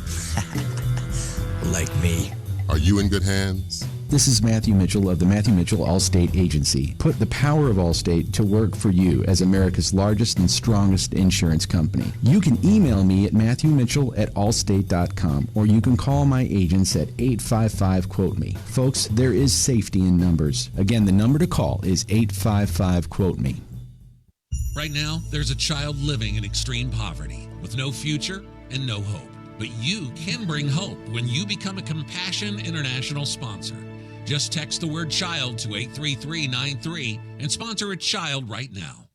Like me. Are you in good hands? This is Matthew Mitchell of the Matthew Mitchell Allstate Agency. Put the power of Allstate to work for you as America's largest and strongest insurance company. You can email me at matthewmitchell@allstate.com, or you can call my agents at 855-QUOTE-ME. Folks, there is safety in numbers. Again, the number to call is 855-QUOTE-ME. Right now, there's a child living in extreme poverty with no future and no hope. But you can bring hope when you become a Compassion International sponsor. Just text the word child to 83393 and sponsor a child right now.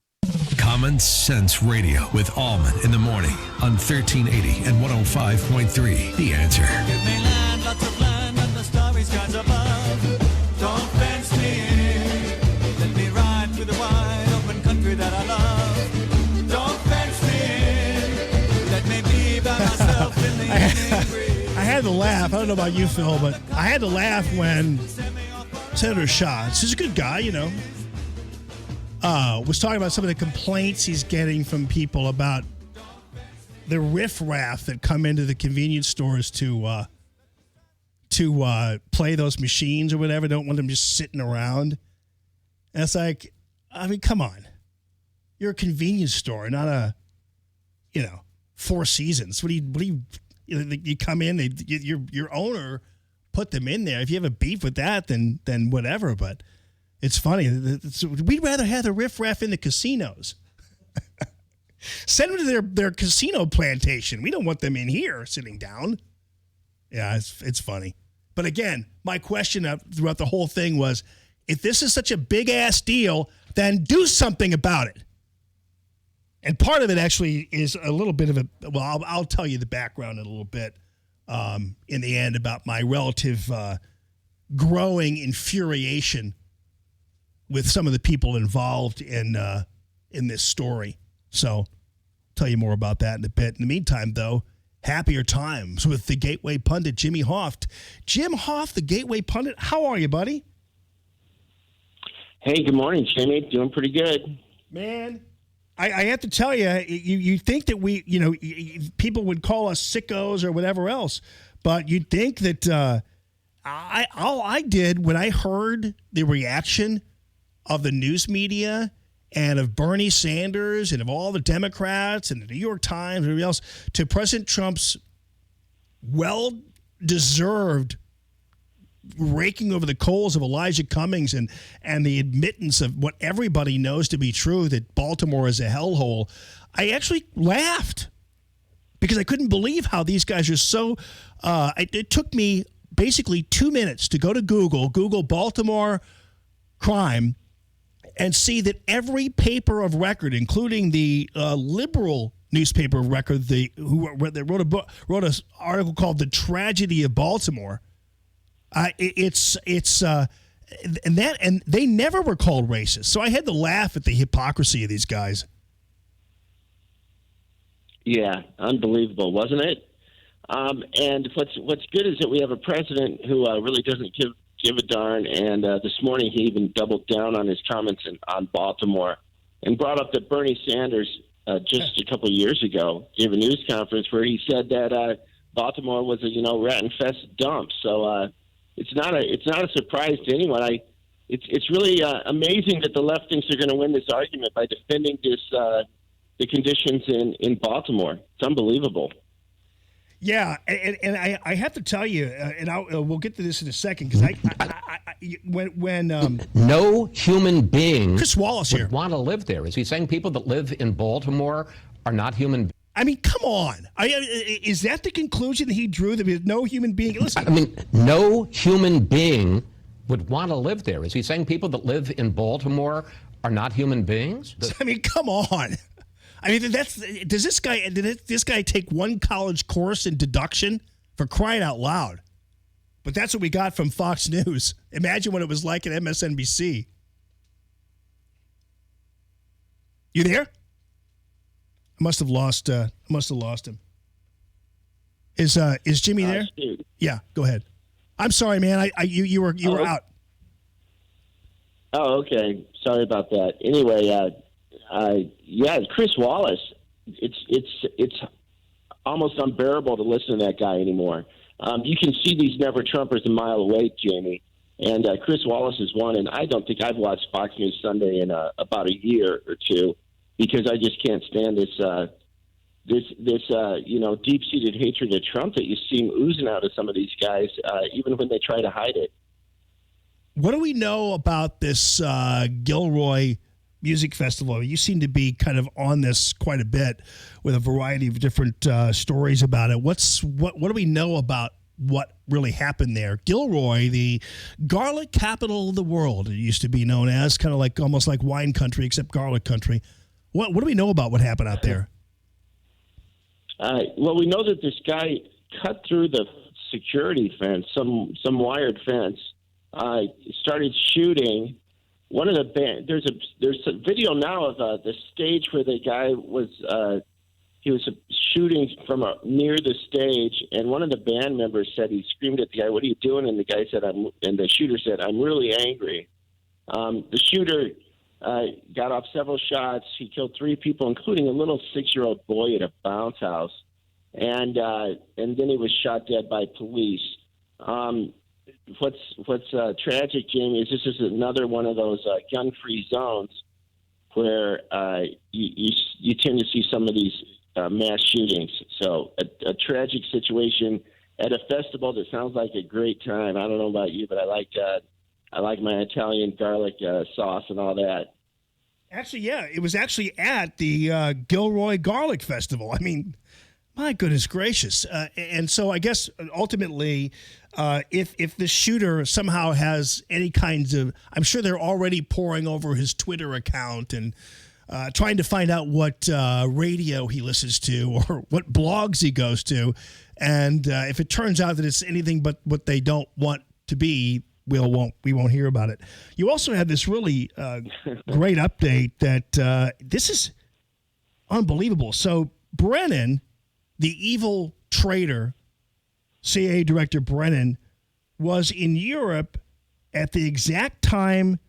Common Sense Radio with Allman in the morning on 1380 and 105.3. The Answer. Give me land, lots of land, and the starry skies above. Don't fence me in. Let me ride through the wide open country that I love. Don't fence me in. Let me be by myself in the evening breeze. I had to laugh. I don't know about you, Phil, but I had to laugh when Senator Schatz, who's a good guy, you know, was talking about some of the complaints he's getting from people about the riffraff that come into the convenience stores to play those machines or whatever. Don't want them just sitting around. And it's like, I mean, come on. You're a convenience store, not a, Four Seasons. What do you you come in, your owner put them in there. If you have a beef with that, then whatever. But it's funny. We'd rather have the riffraff in the casinos. Send them to their casino plantation. We don't want them in here sitting down. Yeah, it's funny. But again, my question throughout the whole thing was, if this is such a big-ass deal, then do something about it. And part of it actually is a little bit of I'll tell you the background in a little bit in the end about my relative growing infuriation with some of the people involved in this story. So I'll tell you more about that in a bit. In the meantime, though, happier times with the Gateway pundit, Jimmy Hoft. Jim Hoft, the Gateway pundit, how are you, buddy? Hey, good morning, Jimmy. Doing pretty good. Man, I have to tell you, you think that people would call us sickos or whatever else, but you'd think that all I did when I heard the reaction of the news media and of Bernie Sanders and of all the Democrats and the New York Times and everybody else to President Trump's well-deserved raking over the coals of Elijah Cummings and the admittance of what everybody knows to be true, that Baltimore is a hellhole, I actually laughed because I couldn't believe how these guys are so it took me basically 2 minutes to go to Google Baltimore crime, and see that every paper of record, including the liberal newspaper of record, they wrote an article called "The Tragedy of Baltimore." And they never were called racist. So I had to laugh at the hypocrisy of these guys. Yeah, unbelievable, wasn't it? And what's good is that we have a president who really doesn't give a darn. And this morning he even doubled down on his comments on Baltimore and brought up that Bernie Sanders just a couple of years ago gave a news conference where he said that Baltimore was a rat-infested dump. So it's not a surprise to anyone. it's really amazing that the left thinks they're going to win this argument by defending the conditions in Baltimore. It's unbelievable. Yeah, and I have to tell you, and we'll get to this in a second, because when no human being Chris Wallace would here want to live there. Is he saying people that live in Baltimore are not human beings? I mean, come on. Is that the conclusion that he drew, that no human being... Listen. I mean, no human being would want to live there. Is he saying people that live in Baltimore are not human beings? I mean, come on. I mean, did this guy take one college course in deduction? For crying out loud. But that's what we got from Fox News. Imagine what it was like at MSNBC. You there? I must have lost him. Is Jimmy there? Yeah, go ahead. I'm sorry, man. You were out. Oh, okay. Sorry about that. Anyway, Chris Wallace. It's almost unbearable to listen to that guy anymore. You can see these never Trumpers a mile away, Jamie. And Chris Wallace is one, and I don't think I've watched Fox News Sunday in about a year or two, because I just can't stand this deep-seated hatred of Trump that you see oozing out of some of these guys, even when they try to hide it. What do we know about this Gilroy Music Festival? You seem to be kind of on this quite a bit with a variety of different stories about it. What do we know about what really happened there? Gilroy, the garlic capital of the world, it used to be known as, kind of like almost like wine country, except garlic country. What do we know about what happened out there? Well, we know that this guy cut through the security fence, some wired fence, started shooting. One of the band, there's a video now of the stage where the guy was shooting from near the stage, and one of the band members said, he screamed at the guy, "What are you doing?" And the guy said, and the shooter said, "I'm really angry." The shooter got off several shots. He killed 3 people, including a little 6-year-old boy at a bounce house, and then he was shot dead by police. What's tragic, Jamie, is this is another one of those gun-free zones where you tend to see some of these mass shootings. So a tragic situation at a festival that sounds like a great time. I don't know about you, but I like my Italian garlic sauce and all that. Actually, yeah, it was actually at the Gilroy Garlic Festival. I mean, my goodness gracious. And so I guess ultimately, if the shooter somehow has any kinds of, I'm sure they're already poring over his Twitter account and trying to find out what radio he listens to or what blogs he goes to. And if it turns out that it's anything but what they don't want to be, we won't hear about it. You also had this really great update that this is unbelievable. So Brennan, the evil traitor, CIA Director Brennan, was in Europe at the exact time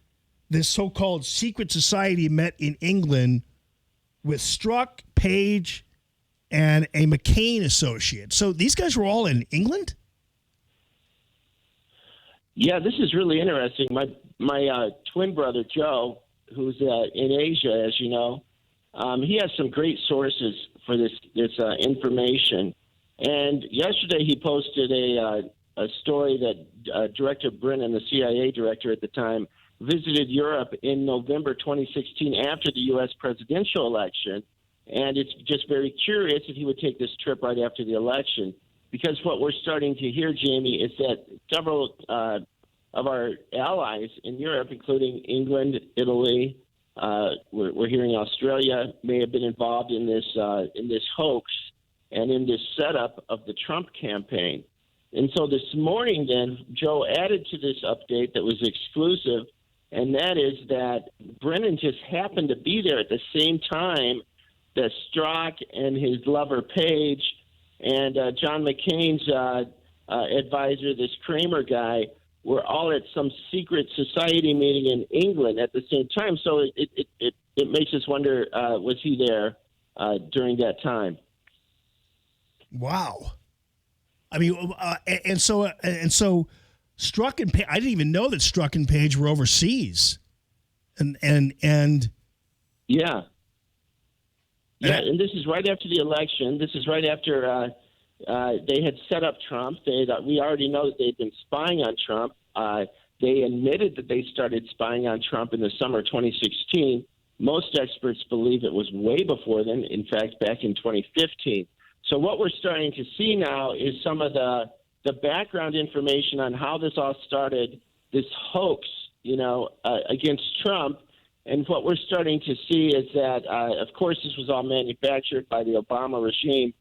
this so-called secret society met in England with Strzok, Page, and a McCain associate. So these guys were all in England? Yeah, this is really interesting. My twin brother, Joe, who's in Asia, as you know, he has some great sources for this information. And yesterday he posted a story that Director Brennan, the CIA director at the time, visited Europe in November 2016 after the U.S. presidential election. And it's just very curious that he would take this trip right after the election, because what we're starting to hear, Jamie, is that several of our allies in Europe, including England, Italy, we're hearing Australia, may have been involved in this hoax and in this setup of the Trump campaign. And so this morning, then, Joe added to this update that was exclusive, and that is that Brennan just happened to be there at the same time that Strzok and his lover Page and John McCain's advisor, this Kramer guy, were all at some secret society meeting in England at the same time. So it makes us wonder, was he there during that time? Wow. I mean, and so Strzok and Page, I didn't even know that Strzok and Page were overseas. And Yeah, and this is right after the election. This is right after they had set up Trump. We already know that they'd been spying on Trump. They admitted that they started spying on Trump in the summer of 2016. Most experts believe it was way before then, in fact, back in 2015. So what we're starting to see now is some of the background information on how this all started, this hoax, against Trump. And what we're starting to see is that, of course, this was all manufactured by the Obama regime,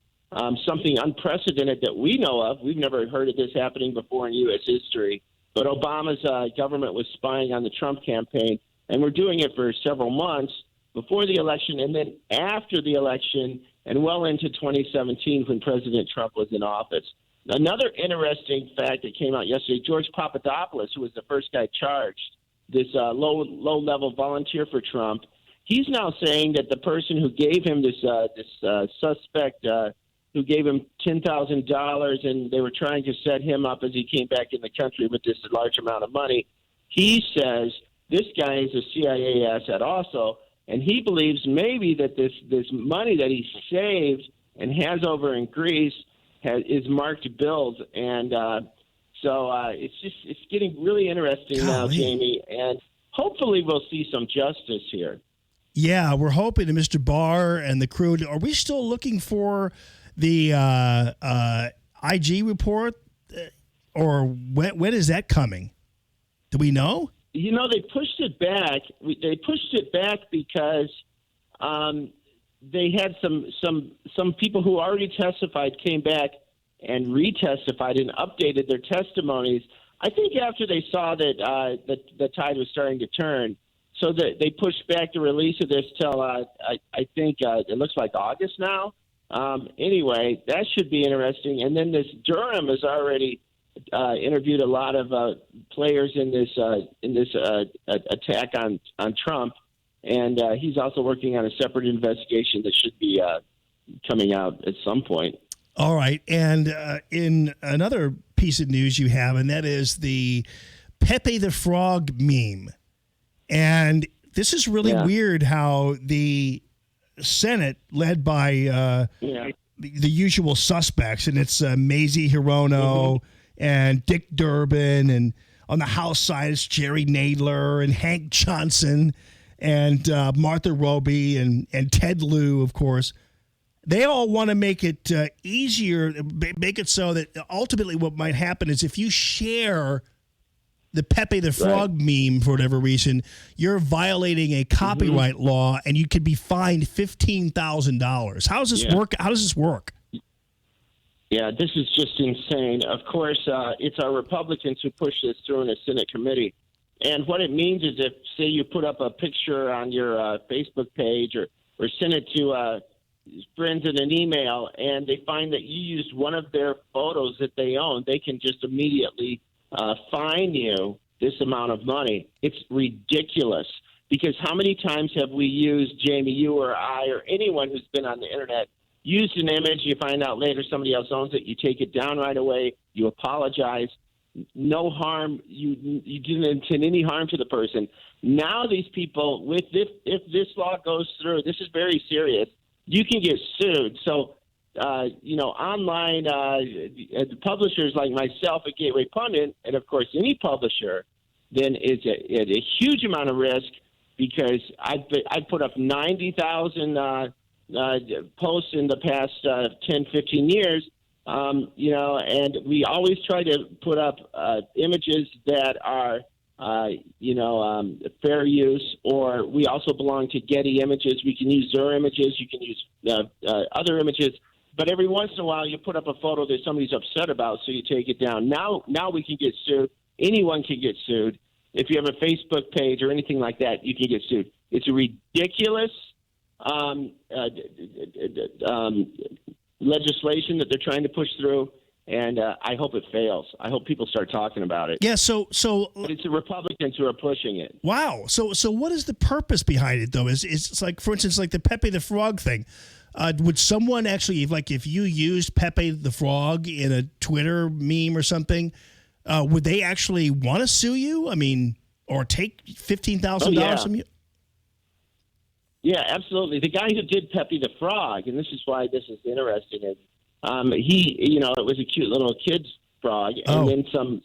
something unprecedented that we know of. We've never heard of this happening before in U.S. history. But Obama's government was spying on the Trump campaign, and we're doing it for several months before the election and then after the election and well into 2017 when President Trump was in office. Another interesting fact that came out yesterday, George Papadopoulos, who was the first guy charged, this low-level volunteer for Trump, he's now saying that the person who gave him this suspect who gave him $10,000 and they were trying to set him up as he came back in the country with this large amount of money, he says this guy is a CIA asset also, and he believes maybe that this money that he saved and has over in Greece is marked bills, and so it's getting really interesting now, Jamie, and hopefully we'll see some justice here. Yeah, we're hoping that Mr. Barr and the crew. Are we still looking for the IG report, or when is that coming? Do we know? They pushed it back. They pushed it back because they had some people who already testified came back and retestified and updated their testimonies. I think after they saw that the tide was starting to turn, so that they pushed back the release of this till I think it looks like August now. Anyway, that should be interesting. And then this Durham has already interviewed a lot of players in this attack on Trump, and he's also working on a separate investigation that should be coming out at some point. All right, and in another piece of news you have, and that is the Pepe the Frog meme. And this is really weird how the Senate, led by the usual suspects, and it's Mazie Hirono and Dick Durbin, and on the House side it's Jerry Nadler and Hank Johnson and Martha Roby and Ted Lieu, of course. They all want to make it easier, make it so that ultimately what might happen is if you share the Pepe the Frog meme for whatever reason, you're violating a copyright law and you could be fined $15,000. How does this work? How does this work? Yeah, this is just insane. Of course, it's our Republicans who push this through in a Senate committee. And what it means is if, say, you put up a picture on your Facebook page or send it to friends in an email and they find that you used one of their photos that they own, they can just immediately fine you this amount of money. It's ridiculous because how many times have we used, Jamie, you or I or anyone who's been on the internet, used an image, you find out later somebody else owns it, you take it down right away, you apologize, no harm, you didn't intend any harm to the person. Now these people, if this law goes through, this is very serious, you can get sued. So, online publishers like myself at Gateway Pundit, and of course any publisher, then is at a huge amount of risk because I put up 90,000 posts in the past 10, 15 years, and we always try to put up images that are fair use, or we also belong to Getty Images. We can use their images. You can use other images. But every once in a while, you put up a photo that somebody's upset about, so you take it down. Now we can get sued. Anyone can get sued. If you have a Facebook page or anything like that, you can get sued. It's a ridiculous legislation that they're trying to push through. And I hope it fails. I hope people start talking about it. Yeah, so but it's the Republicans who are pushing it. Wow. So what is the purpose behind it, though? It's like, for instance, like the Pepe the Frog thing. Would someone actually, if you used Pepe the Frog in a Twitter meme or something, would they actually want to sue you? I mean, or take $15,000 from you? Yeah, absolutely. The guy who did Peppy the Frog, and this is why this is interesting, is it was a cute little kid's frog, and then some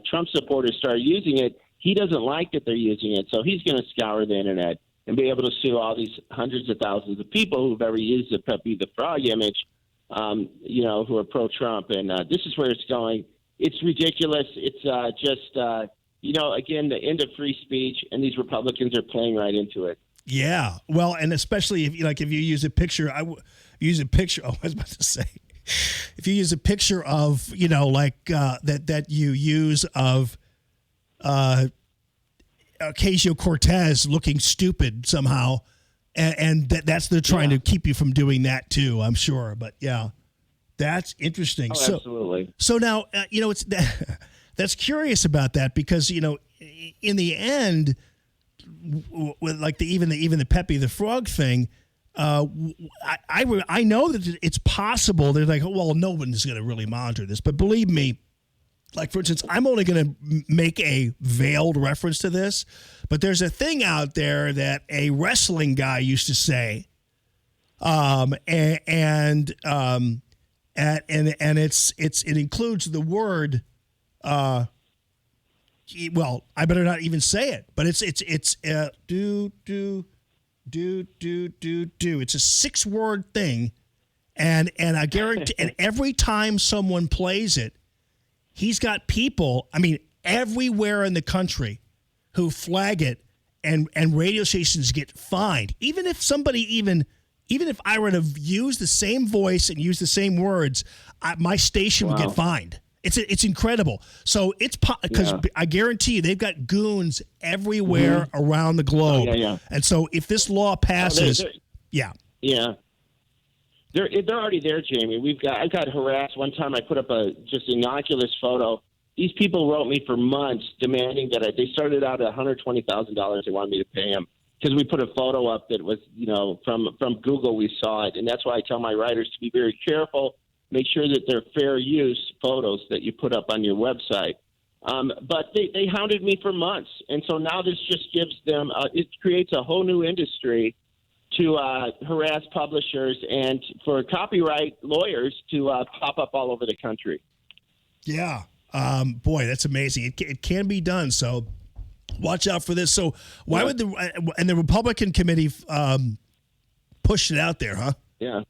Trump supporters started using it. He doesn't like that they're using it, so he's going to scour the internet and be able to sue all these hundreds of thousands of people who've ever used the Peppy the Frog image, who are pro-Trump. And this is where it's going. It's ridiculous. It's again, the end of free speech, and these Republicans are playing right into it. Yeah, well, and especially if you use a picture, I was about to say, if you use a picture of that you use of Ocasio-Cortez looking stupid somehow, and that's they're trying to keep you from doing that too, I'm sure. But yeah, that's interesting. Oh, absolutely. So now it's that's curious about that, because in the end, with even the Peppy the Frog thing, I know that it's possible. They're like, well, no one's going to really monitor this, but believe me, like for instance, I'm only going to make a veiled reference to this, but there's a thing out there that a wrestling guy used to say, and it includes the word. Well, I better not even say it, but it's do. It's a 6-word thing, and I guarantee, and every time someone plays it, he's got people, everywhere in the country who flag it, and radio stations get fined. Even if I were to use the same voice and use the same words, my station would get fined. It's incredible. So it's because I guarantee you they've got goons everywhere around the globe. And so if this law passes, they're already there, Jamie. I got harassed one time. I put up a just innocuous photo. These people wrote me for months demanding that they started out at $120,000. They wanted me to pay them because we put a photo up that was from Google. We saw it, and that's why I tell my writers to be very careful. Make sure that they're fair use photos that you put up on your website. But they hounded me for months. And so now this just gives them, it creates a whole new industry to harass publishers and for copyright lawyers to pop up all over the country. Yeah. Boy, that's amazing. It can be done. So watch out for this. So why would the Republican committee push it out there, huh? Yeah.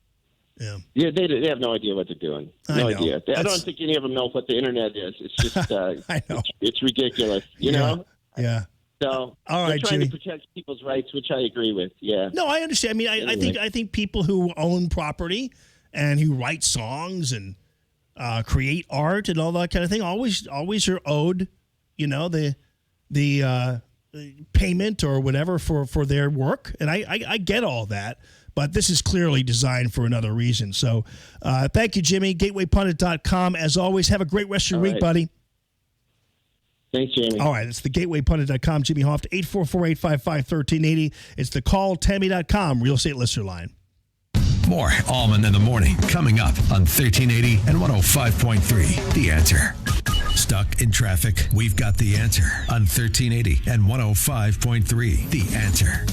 Yeah, they have no idea what they're doing. No idea. I don't think any of them know what the internet is. It's just, I know. It's ridiculous, you know? Yeah. So all right, they're trying Jimmy. to protect people's rights, which I agree with. Yeah. No, I understand. I think people who own property and who write songs and create art and all that kind of thing always are owed, the payment or whatever for their work, and I get all that. But this is clearly designed for another reason. So thank you, Jimmy. GatewayPundit.com. As always, have a great rest of your week, buddy. Thanks, Jamie. All right, it's the GatewayPundit.com. Jimmy Hoft, 844-855-1380. It's the CallTammy.com real estate listener line. More Allman in the Morning coming up on 1380 and 105.3. The Answer. Stuck in traffic? We've got the answer on 1380 and 105.3. The Answer.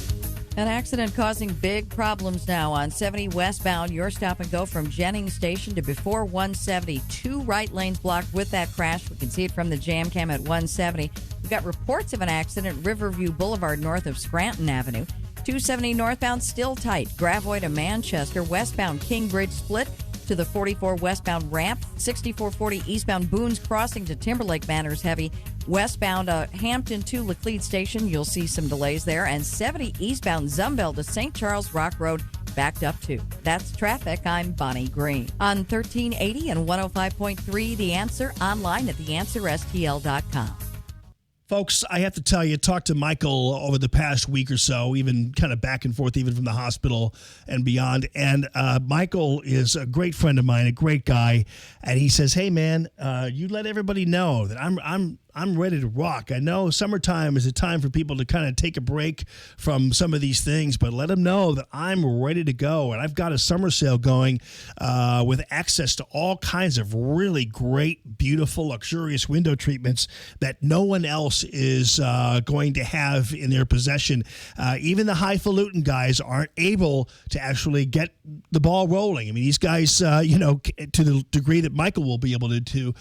An accident causing big problems now on 70 westbound. Your stop and go from Jennings Station to before 170. 2 right lanes blocked with that crash. We can see it from the jam cam at 170. We've got reports of an accident Riverview Boulevard north of Scranton Avenue. 270 northbound still tight. Gravois to Manchester. Westbound Kingbridge split to the 44 westbound ramp. 6440 eastbound Boone's Crossing to Timberlake Manors heavy. Westbound Hampton to Laclede Station, you'll see some delays there. And 70 eastbound Zumbell to St. Charles Rock Road, backed up too. That's traffic. I'm Bonnie Green. On 1380 and 105.3, The Answer, online at theanswerstl.com. Folks, I have to tell you, talked to Michael over the past week or so, even kind of back and forth, even from the hospital and beyond. And Michael is a great friend of mine, a great guy. And he says, "Hey, man, you let everybody know that I'm ready to rock. I know summertime is a time for people to kind of take a break from some of these things, but let them know that I'm ready to go. And I've got a summer sale going with access to all kinds of really great, beautiful, luxurious window treatments that no one else is going to have in their possession. Even the highfalutin guys aren't able to actually get the ball rolling. I mean, these guys, to the degree that Michael will be able to do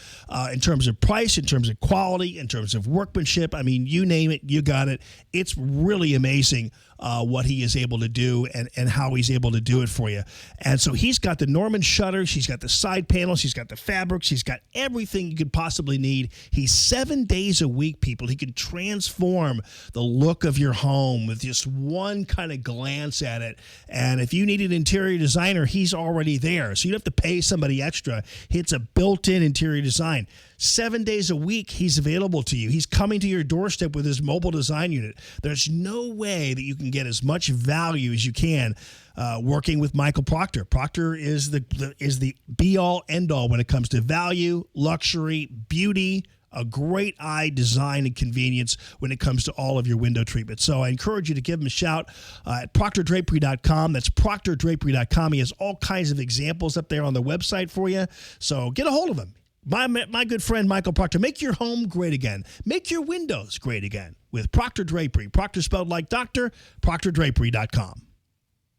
in terms of price, in terms of quality, in terms of workmanship. I mean, you name it, you got it. It's really amazing what he is able to do and how he's able to do it for you. And so he's got the Norman shutters, he's got the side panels, he's got the fabrics, he's got everything you could possibly need. He's 7 days a week, people. He can transform the look of your home with just one kind of glance at it. And if you need an interior designer, he's already there. So you don't have to pay somebody extra. It's a built-in interior design. 7 days a week, he's available to you. He's coming to your doorstep with his mobile design unit. There's no way that you can get as much value as you can working with Michael Proctor. Proctor is the be-all, end-all when it comes to value, luxury, beauty, a great eye design and convenience when it comes to all of your window treatments. So I encourage you to give him a shout at proctordrapery.com. That's proctordrapery.com. He has all kinds of examples up there on the website for you. So get a hold of him. My good friend Michael Proctor. Make your home great again. Make your windows great again with Proctor Drapery. Proctor spelled like doctor, proctordrapery.com.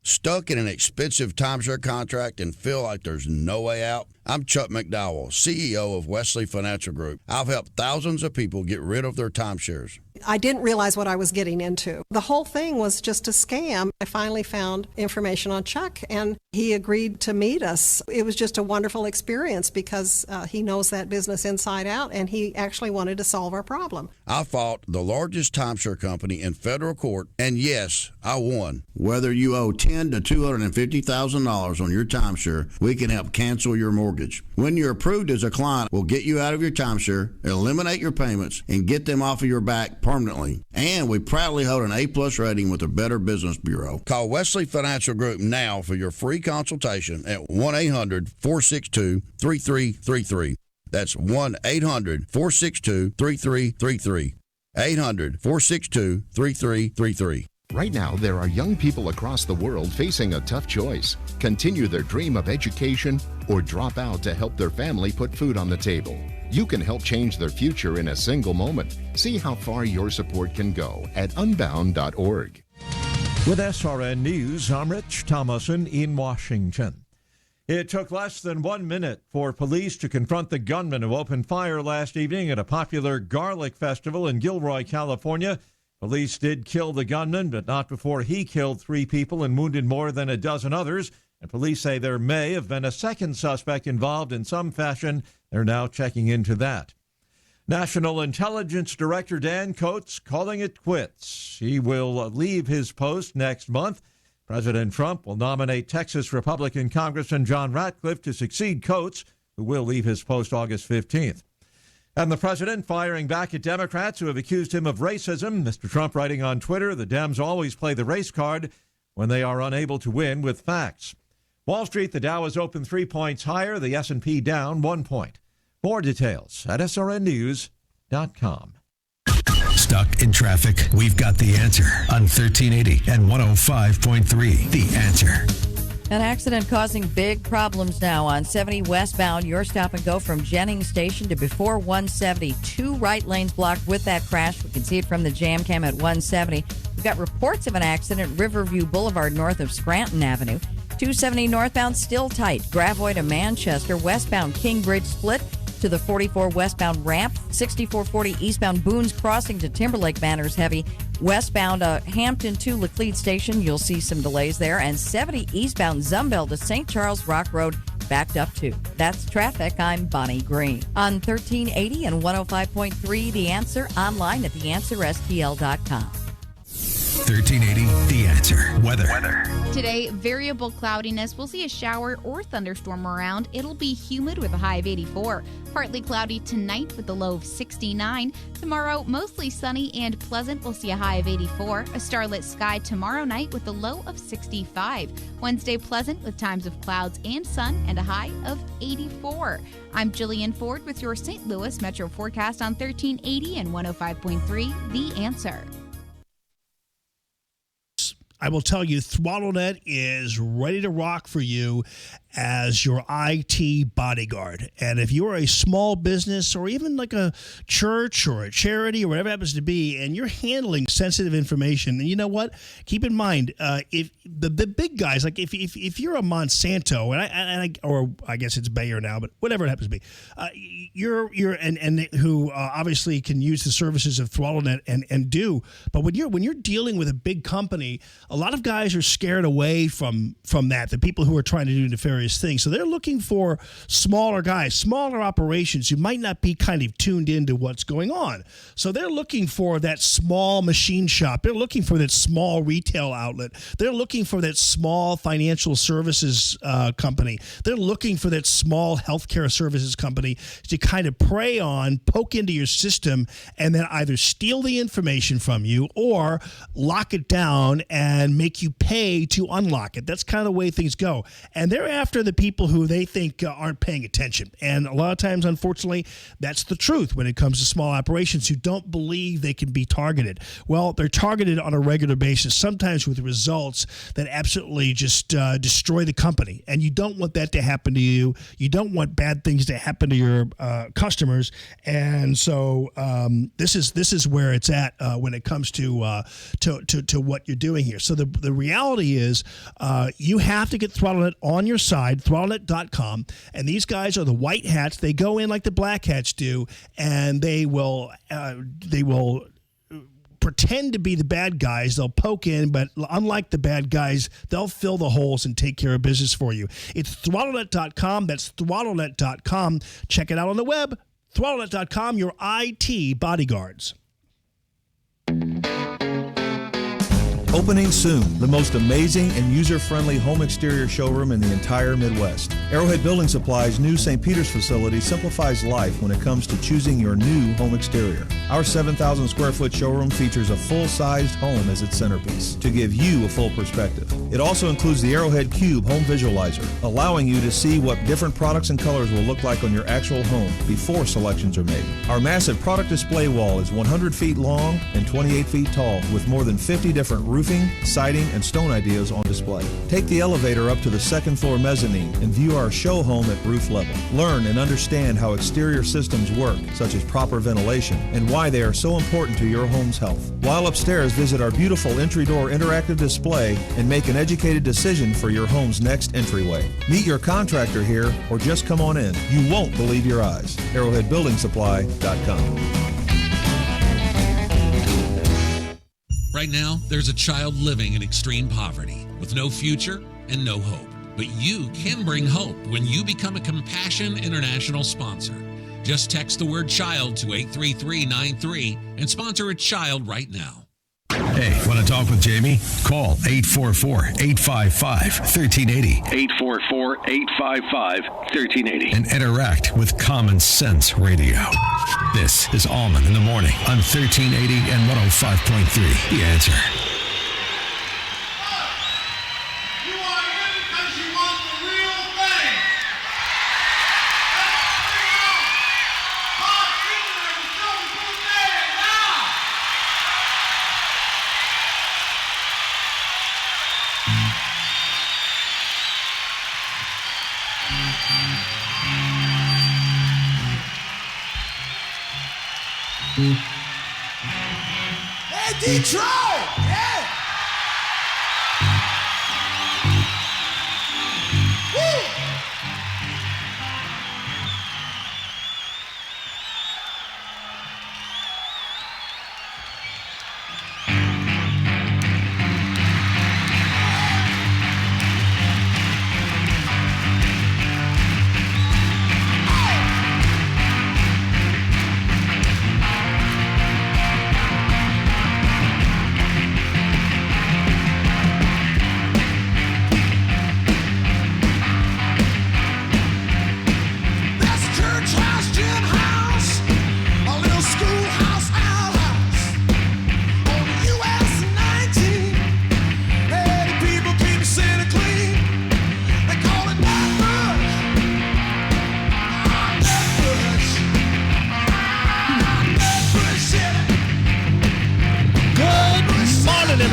Stuck in an expensive timeshare contract and feel like there's no way out? I'm Chuck McDowell, CEO of Wesley Financial Group. I've helped thousands of people get rid of their timeshares. I didn't realize what I was getting into. The whole thing was just a scam. I finally found information on Chuck, and he agreed to meet us. It was just a wonderful experience because he knows that business inside out, and he actually wanted to solve our problem. I fought the largest timeshare company in federal court, and yes, I won. Whether you owe $10,000 to $250,000 on your timeshare, we can help cancel your mortgage. When you're approved as a client, we'll get you out of your timeshare, eliminate your payments, and get them off of your back permanently. And we proudly hold an A+ rating with the Better Business Bureau. Call Wesley Financial Group now for your free consultation at 1-800-462-3333. That's 1-800-462-3333. 800-462-3333. Right now, there are young people across the world facing a tough choice. Continue their dream of education or drop out to help their family put food on the table. You can help change their future in a single moment. See how far your support can go at unbound.org. With SRN News, I'm Rich Thomason in Washington. It took less than 1 minute for police to confront the gunman who opened fire last evening at a popular garlic festival in Gilroy, California. Police did kill the gunman, but not before he killed 3 people and wounded more than a dozen others. And police say there may have been a second suspect involved in some fashion. They're now checking into that. National Intelligence Director Dan Coats calling it quits. He will leave his post next month. President Trump will nominate Texas Republican Congressman John Ratcliffe to succeed Coats, who will leave his post August 15th. And the president firing back at Democrats who have accused him of racism. Mr. Trump writing on Twitter, the Dems always play the race card when they are unable to win with facts. Wall Street, the Dow is open 3 points higher, the S&P down 1 point. More details at srnnews.com. Stuck in traffic? We've got the answer on 1380 and 105.3. The Answer. An accident causing big problems now on 70 westbound. Your stop and go from Jennings Station to before 170. 2 right lanes blocked with that crash. We can see it from the jam cam at 170. We've got reports of an accident Riverview Boulevard north of Scranton Avenue. 270 northbound still tight. Gravois to Manchester. Westbound Kingbridge split to the 44 westbound ramp. 6440 eastbound Boone's Crossing to Timberlake Manors heavy. Westbound Hampton to Laclede Station, you'll see some delays there. And 70 eastbound Zumbell to St. Charles Rock Road, backed up too. That's traffic. I'm Bonnie Green. On 1380 and 105.3 The Answer, online at theanswerstl.com. 1380, The Answer. Weather. Today, variable cloudiness. We'll see a shower or thunderstorm around. It'll be humid with a high of 84. Partly cloudy tonight with a low of 69. Tomorrow, mostly sunny and pleasant. We'll see a high of 84. A starlit sky tomorrow night with a low of 65. Wednesday, pleasant with times of clouds and sun and a high of 84. I'm Jillian Ford with your St. Louis Metro forecast on 1380 and 105.3, The Answer. I will tell you, ThrottleNet is ready to rock for you as your IT bodyguard. And if you are a small business or even like a church or a charity or whatever it happens to be, and you're handling sensitive information, and you know what? Keep in mind, if the big guys, like if you're a Monsanto, or I guess it's Bayer now, but whatever it happens to be, you're who obviously can use the services of ThrottleNet and do. But when you're dealing with a big company, a lot of guys are scared away from that, the people who are trying to do nefarious things. So they're looking for smaller guys, smaller operations who might not be kind of tuned into what's going on. So they're looking for that small machine shop. They're looking for that small retail outlet. They're looking for that small financial services company. They're looking for that small healthcare services company to kind of prey on, poke into your system, and then either steal the information from you or lock it down and make you pay to unlock it. That's kind of the way things go. And they're after the people who they think aren't paying attention. And a lot of times, unfortunately, that's the truth when it comes to small operations who don't believe they can be targeted. Well, they're targeted on a regular basis, sometimes with results that absolutely just destroy the company. And you don't want that to happen to you. You don't want bad things to happen to your customers. And so this is where it's at when it comes to what you're doing here. So the reality is you have to get ThrottleNet on your side, ThrottleNet.com, and these guys are the white hats. They go in like the black hats do, and they will pretend to be the bad guys. They'll poke in, but unlike the bad guys, they'll fill the holes and take care of business for you. It's ThrottleNet.com. That's ThrottleNet.com. Check it out on the web. ThrottleNet.com, your IT bodyguards. Opening soon, the most amazing and user-friendly home exterior showroom in the entire Midwest. Arrowhead Building Supply's new St. Peter's facility simplifies life when it comes to choosing your new home exterior. Our 7,000 square foot showroom features a full-sized home as its centerpiece to give you a full perspective. It also includes the Arrowhead Cube home visualizer, allowing you to see what different products and colors will look like on your actual home before selections are made. Our massive product display wall is 100 feet long and 28 feet tall with more than 50 different roofing, siding, and stone ideas on display. Take the elevator up to the second floor mezzanine and view our show home at roof level. Learn and understand how exterior systems work, such as proper ventilation, and why they are so important to your home's health. While upstairs, visit our beautiful entry door interactive display and make an educated decision for your home's next entryway. Meet your contractor here or just come on in. You won't believe your eyes. ArrowheadBuildingSupply.com. Right now, there's a child living in extreme poverty with no future and no hope. But you can bring hope when you become a Compassion International sponsor. Just text the word child to 83393 and sponsor a child right now. Hey, want to talk with Jamie? Call 844-855-1380. 844-855-1380. And interact with Common Sense Radio. This is Allman in the Morning on 1380 and 105.3. The Answer. Hey, Detroit! Yeah! Woo!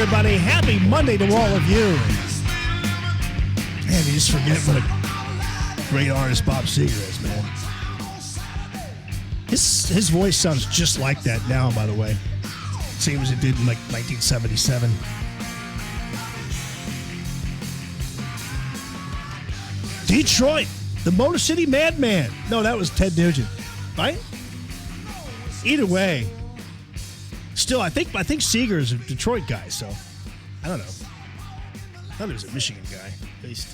everybody. Happy Monday to all of you. Man, you just forget what a great artist Bob Seger is, man. His voice sounds just like that now, by the way. Same as it did in like 1977. Detroit, the Motor City Madman. No, that was Ted Nugent, right? Either way, still, I think Seeger is a Detroit guy, so I don't know. I thought he was a Michigan guy, at least.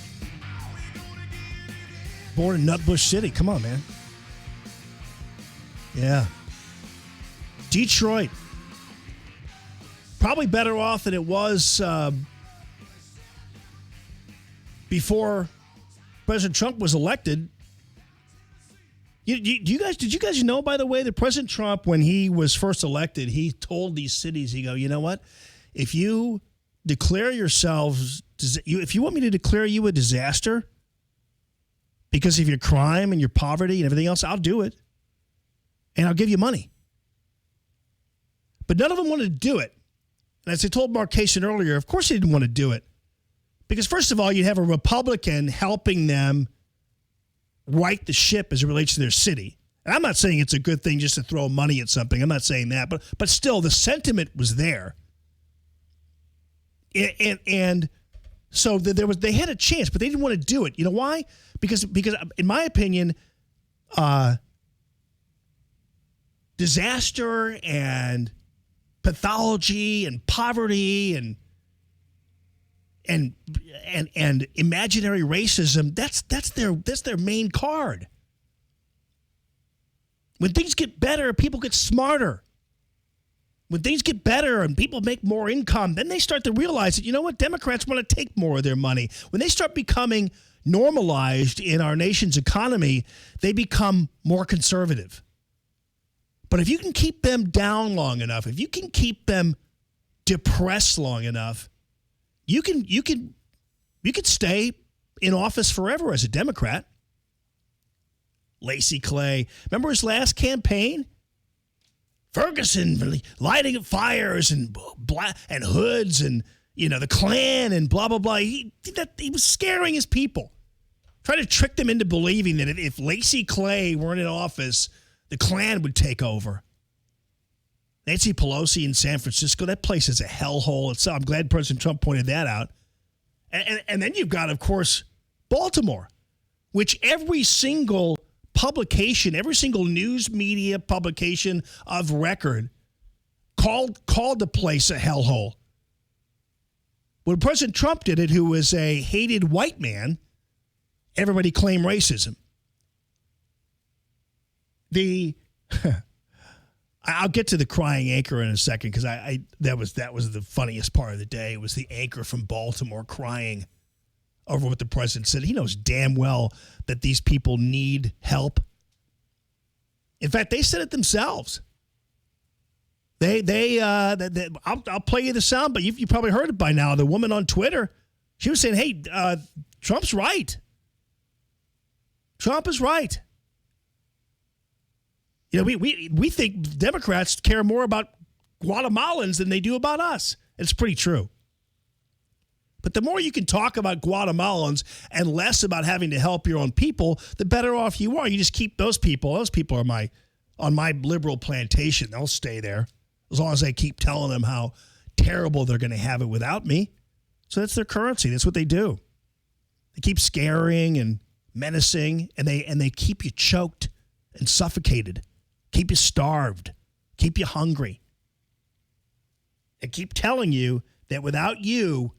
Born in Nutbush City. Come on, man. Yeah. Detroit. Probably better off than it was before President Trump was elected. Did you guys know, by the way, that President Trump, when he was first elected, he told these cities, he go, you know what? If you declare yourselves, if you want me to declare you a disaster because of your crime and your poverty and everything else, I'll do it. And I'll give you money. But none of them wanted to do it. And as I told Mark Kaysen earlier, of course they didn't want to do it. Because first of all, you'd have a Republican helping them right the ship as it relates to their city. And I'm not saying it's a good thing just to throw money at something. I'm not saying that. But still, the sentiment was there. And so they had a chance, but they didn't want to do it. You know why? Because in my opinion, disaster and pathology and poverty and imaginary racism, that's their main card. When things get better, people get smarter. When things get better and people make more income, then they start to realize that, you know what, Democrats want to take more of their money. When they start becoming normalized in our nation's economy, they become more conservative. But if you can keep them down long enough, if you can keep them depressed long enough, you can stay in office forever as a Democrat. Lacey Clay, remember his last campaign? Ferguson lighting fires and hoods and, you know, the Klan and blah, blah, blah. He was scaring his people. Trying to trick them into believing that if Lacey Clay weren't in office, the Klan would take over. Nancy Pelosi in San Francisco, that place is a hellhole. I'm glad President Trump pointed that out. And then you've got, of course, Baltimore, which every single publication, every single news media publication of record called the place a hellhole. When President Trump did it, who was a hated white man, everybody claimed racism. I'll get to the crying anchor in a second because that was the funniest part of the day. It was the anchor from Baltimore crying over what the president said. He knows damn well that these people need help. In fact, they said it themselves. I'll play you the sound, but you probably heard it by now. The woman on Twitter, she was saying, "Hey, Trump's right. Trump is right." You know, we think Democrats care more about Guatemalans than they do about us. It's pretty true. But the more you can talk about Guatemalans and less about having to help your own people, the better off you are. You just keep those people. Those people are on my liberal plantation. They'll stay there as long as I keep telling them how terrible they're going to have it without me. So that's their currency. That's what they do. They keep scaring and menacing, and they keep you choked and suffocated. Keep you starved, keep you hungry, and keep telling you that without you,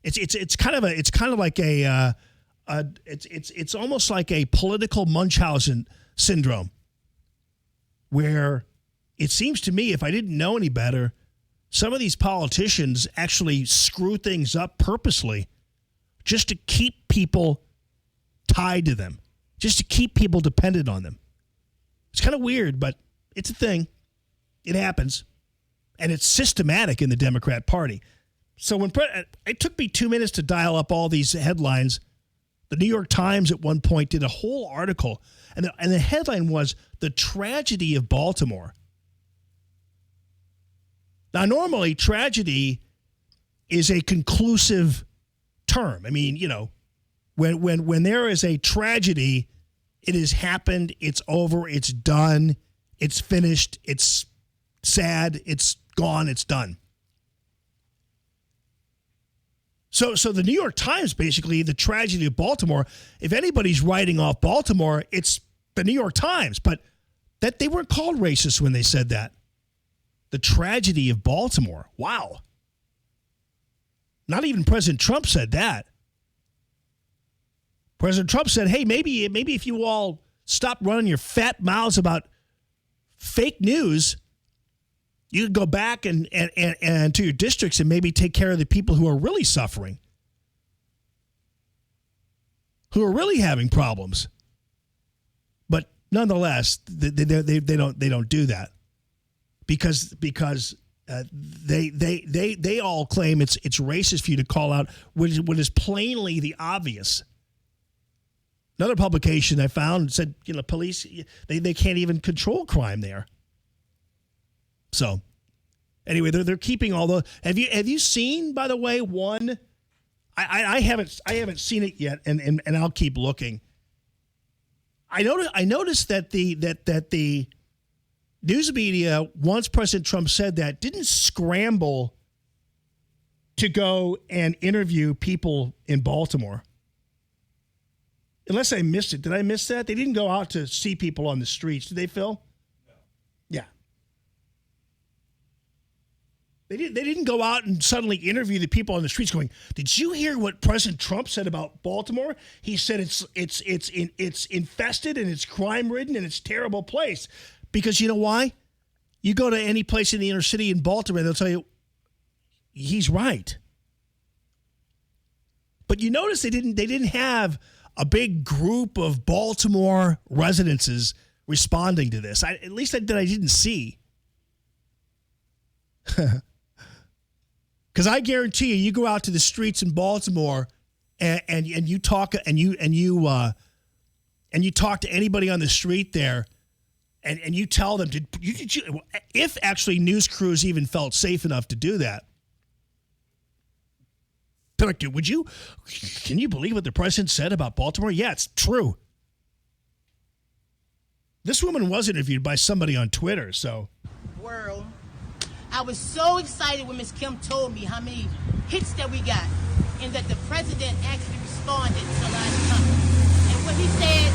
it's almost like a political Munchausen syndrome, where it seems to me, if I didn't know any better, some of these politicians actually screw things up purposely, just to keep people tied to them, just to keep people dependent on them. It's kind of weird, but it's a thing. It happens. And it's systematic in the Democrat Party. So it took me 2 minutes to dial up all these headlines. The New York Times at one point did a whole article, and the headline was "The Tragedy of Baltimore." Now, normally tragedy is a conclusive term. I mean, when there is a tragedy, it has happened, it's over, it's done, it's finished, it's sad, it's gone, it's done. So the New York Times, basically, the tragedy of Baltimore, if anybody's writing off Baltimore, it's the New York Times. But that they weren't called racist when they said that. The tragedy of Baltimore. Wow. Not even President Trump said that. President Trump said, hey, maybe if you all stop running your fat mouths about fake news, you could go back and to your districts and maybe take care of the people who are really suffering, who are really having problems. But nonetheless, they don't do that because they all claim it's racist for you to call out what is plainly the obvious. Another publication I found said, police, they can't even control crime there. So, anyway, they're keeping all the. Have you seen, by the way, one? I haven't seen it yet, and I'll keep looking. I noticed that the news media, once President Trump said that, didn't scramble to go and interview people in Baltimore. Unless I missed it. Did I miss that? They didn't go out to see people on the streets. Did they, Phil? No. Yeah. They didn't go out and suddenly interview the people on the streets going, did you hear what President Trump said about Baltimore? He said it's infested and it's crime-ridden and it's a terrible place. Because you know why? You go to any place in the inner city in Baltimore, they'll tell you, he's right. But you notice they didn't have a big group of Baltimore residences responding to this. At least I didn't see. Because I guarantee you go out to the streets in Baltimore and you talk and you talk to anybody on the street there, and you tell them, did you, if actually news crews even felt safe enough to do that. They're like, dude, can you believe what the president said about Baltimore? Yeah, it's true. This woman was interviewed by somebody on Twitter, so. World. I was so excited when Ms. Kim told me how many hits that we got and that the president actually responded to Elijah Cummings. And what he said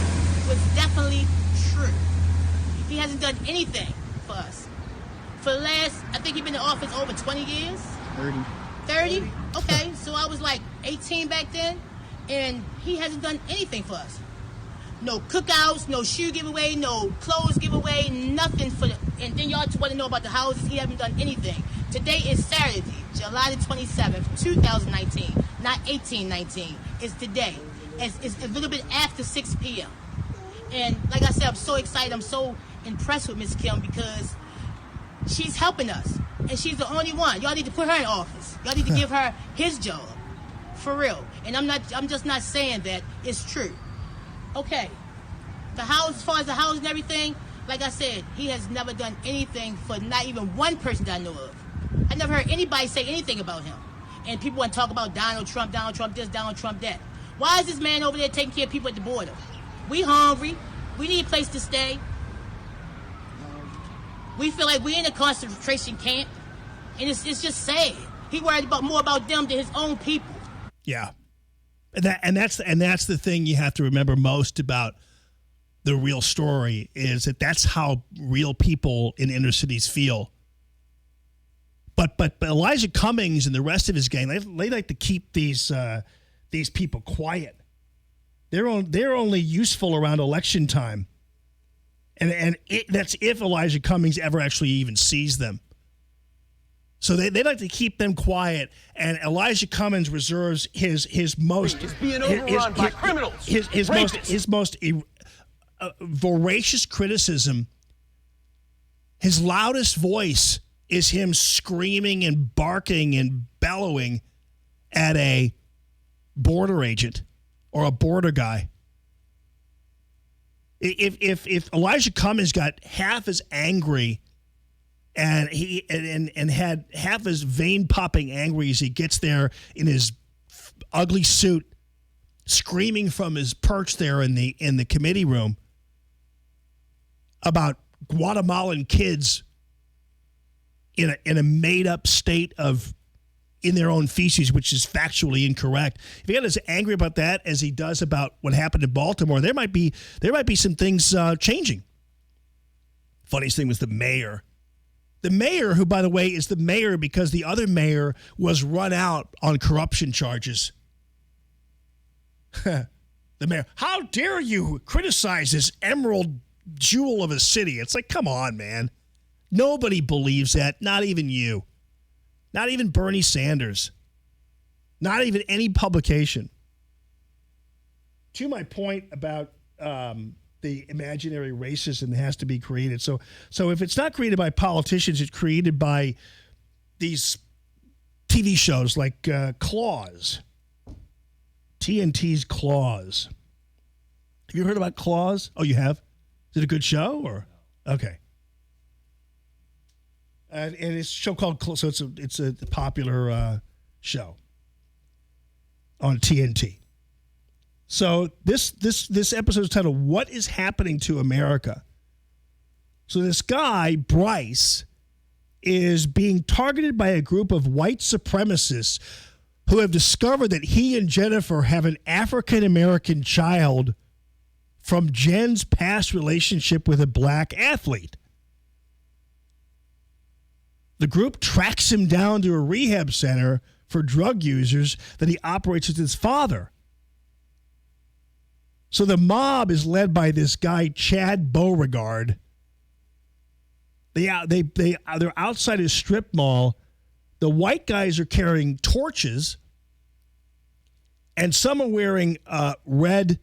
was definitely true. He hasn't done anything for us. For the last, I think he's been in office over 20 years? 30? Okay, so I was like 18 back then, and he hasn't done anything for us. No cookouts, no shoe giveaway, no clothes giveaway, nothing for the. And then y'all want to know about the houses. He hasn't done anything. Today is Saturday, July the 27th, 2019, not 1819. It's today. It's a little bit after 6 p.m. And like I said, I'm so excited. I'm so impressed with Ms. Kim because she's helping us. And she's the only one. Y'all need to put her in office. Y'all need to give her his job. For real. And I'm just not saying that. It's true. Okay. The house, as far as the house and everything, like I said, he has never done anything for not even one person that I know of. I never heard anybody say anything about him. And people want to talk about Donald Trump this, Donald Trump that. Why is this man over there taking care of people at the border? We hungry. We need a place to stay. We feel like we're in a concentration camp. And it's just sad. He worried more about them than his own people. Yeah. And that's the thing you have to remember most about the real story is that that's how real people in inner cities feel. But Elijah Cummings and the rest of his gang, they like to keep these people quiet. They're only useful around election time. And that's if Elijah Cummings ever actually even sees them. So they like to keep them quiet, and Elijah Cummings reserves his most being overrun by criminals, his most voracious criticism. His loudest voice is him screaming and barking and bellowing at a border agent or a border guy. If Elijah Cummings got half as angry and he and had half his vein popping angry as he gets there in his ugly suit, screaming from his perch there in the committee room about Guatemalan kids in a made up state of in their own feces, which is factually incorrect. If he got as angry about that as he does about what happened in Baltimore, there might be some things changing. Funniest thing was the mayor. The mayor, who, by the way, is the mayor because the other mayor was run out on corruption charges. The mayor, how dare you criticize this emerald jewel of a city? It's like, come on, man. Nobody believes that, not even you. Not even Bernie Sanders. Not even any publication. To my point about the imaginary racism that has to be created. So if it's not created by politicians, it's created by these TV shows like Claws. TNT's Claws. Have you heard about Claws? Oh, you have? Is it a good show? Or okay. And it's a show called Claws, so it's a popular show on TNT. So this episode is titled, What is Happening to America? So this guy, Bryce, is being targeted by a group of white supremacists who have discovered that he and Jennifer have an African-American child from Jen's past relationship with a black athlete. The group tracks him down to a rehab center for drug users that he operates with his father. So the mob is led by this guy, Chad Beauregard. They're outside his strip mall. The white guys are carrying torches, and some are wearing red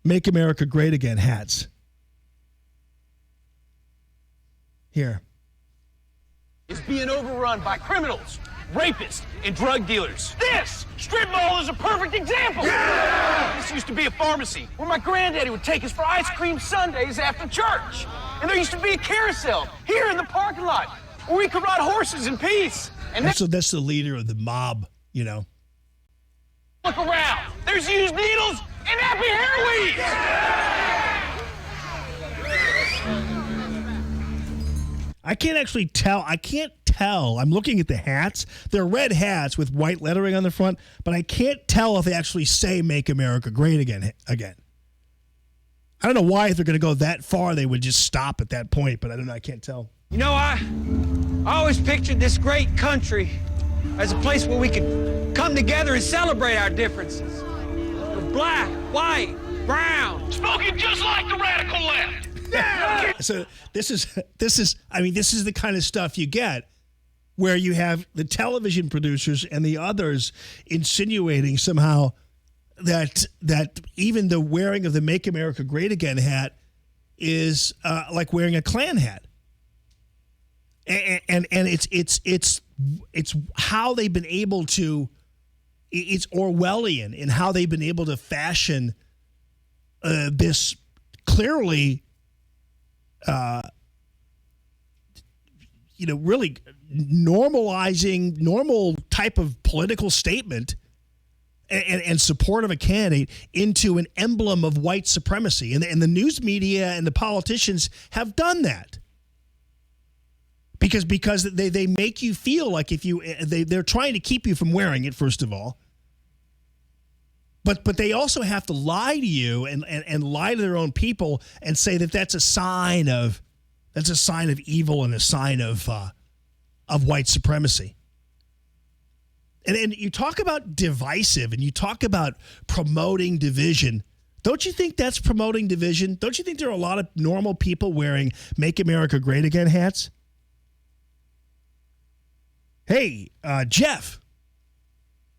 Make America Great Again hats. Here. Is being overrun by criminals, rapists, and drug dealers. This strip mall is a perfect example. Yeah! This used to be a pharmacy where my granddaddy would take us for ice cream sundaes after church. And there used to be a carousel here in the parking lot where we could ride horses in peace. And so that's the leader of the mob, you know. Look around. There's used needles and happy hair weeds. I can't actually tell. I'm looking at the hats. They're red hats with white lettering on the front, but I can't tell if they actually say Make America Great Again. I don't know why, if they're going to go that far, they would just stop at that point, but I don't know. I can't tell. You know, I always pictured this great country as a place where we could come together and celebrate our differences. We're black, white, brown. Spoken just like the radical left. Yeah. So this is the kind of stuff you get where you have the television producers and the others insinuating somehow that even the wearing of the Make America Great Again hat is like wearing a Klan hat. And it's how they've been able to, it's Orwellian in how they've been able to fashion this clearly, really normalizing normal type of political statement and support of a candidate into an emblem of white supremacy. And the news media and the politicians have done that. Because they make you feel like they're trying to keep you from wearing it, first of all. But they also have to lie to you and lie to their own people and say that that's a sign of evil and a sign of white supremacy. And you talk about divisive and you talk about promoting division. Don't you think that's promoting division? Don't you think there are a lot of normal people wearing Make America Great Again hats? Hey, Jeff.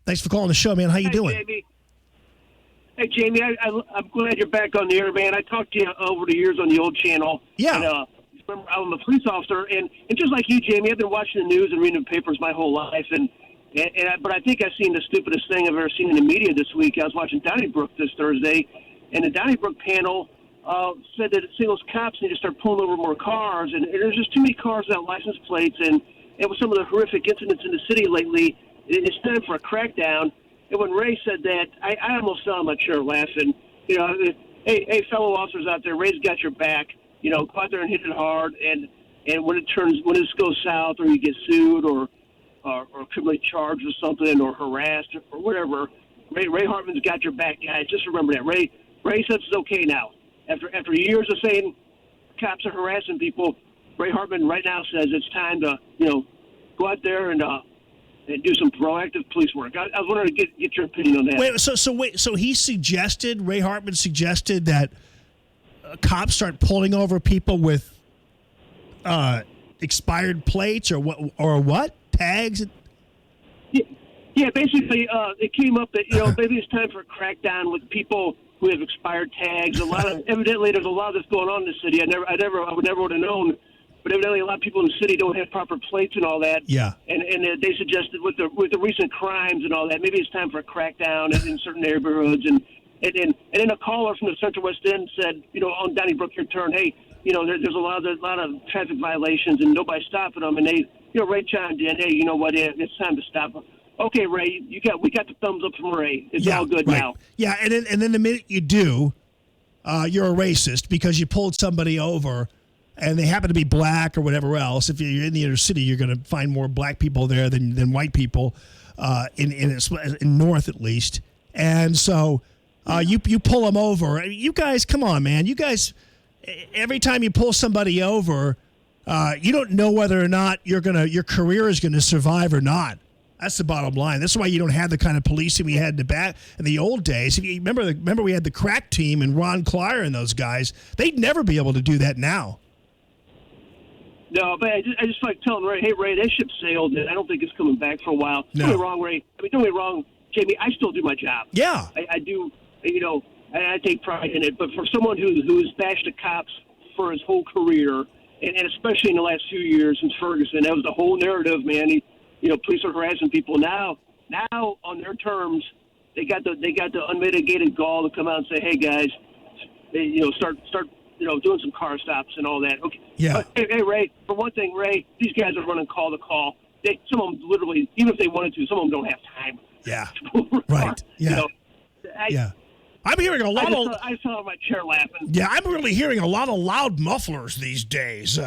Thanks for calling the show, man. How you doing? Jamie. Hey, Jamie, I'm glad you're back on the air, man. I talked to you over the years on the old channel. Yeah. And, remember, I'm a police officer, and just like you, Jamie, I've been watching the news and reading the papers my whole life, but I think I've seen the stupidest thing I've ever seen in the media this week. I was watching Donnybrook this Thursday, and the Donnybrook panel said that St. Louis cops need to start pulling over more cars, and there's just too many cars without license plates, and with some of the horrific incidents in the city lately, it's time for a crackdown. And when Ray said that, I almost fell on my chair laughing. You know, hey, fellow officers out there, Ray's got your back. You know, go out there and hit it hard, and when this goes south, or you get sued, or criminally charged with something, or harassed, or whatever, Ray Hartman's got your back, guys. Just remember that. Ray says it's okay now. After years of saying cops are harassing people, Ray Hartman right now says it's time to, go out there and do some proactive police work. I was wondering to get your opinion on that. So Ray Hartman suggested that cops start pulling over people with expired plates or what? Tags? Yeah, basically, it came up that, maybe it's time for a crackdown with people who have expired tags. Evidently, there's a lot of this going on in the city. I would never would have known, but evidently a lot of people in the city don't have proper plates and all that. Yeah. And they suggested with the recent crimes and all that, maybe it's time for a crackdown in certain neighborhoods. And then a caller from the Central West End said, on Donnybrook your turn, hey, there's a lot of traffic violations and nobody's stopping them. And they, Ray chimed in, hey, you know what, it's time to stop them. Okay, Ray, we got the thumbs up from Ray. It's all good now. Yeah, and then the minute you do, you're a racist because you pulled somebody over and they happen to be black or whatever else. If you're in the inner city, you're going to find more black people there than white people in North at least. And so you pull them over. You guys, come on, man. You guys, every time you pull somebody over, you don't know whether or not your career is going to survive or not. That's the bottom line. That's why you don't have the kind of policing we had in the old days. If you remember we had the crack team and Ron Clyer and those guys. They'd never be able to do that now. No, but I just like telling Ray, hey, Ray, that ship sailed. I don't think it's coming back for a while. No. Don't get me wrong, Ray. Don't get me wrong, Jamie. I still do my job. Yeah. I do, I take pride in it. But for someone who's bashed the cops for his whole career, and especially in the last few years since Ferguson, that was the whole narrative, man. Police are harassing people now on their terms. They got the unmitigated gall to come out and say, "Hey guys, start doing some car stops and all that." Okay. Yeah. Hey Ray, for one thing, Ray, these guys are running call to call. Some of them literally, even if they wanted to, some of them don't have time. Yeah. Right. Yeah. Yeah. I'm hearing a lot of. I saw my chair laughing. Yeah, I'm really hearing a lot of loud mufflers these days.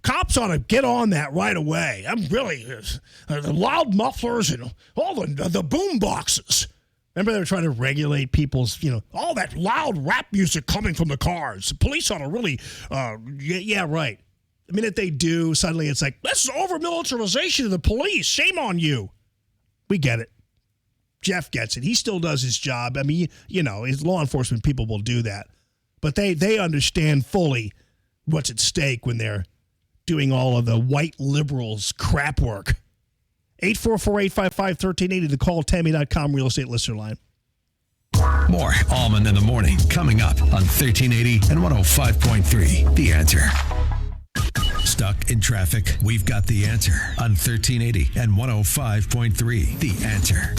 Cops ought to get on that right away. I'm really the loud mufflers and all the boom boxes. Remember they were trying to regulate people's, all that loud rap music coming from the cars. The police ought to really, yeah, right. The minute they do, suddenly it's like, this is over-militarization of the police. Shame on you. We get it. Jeff gets it. He still does his job. I mean, his law enforcement people will do that. But they understand fully what's at stake when they're doing all of the white liberals crap work. 844-855-1380, the call, Tammy.com real estate listener line. More Allman in the Morning coming up on 1380 and 105.3. The Answer. Stuck in traffic? We've got the answer on 1380 and 105.3. The Answer.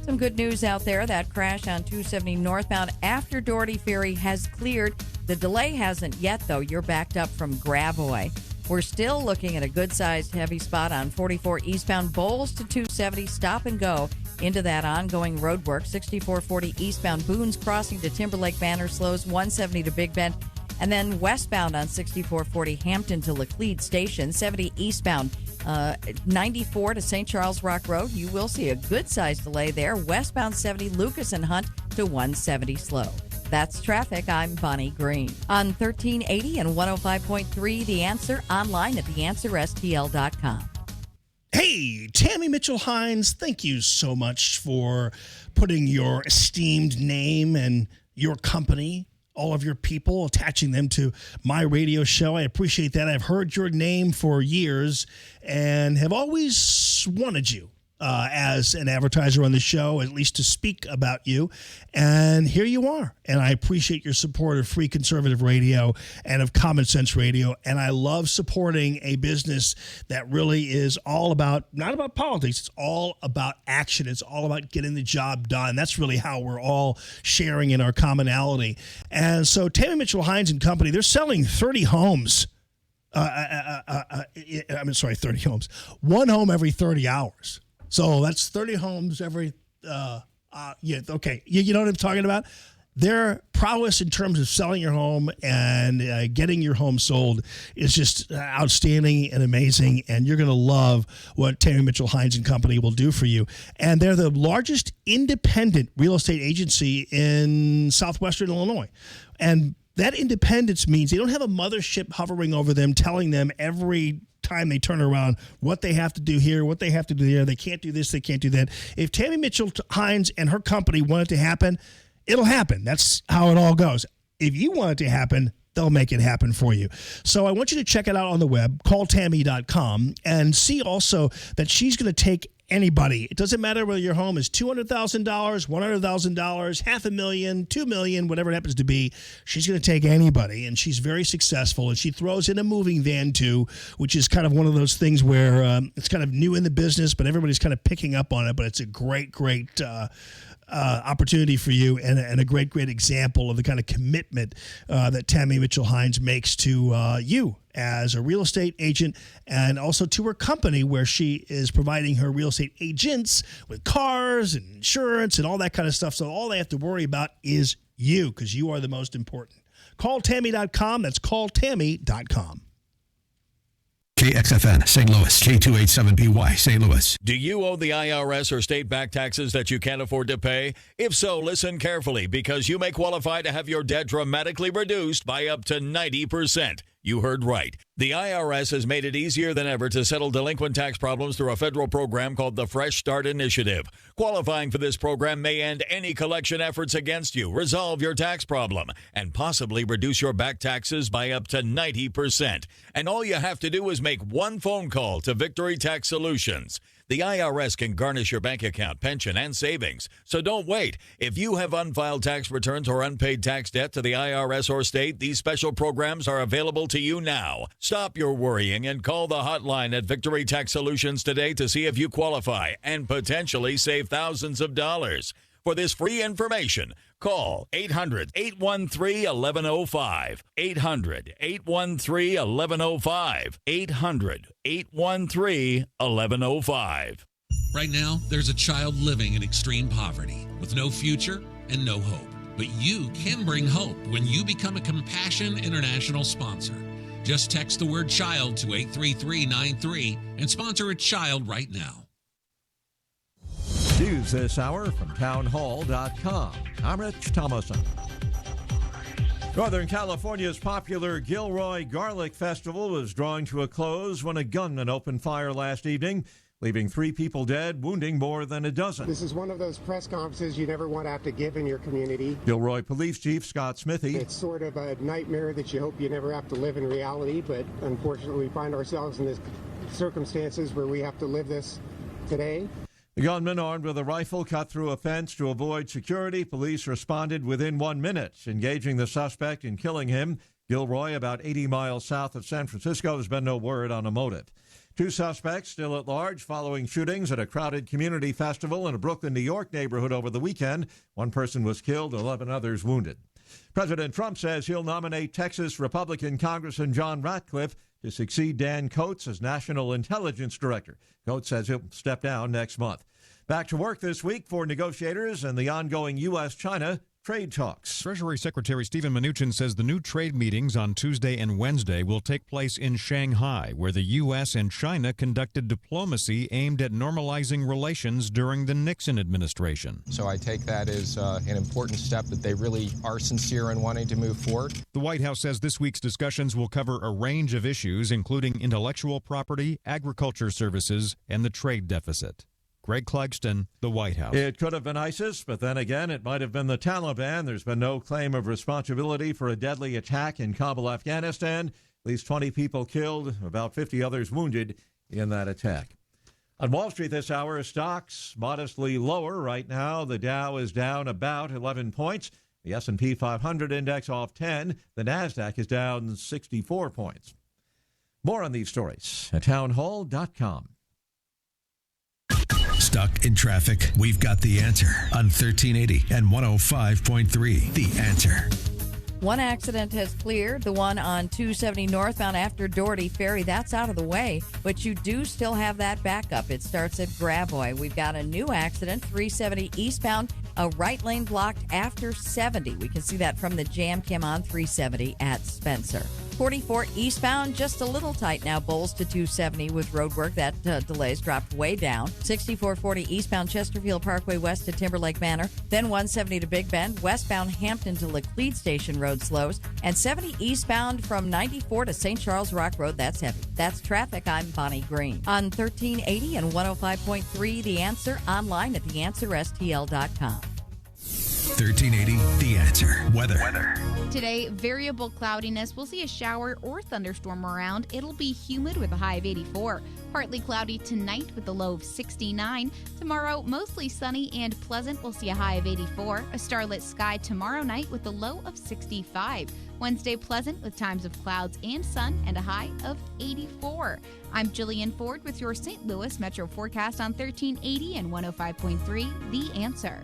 Some good news out there. That crash on 270 northbound after Doherty Ferry has cleared. The delay hasn't yet, though. You're backed up from Gravois. We're still looking at a good-sized heavy spot on 44 eastbound Bowles to 270, stop and go into that ongoing road work. 6440 eastbound Boone's Crossing to Timberlake Banner slows, 170 to Big Bend. And then westbound on 6440 Hampton to Laclede Station, 70 eastbound 94 to St. Charles Rock Road. You will see a good-sized delay there. Westbound 70 Lucas and Hunt to 170 slow. That's traffic. I'm Bonnie Green. On 1380 and 105.3, The Answer, online at theanswerstl.com. Hey, Tammy Mitchell-Hines, thank you so much for putting your esteemed name and your company, all of your people, attaching them to my radio show. I appreciate that. I've heard your name for years and have always wanted you as an advertiser on the show, at least to speak about you. And here you are. And I appreciate your support of free conservative radio and of Common Sense Radio. And I love supporting a business that really is all about, not about politics, it's all about action. It's all about getting the job done. That's really how we're all sharing in our commonality. And so Tammy Mitchell Hines and Company, they're selling 30 homes. 30 homes. One home every 30 hours. So that's 30 homes every, okay. You know what I'm talking about? Their prowess in terms of selling your home and getting your home sold is just outstanding and amazing. And you're going to love what Tammy Mitchell Hines and Company will do for you. And they're the largest independent real estate agency in southwestern Illinois. And that independence means they don't have a mothership hovering over them, telling them every time they turn around what they have to do here, what they have to do there. They can't do this, they can't do that. If Tammy Mitchell Hines and her company want it to happen, it'll happen. That's how it all goes. If you want it to happen, they'll make it happen for you. So I want you to check it out on the web, calltammy.com, and see also that she's going to take anybody. It doesn't matter whether your home is $200,000, $100,000, $500,000, $2 million, whatever it happens to be. She's going to take anybody, and she's very successful. And she throws in a moving van too, which is kind of one of those things where it's kind of new in the business, but everybody's kind of picking up on it. But it's a great opportunity for you and a great example of the kind of commitment that Tammy Mitchell Hines makes to you as a real estate agent, and also to her company where she is providing her real estate agents with cars and insurance and all that kind of stuff. So all they have to worry about is you, because you are the most important. Calltammy.com. That's calltammy.com. KXFN, St. Louis, K287BY, St. Louis. Do you owe the IRS or state back taxes that you can't afford to pay? If so, listen carefully, because you may qualify to have your debt dramatically reduced by up to 90%. You heard right. The IRS has made it easier than ever to settle delinquent tax problems through a federal program called the Fresh Start Initiative. Qualifying for this program may end any collection efforts against you, resolve your tax problem, and possibly reduce your back taxes by up to 90%. And all you have to do is make one phone call to Victory Tax Solutions. The IRS can garnish your bank account, pension, and savings. So don't wait. If you have unfiled tax returns or unpaid tax debt to the IRS or state, these special programs are available to you now. Stop your worrying and call the hotline at Victory Tax Solutions today to see if you qualify and potentially save thousands of dollars. For this free information, call 800-813-1105. 800-813-1105. 800-813-1105. Right now, there's a child living in extreme poverty with no future and no hope. But you can bring hope when you become a Compassion International sponsor. Just text the word child to 83393 and sponsor a child right now. News this hour from townhall.com. I'm Rich Thomason. Northern California's popular Gilroy Garlic Festival was drawing to a close when a gunman opened fire last evening, leaving 3 people dead, wounding more than a dozen. This is one of those press conferences you never want to have to give in your community. Gilroy Police Chief Scott Smithy. It's sort of a nightmare that you hope you never have to live in reality, but unfortunately we find ourselves in this circumstances where we have to live this today. The gunman, armed with a rifle, cut through a fence to avoid security. Police responded within 1 minute, engaging the suspect and killing him. Gilroy, about 80 miles south of San Francisco. There's been no word on a motive. 2 suspects still at large following shootings at a crowded community festival in a Brooklyn, New York neighborhood over the weekend. 1 person was killed, 11 others wounded. President Trump says he'll nominate Texas Republican Congressman John Ratcliffe to succeed Dan Coats as National Intelligence Director. Coats says he'll step down next month. Back to work this week for negotiators and the ongoing U.S.-China trade talks. Treasury Secretary Steven Mnuchin says the new trade meetings on Tuesday and Wednesday will take place in Shanghai, where the U.S. and China conducted diplomacy aimed at normalizing relations during the Nixon administration. So I take that as an important step that they really are sincere in wanting to move forward. The White House says this week's discussions will cover a range of issues, including intellectual property, agriculture services, and the trade deficit. Greg Clugston, the White House. It could have been ISIS, but then again, it might have been the Taliban. There's been no claim of responsibility for a deadly attack in Kabul, Afghanistan. At least 20 people killed, about 50 others wounded in that attack. On Wall Street this hour, stocks modestly lower right now. The Dow is down about 11 points. The S&P 500 index off 10. The NASDAQ is down 64 points. More on these stories at townhall.com. Stuck in traffic? We've got the answer on 1380 and 105.3. The Answer. One accident has cleared, the one on 270 northbound after Doherty Ferry. That's out of the way, but you do still have that backup. It starts at Gravois. We've got a new accident, 370 eastbound, a right lane blocked after 70. We can see that from the jam cam on 370 at Spencer. 44 eastbound, just a little tight now, Bowles to 270 with road work. That delays dropped way down. 6440 eastbound Chesterfield Parkway west to Timberlake Manor. Then 170 to Big Bend. Westbound Hampton to Laclede Station Road slows. And 70 eastbound from 94 to St. Charles Rock Road. That's heavy. That's traffic. I'm Bonnie Green. On 1380 and 105.3, The Answer, online at theanswerstl.com. 1380, The Answer. Weather. Today, variable cloudiness. We'll see a shower or thunderstorm around. It'll be humid with a high of 84. Partly cloudy tonight with a low of 69. Tomorrow, mostly sunny and pleasant. We'll see a high of 84. A starlit sky tomorrow night with a low of 65. Wednesday, pleasant with times of clouds and sun and a high of 84. I'm Jillian Ford with your St. Louis Metro forecast on 1380 and 105.3, The Answer.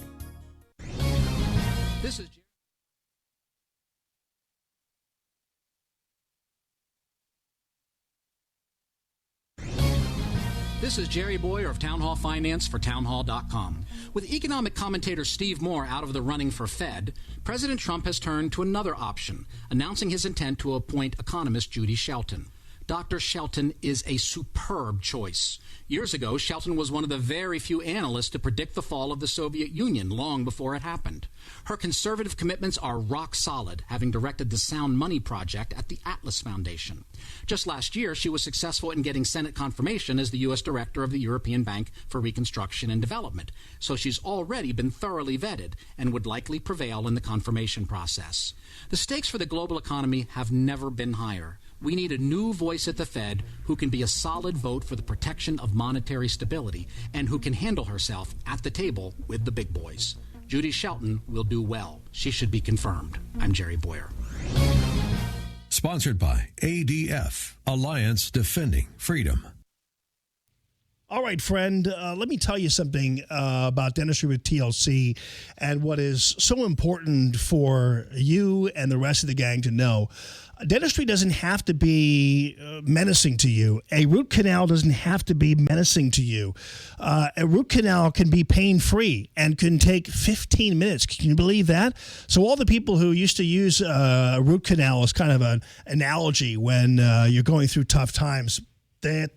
This is Jerry Boyer of Town Hall Finance for townhall.com. With economic commentator Steve Moore out of the running for Fed, President Trump has turned to another option, announcing his intent to appoint economist Judy Shelton. Dr. Shelton is a superb choice. Years ago, Shelton was one of the very few analysts to predict the fall of the Soviet Union long before it happened. Her conservative commitments are rock solid, having directed the Sound Money Project at the Atlas Foundation. Just last year, she was successful in getting Senate confirmation as the U.S. Director of the European Bank for Reconstruction and Development, so she's already been thoroughly vetted and would likely prevail in the confirmation process. The stakes for the global economy have never been higher. We need a new voice at the Fed who can be a solid vote for the protection of monetary stability and who can handle herself at the table with the big boys. Judy Shelton will do well. She should be confirmed. I'm Jerry Boyer. Sponsored by ADF, Alliance Defending Freedom. All right, friend, let me tell you something about dentistry with TLC and what is so important for you and the rest of the gang to know. Dentistry doesn't have to be menacing to you. A root canal doesn't have to be menacing to you. A root canal can be pain-free and can take 15 minutes. Can you believe that? So all the people who used to use a root canal as kind of an analogy when you're going through tough times,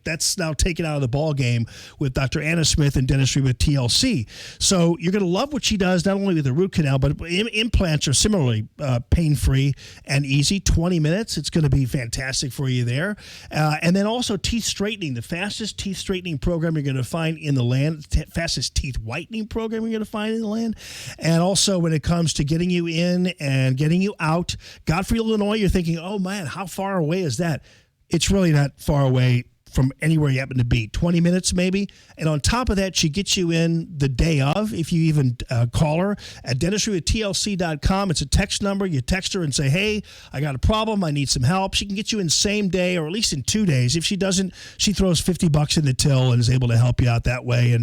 that's now taken out of the ball game with Dr. Anna Smith and Dentistry with TLC. So you're going to love what she does, not only with the root canal, but implants are similarly pain-free and easy. 20 minutes. It's going to be fantastic for you there. And then also teeth straightening, the fastest teeth straightening program you're going to find in the land, fastest teeth whitening program you're going to find in the land. And also when it comes to getting you in and getting you out, Godfrey, Illinois, you're thinking, oh man, how far away is that? It's really not far away from anywhere you happen to be, 20 minutes maybe. And on top of that, she gets you in the day of, if you even call her at dentistry@tlc.com. It's a text number. You text her and say, hey, I got a problem. I need some help. She can get you in same day or at least in 2 days. If she doesn't, she throws $50 in the till and is able to help you out that way.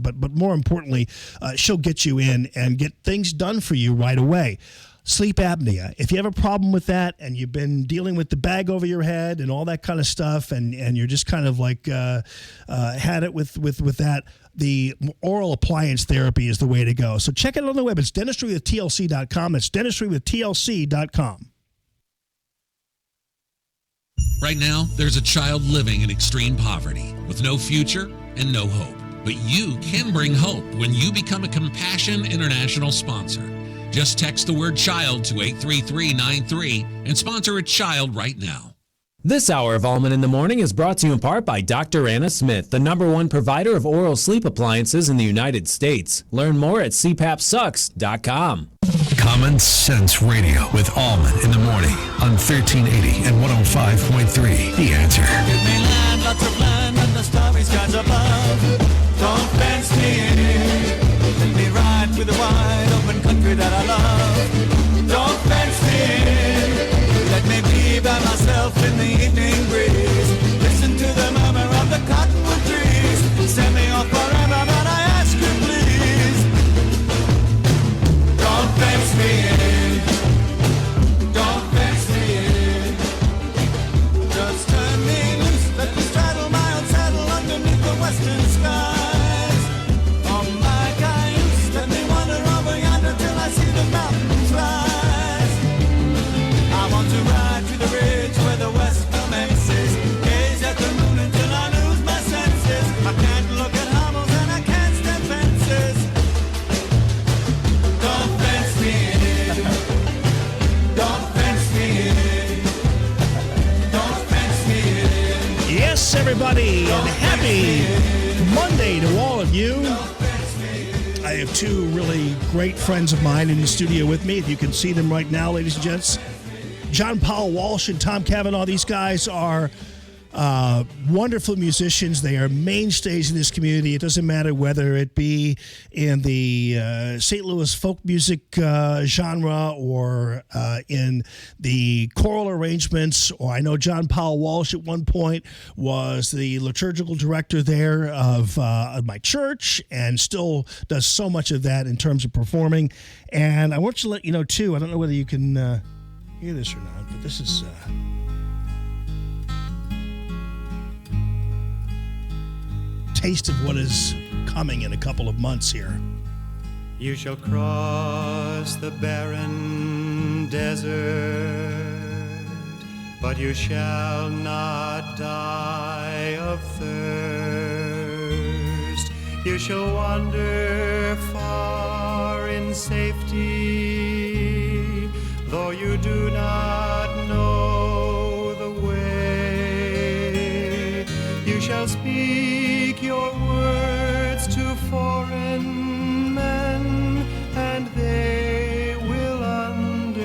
But more importantly, she'll get you in and get things done for you right away. Sleep apnea. If you have a problem with that and you've been dealing with the bag over your head and all that kind of stuff and you're just kind of like had it with that, the oral appliance therapy is the way to go. So check it out on the web. It's dentistry.tlc.com. It's dentistry.tlc.com. Right now, there's a child living in extreme poverty with no future and no hope. But you can bring hope when you become a Compassion International sponsor. Just text the word child to 83393 and sponsor a child right now. This hour of Allman in the Morning is brought to you in part by Dr. Anna Smith, the #1 provider of oral sleep appliances in the United States. Learn more at cpapsucks.com. Common Sense Radio with Allman in the Morning on 1380 and 105.3. The Answer. Give me land, lots of land, and the starry skies above. Hey, and happy Monday to all of you. I have two really great friends of mine in the studio with me. If you can see them right now, ladies and gents. John Paul Walsh and Tom Cavanaugh. These guys are wonderful musicians. They are mainstays in this community. It doesn't matter whether it be in the St. Louis folk music genre or in the choral arrangements. Or I know John Paul Walsh at one point was the liturgical director there of my church and still does so much of that in terms of performing. And I want to let you know, too, I don't know whether you can hear this or not, but this is... taste of what is coming in a couple of months here. You shall cross the barren desert, but you shall not die of thirst. You shall wander far in safety, though you do not know the way. You shall speak your words to foreign men, and they will understand.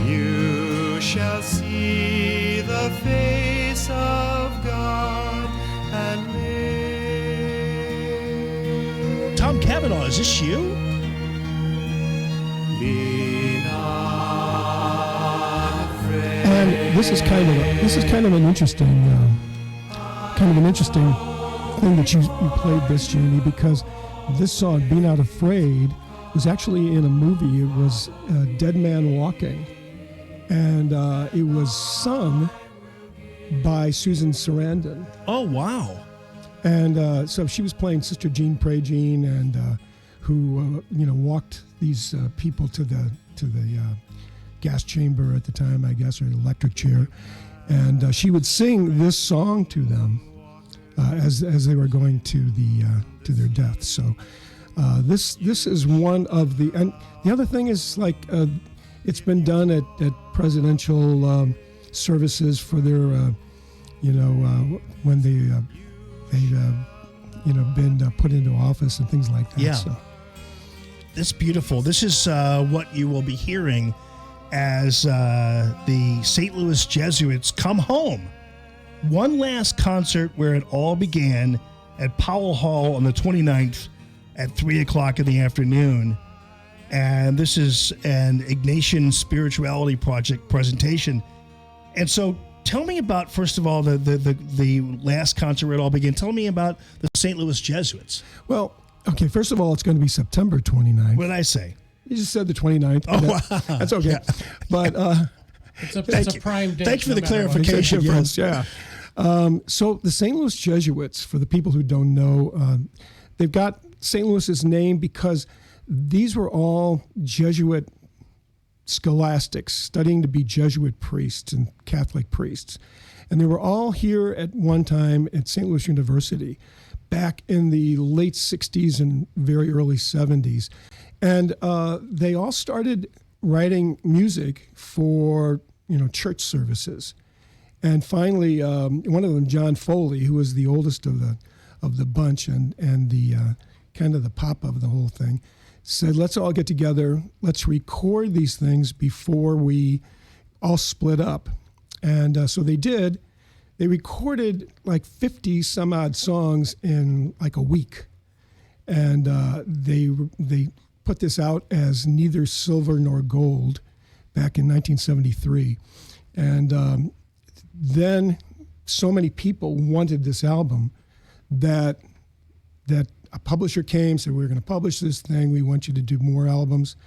You shall see the face of God and live. Tom Cavanaugh, is this you? Be not afraid. And this is kind of an interesting thing that you played this, Janie, because this song, "Be Not Afraid," was actually in a movie. It was Dead Man Walking, and it was sung by Susan Sarandon. Oh, wow. And so she was playing Sister Jean Pray Jean, and who walked these people to the gas chamber at the time, I guess, or electric chair, and she would sing this song to them as they were going to their death. So this is one of the, and the other thing is, like, it's been done at presidential services for their when they've been put into office and things like that. Yeah. So. It's beautiful. This is what you will be hearing as the St. Louis Jesuits come home. One last concert where it all began at Powell Hall on the 29th at 3 o'clock in the afternoon. And this is an Ignatian Spirituality Project presentation. And so tell me about, first of all, the last concert where it all began. Tell me about the St. Louis Jesuits. Well, okay, first of all, it's going to be September 29th. What did I say? You just said the 29th. Oh, wow. That's okay. Yeah. But it's a prime day. Thanks for the clarification, friends. Yeah. So the St. Louis Jesuits, for the people who don't know, they've got St. Louis's name because these were all Jesuit scholastics studying to be Jesuit priests and Catholic priests. And they were all here at one time at St. Louis University back in the late 60s and very early 70s. And they all started writing music for, church services. And finally, one of them, John Foley, who was the oldest of the bunch and the kind of the pop of the whole thing, said, let's all get together, let's record these things before we all split up. And so they did. They recorded like 50 some odd songs in like a week. And they put this out as Neither Silver Nor Gold back in 1973. And then so many people wanted this album that a publisher came, said, we're going to publish this thing. We want you to do more albums.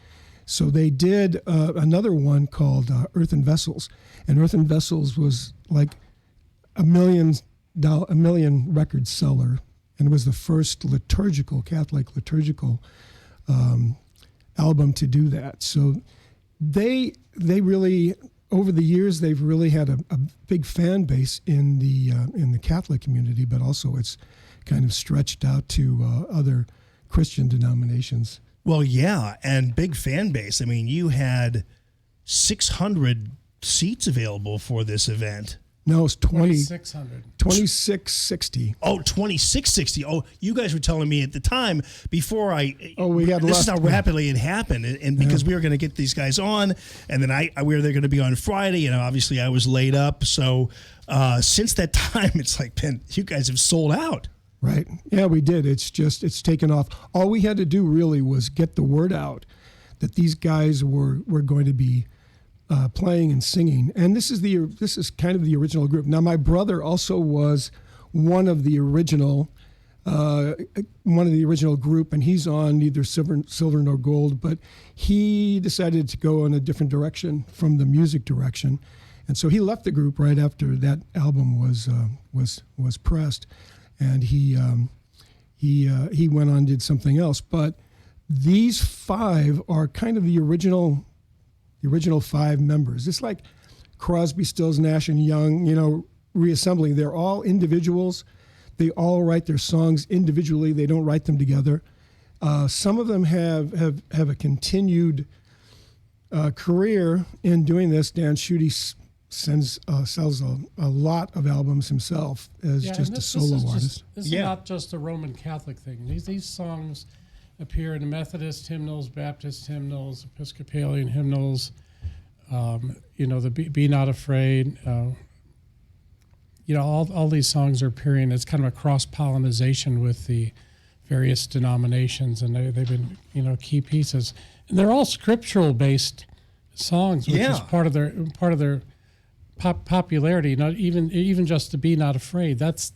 So they did another one called Earthen Vessels. And Earthen Vessels was like a million record seller. And it was the first Catholic liturgical album to do that. So they really, over the years, they've really had a big fan base in the Catholic community, but also it's kind of stretched out to other Christian denominations. Well, yeah, and big fan base. I mean, you had 600 seats available for this event? No, it's 2,600. 2660. Oh, 2660. Oh, you guys were telling me at the time before we had this is left. how rapidly it happened, and because we were going to get these guys on, and then we were going to be on Friday, and obviously I was laid up. So since that time, it's like, Ben, you guys have sold out. Right. Yeah, we did. It's taken off. All we had to do really was get the word out that these guys were going to be playing and singing, and this is kind of the original group. Now, my brother also was one of the original group, and he's on neither silver nor gold. But he decided to go in a different direction from the music direction, and so he left the group right after that album was pressed, and he went on and did something else. But these five are kind of the original five members. It's like Crosby, Stills, Nash and Young, reassembling. They're all individuals. They all write their songs individually. They don't write them together. Some of them have a continued career in doing this. Dan Schutte sells a lot of albums himself as just a solo artist. This is not just a Roman Catholic thing. These songs appear in Methodist hymnals, Baptist hymnals, Episcopalian hymnals, the Be Not Afraid. All these songs are appearing. It's kind of a cross-pollination with the various denominations, and they've been, key pieces. And they're all scriptural-based songs, which is part of their popularity. Not even just to Be Not Afraid. That's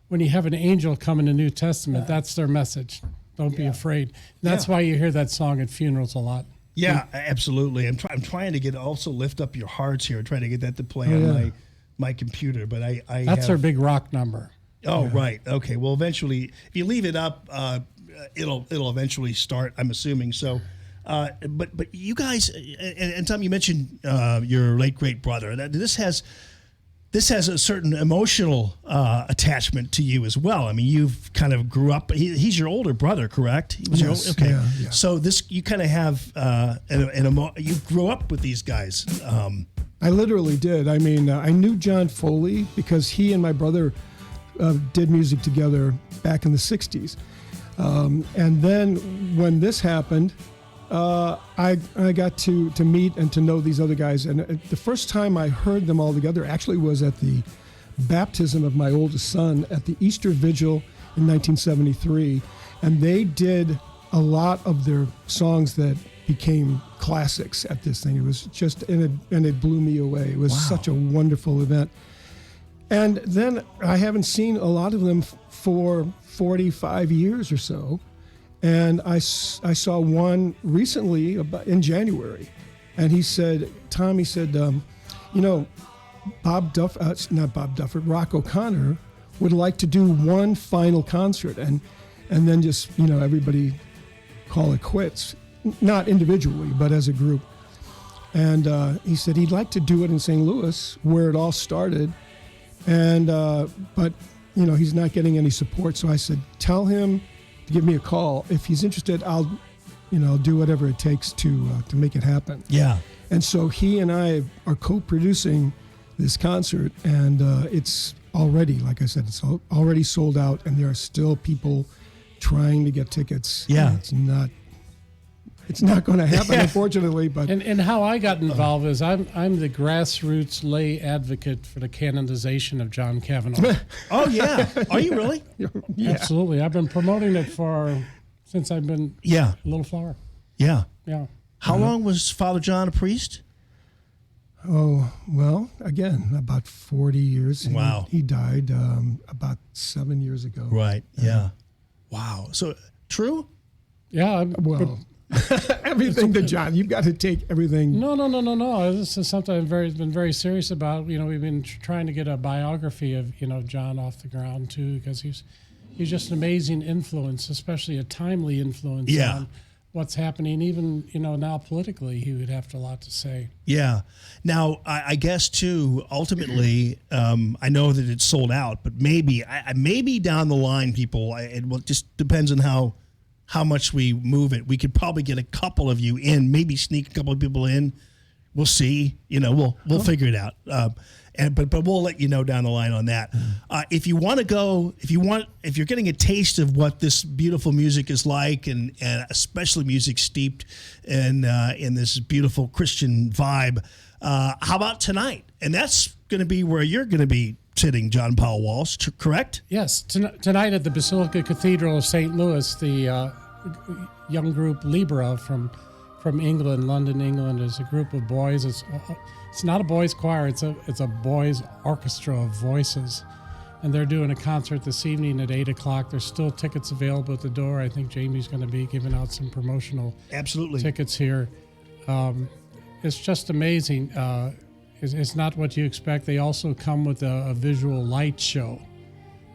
when you have an angel come in the New Testament. That's their message. Don't be afraid. And that's why you hear that song at funerals a lot. Yeah, absolutely. I'm trying to also lift up your hearts here. I'm trying to get that to play on my computer, but that's our big rock number. Oh, right. Okay. Well, eventually, if you leave it up, it'll eventually start, I'm assuming. So, but you guys, and Tom, you mentioned your late great brother. This has a certain emotional attachment to you as well. I mean, you've kind of grew up. He's your older brother, correct? He was yes. Okay. Yeah. So you kind of have you grew up with these guys. I literally did. I mean, I knew John Foley because he and my brother did music together back in the 60s. And then when this happened, I got to meet and to know these other guys. And the first time I heard them all together actually was at the baptism of my oldest son at the Easter Vigil in 1973. And they did a lot of their songs that became classics at this thing. It was just, and it blew me away. It was such a wonderful event. And then I haven't seen a lot of them for 45 years or so. And I saw one recently in January, and he said, Tom, Rock O'Connor would like to do one final concert and then just, everybody call it quits, not individually, but as a group. And he said he'd like to do it in St. Louis where it all started. And, but, he's not getting any support. So I said, tell him to give me a call. If he's interested, I'll do whatever it takes to make it happen. Yeah. And so he and I are co-producing this concert, and it's already, like I said, it's already sold out, and there are still people trying to get tickets. Yeah. It's not going to happen, unfortunately. But and how I got involved is I'm the grassroots lay advocate for the canonization of John Kavanaugh. Oh yeah, are you really? Yeah. Absolutely. I've been promoting it since I've been a little flower. Yeah. Yeah. How long was Father John a priest? Oh, well, again, about 40 years. Wow. He died about 7 years ago. Right. Yeah. Wow. So true? Yeah. Well. Everything to John. You've got to take everything. No. This is something I've been very serious about. We've been trying to get a biography of John off the ground too, because he's just an amazing influence, especially a timely influence on what's happening. Even now politically, he would have a lot to say. Yeah. Now I guess too. Ultimately, I know that it's sold out, but maybe down the line, people. It just depends on how much we move it. We could probably get a couple of you in, maybe sneak a couple of people in we'll see. We'll figure it out. But we'll let you know down the line on that. If you want to go, if you're getting a taste of what this beautiful music is like, and especially music steeped in this beautiful Christian vibe, how about tonight? And that's going to be where you're going to be sitting, John Paul Walsh, correct? Yes, tonight at the Basilica Cathedral of St. Louis, the young group Libra from England, London, England, is a group of boys. It's not a boys' choir. It's a boys' orchestra of voices, and they're doing a concert this evening at 8:00. There's still tickets available at the door. I think Jamie's going to be giving out some promotional tickets here. It's just amazing. It's not what you expect. They also come with a visual light show.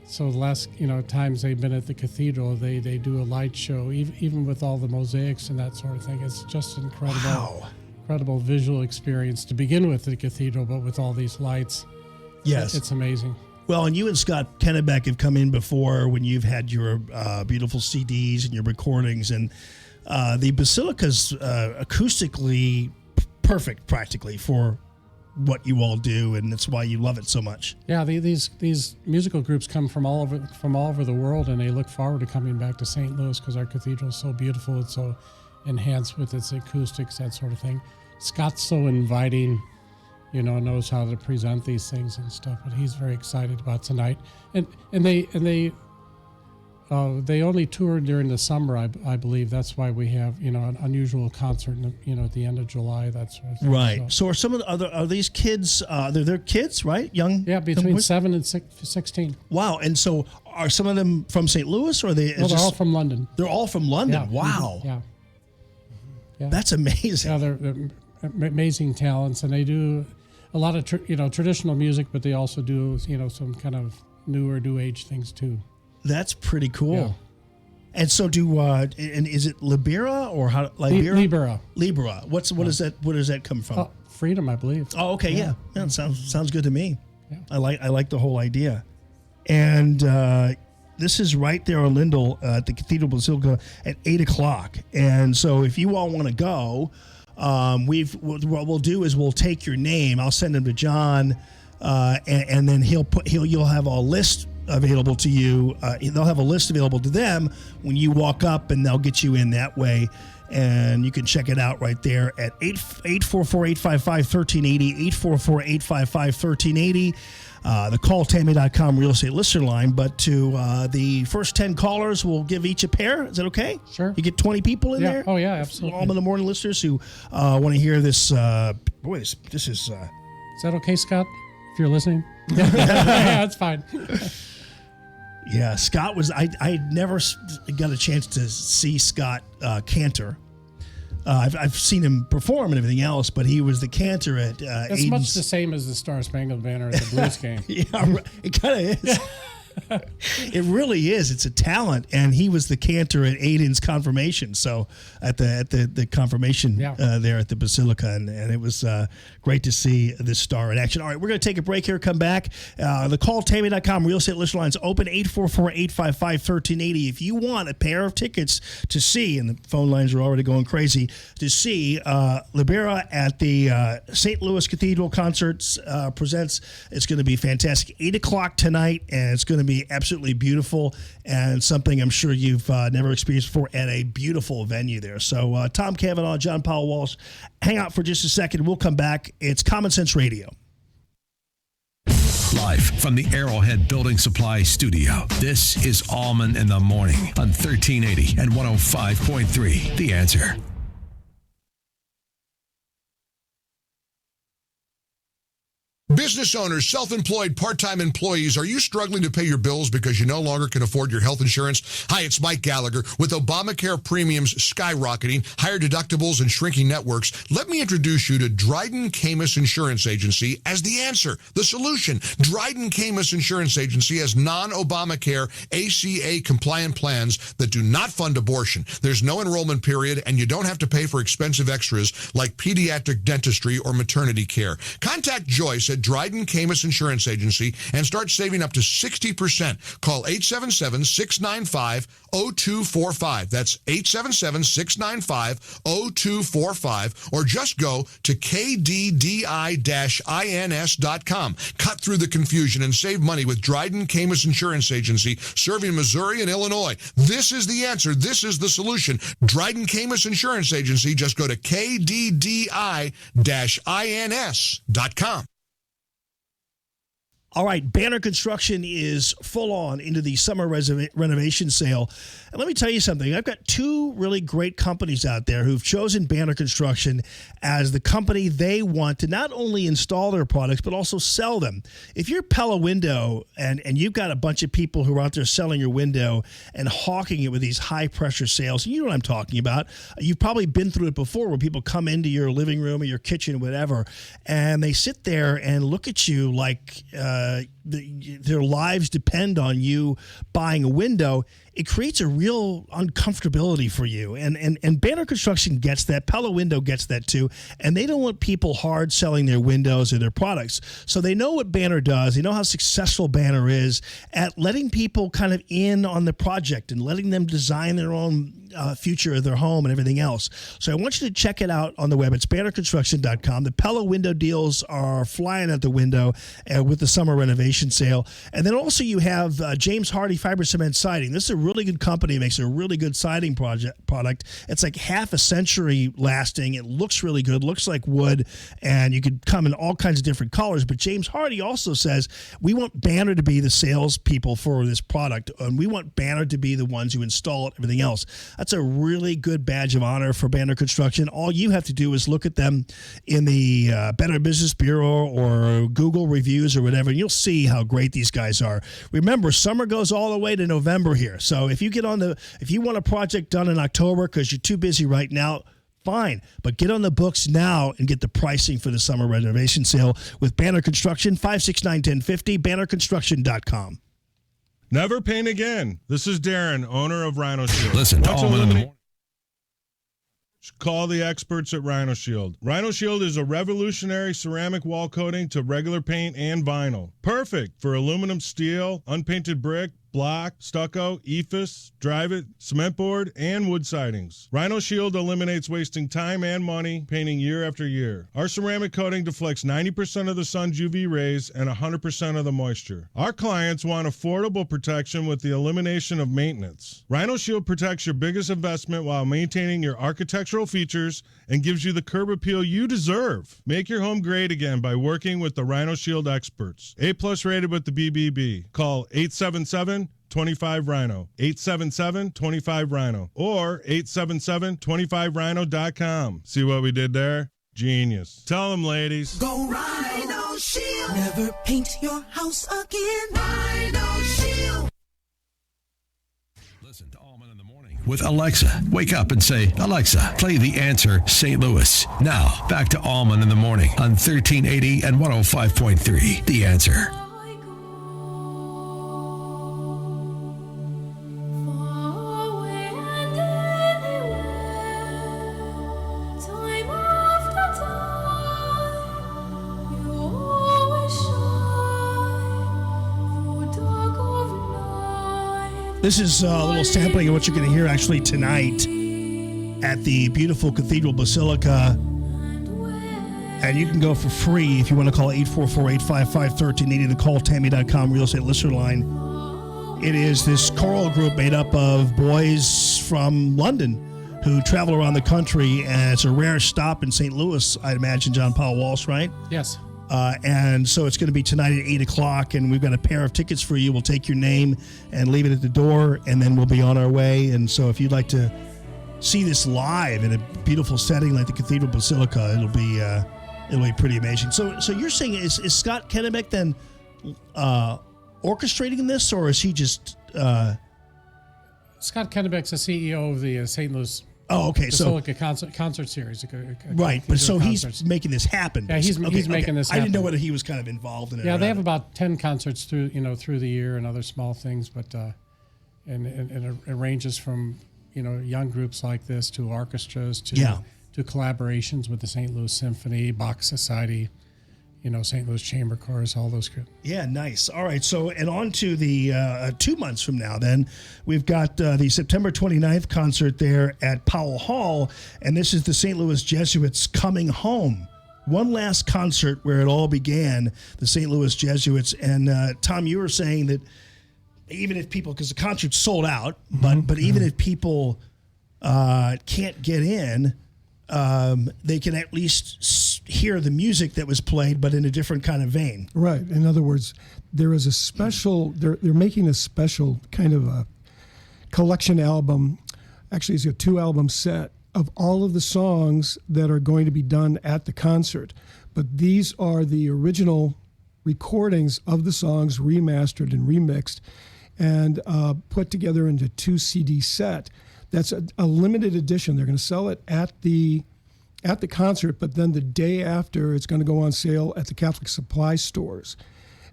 So the last times they've been at the cathedral, they do a light show, even with all the mosaics and that sort of thing. It's just incredible. Wow. Incredible visual experience to begin with the cathedral, but with all these lights. Yes. It's amazing. Well, and you and Scott Kennebeck have come in before when you've had your beautiful CDs and your recordings, and the Basilica's acoustically perfect practically for what you all do, and that's why you love it so much. Yeah, these musical groups come from all over the world, and they look forward to coming back to St. Louis because our cathedral is so beautiful. It's so enhanced with its acoustics, that sort of thing. Scott's so inviting, knows how to present these things and stuff, but he's very excited about tonight. And they only toured during the summer, I believe. That's why we have an unusual concert at the end of July, that sort of thing. Right. So are some of the are these kids? They're kids, right? Young. Yeah, between 7 and 16. Wow. And so are some of them from St. Louis, or are they? No, they're all from London. They're all from London. Yeah. Wow. Yeah. That's amazing. Yeah, they're amazing talents, and they do a lot of traditional music, but they also do some kind of newer new age things too. That's pretty cool. Yeah. And so and is it Libera or how? Libera. What is that? Where does that come from? Freedom, I believe. Oh, okay, yeah. Sounds good to me. Yeah. I like the whole idea. And this is right there on Lindell at the Cathedral Basilica at 8:00. And so if you all want to go, what we'll do is we'll take your name. I'll send them to John, and then you'll have a list available to you. They'll have a list available to them when you walk up, and they'll get you in that way. And you can check it out right there at 844-855-1380, 844-855-1380. The calltammy.com real estate listener line. But to the first 10 callers, we'll give each a pair. Is that okay? Sure. You get 20 people in there? Oh, yeah, absolutely. All of the morning listeners who want to hear this. This is... Is that okay, Scott? If you're listening? Yeah, that's fine. Yeah, Scott was... I had never got a chance to see Scott cantor. I've seen him perform and everything else, but he was the cantor at it's much the same as the Star Spangled Banner at the Blues game. Yeah, it kind of is. It really is. It's a talent, and he was the cantor at Aiden's confirmation. So at the confirmation there at the Basilica, and it was great to see this star in action. All right, we're going to take a break here. Come back. The calltammy.com real estate listener lines open 844-855-1380. If you want a pair of tickets to see, and the phone lines are already going crazy, to see Libera at the St. Louis Cathedral Concerts presents. It's going to be fantastic. 8:00 tonight, and it's going to be absolutely beautiful and something I'm sure you've never experienced before at a beautiful venue there. So Tom Cavanaugh, John Paul Walsh, hang out for just a second. We'll come back. It's Common Sense Radio. Live from the Arrowhead Building Supply Studio, this is Allman in the Morning on 1380 and 105.3. The Answer. Business owners, self-employed, part-time employees, are you struggling to pay your bills because you no longer can afford your health insurance? Hi, it's Mike Gallagher. With Obamacare premiums skyrocketing, higher deductibles, and shrinking networks, let me introduce you to Dryden Camus Insurance Agency as the answer, the solution. Dryden Camus Insurance Agency has non-Obamacare ACA-compliant plans that do not fund abortion. There's no enrollment period, and you don't have to pay for expensive extras like pediatric dentistry or maternity care. Contact Joyce at at Dryden Camus Insurance Agency and start saving up to 60%. Call 877-695-0245. That's 877-695-0245, or just go to kddi-ins.com. Cut through the confusion and save money with Dryden Camus Insurance Agency, serving Missouri and Illinois. This is the answer. This is the solution. Dryden Camus Insurance Agency. Just go to kddi-ins.com. All right, Banner Construction is full on into the summer renovation sale. And let me tell you something. I've got two really great companies out there who've chosen Banner Construction as the company they want to not only install their products, but also sell them. If you're Pella Window and you've got a bunch of people who are out there selling your window and hawking it with these high-pressure sales, you know what I'm talking about. You've probably been through it before where people come into your living room or your kitchen, whatever, and they sit there and look at you like their lives depend on you buying a window. It creates a real uncomfortability for you. And Banner Construction gets that. Pella Window gets that too. And they don't want people hard selling their windows or their products. So they know what Banner does. They know how successful Banner is at letting people kind of in on the project and letting them design their own future of their home and everything else. So I want you to check it out on the web. It's bannerconstruction.com. The Pella window deals are flying out the window with the summer renovation sale. And then also you have James Hardy Fiber Cement Siding. This is a really good company. It makes a really good siding product. It's like half a century lasting. It looks really good, looks like wood, and you could come in all kinds of different colors. But James Hardy also says, we want Banner to be the salespeople for this product, and we want Banner to be the ones who install it, everything else. That's a really good badge of honor for Banner Construction. All you have to do is look at them in the Better Business Bureau or Google reviews or whatever, and you'll see how great these guys are. Remember, summer goes all the way to November here. So if you want a project done in October because you're too busy right now, fine, but get on the books now and get the pricing for the summer renovation sale with Banner Construction, 569-1050, bannerconstruction.com. Never paint again. This is Darren, owner of Rhino Shield. Listen to Allman in the Morning. Call the experts at Rhino Shield. Rhino Shield is a revolutionary ceramic wall coating to regular paint and vinyl. Perfect for aluminum, steel, unpainted brick, block, stucco, EIFS, drive-it, cement board, and wood sidings. Rhino Shield eliminates wasting time and money painting year after year. Our ceramic coating deflects 90% of the sun's UV rays and 100% of the moisture. Our clients want affordable protection with the elimination of maintenance. Rhino Shield protects your biggest investment while maintaining your architectural features and gives you the curb appeal you deserve. Make your home great again by working with the Rhino Shield experts. A+ rated with the BBB. Call 877-25-RHINO, 877-25-RHINO, or 877-25rhino.com. See what we did there? Genius. Tell them, ladies. Go Rhino Shield. Never paint your house again. Rhino Shield. Listen to Allman in the Morning with Alexa. Wake up and say, Alexa, play The Answer St. Louis. Now, back to Allman in the Morning on 1380 and 105.3. The Answer. This is a little sampling of what you're going to hear actually tonight at the beautiful Cathedral Basilica. And you can go for free if you want to call 844-855-1380, the calltammy.com real estate listener line. It is this choral group made up of boys from London who travel around the country, and it's a rare stop in St. Louis, I'd imagine, John Paul Walsh, right? Yes. And so it's going to be tonight at 8 o'clock, and we've got a pair of tickets for you. We'll take your name and leave it at the door, and then we'll be on our way. And so if you'd like to see this live in a beautiful setting like the Cathedral Basilica, it'll be pretty amazing. So you're saying, is Scott Kennebec then orchestrating this, or is he just... Scott Kennebec's the CEO of the St. Louis Basilica concert series. Right, but so he's making this happen. Yeah, he's making this happen. I didn't know whether he was kind of involved in it. Yeah, they have about 10 concerts through the year and other small things, but and it ranges from young groups like this to orchestras to collaborations with the St. Louis Symphony, Bach Society, St. Louis Chamber Chorus, all those good. Yeah, nice. All right, so and on to the 2 months from now then, we've got the September 29th concert there at Powell Hall, and this is the St. Louis Jesuits coming home. One last concert where it all began, the St. Louis Jesuits. And Tom, you were saying that even if people, because the concert's sold out, but even if people can't get in, they can at least hear the music that was played, but in a different kind of vein. Right. In other words, there is a special, they're making a special kind of a collection album. Actually, it's a 2-album set of all of the songs that are going to be done at the concert. But these are the original recordings of the songs remastered and remixed and put together into 2 CD set. That's a limited edition. They're going to sell it at the concert, but then the day after, it's going to go on sale at the Catholic supply stores.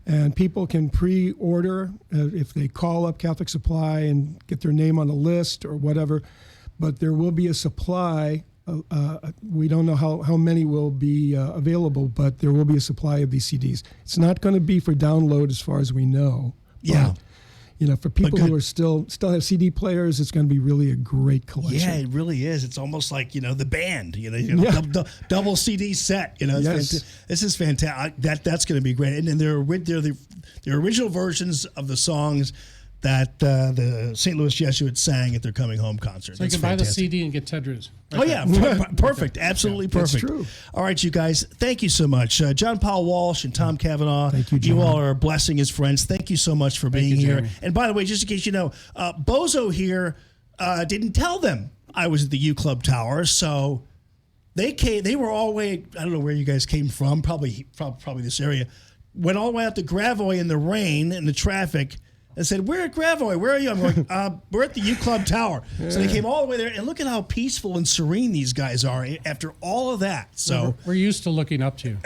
And people can pre-order if they call up Catholic Supply and get their name on the list or whatever. But there will be a supply. We don't know how many will be available, but there will be a supply of these CDs. It's not going to be for download as far as we know. Yeah. But, for people who are still have CD players, it's going to be really a great collection. Yeah, it really is. It's almost like, the band, double CD set. Yes. This is fantastic. That's going to be great. And they're the original versions of the songs that the St. Louis Jesuits sang at their coming home concert. So you can buy the CD and get Ted Drew's. Perfect. Absolutely perfect. That's true. All right, you guys, thank you so much. John Paul Walsh and Tom Cavanaugh, thank you, John. You all are blessing his friends. Thank you so much for being here. Jeremy. And by the way, just in case you know, Bozo here didn't tell them I was at the U Club Tower, so they were all the way, I don't know where you guys came from, probably this area, went all the way out to Gravois in the rain and the traffic, and said, "We're at Gravois. Where are you?" I'm going, "We're at the U Club Tower." Yeah. So they came all the way there, and look at how peaceful and serene these guys are after all of that. So we're used to looking up to you.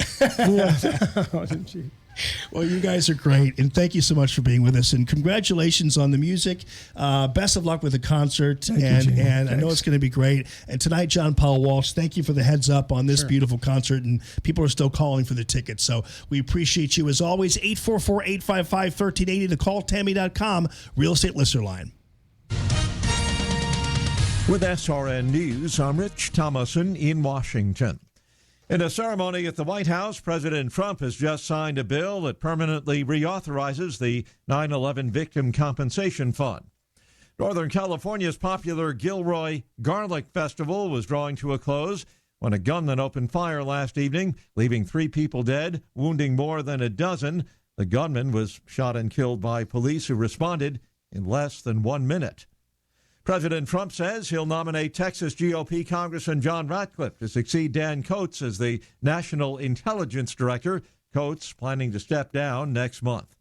Well, you guys are great, and thank you so much for being with us. And congratulations on the music. Best of luck with the concert, and I know it's going to be great. And tonight, John Paul Walsh, thank you for the heads up on this beautiful concert, and people are still calling for the tickets. So we appreciate you as always. 844-855-1380 to calltammy.com, Real Estate Listener Line. With SRN News, I'm Rich Thomason in Washington. In a ceremony at the White House, President Trump has just signed a bill that permanently reauthorizes the 9/11 Victim Compensation Fund. Northern California's popular Gilroy Garlic Festival was drawing to a close when a gunman opened fire last evening, leaving 3 people dead, wounding more than a dozen. The gunman was shot and killed by police who responded in less than 1 minute. President Trump says he'll nominate Texas GOP Congressman John Ratcliffe to succeed Dan Coats as the National Intelligence Director. Coats planning to step down next month.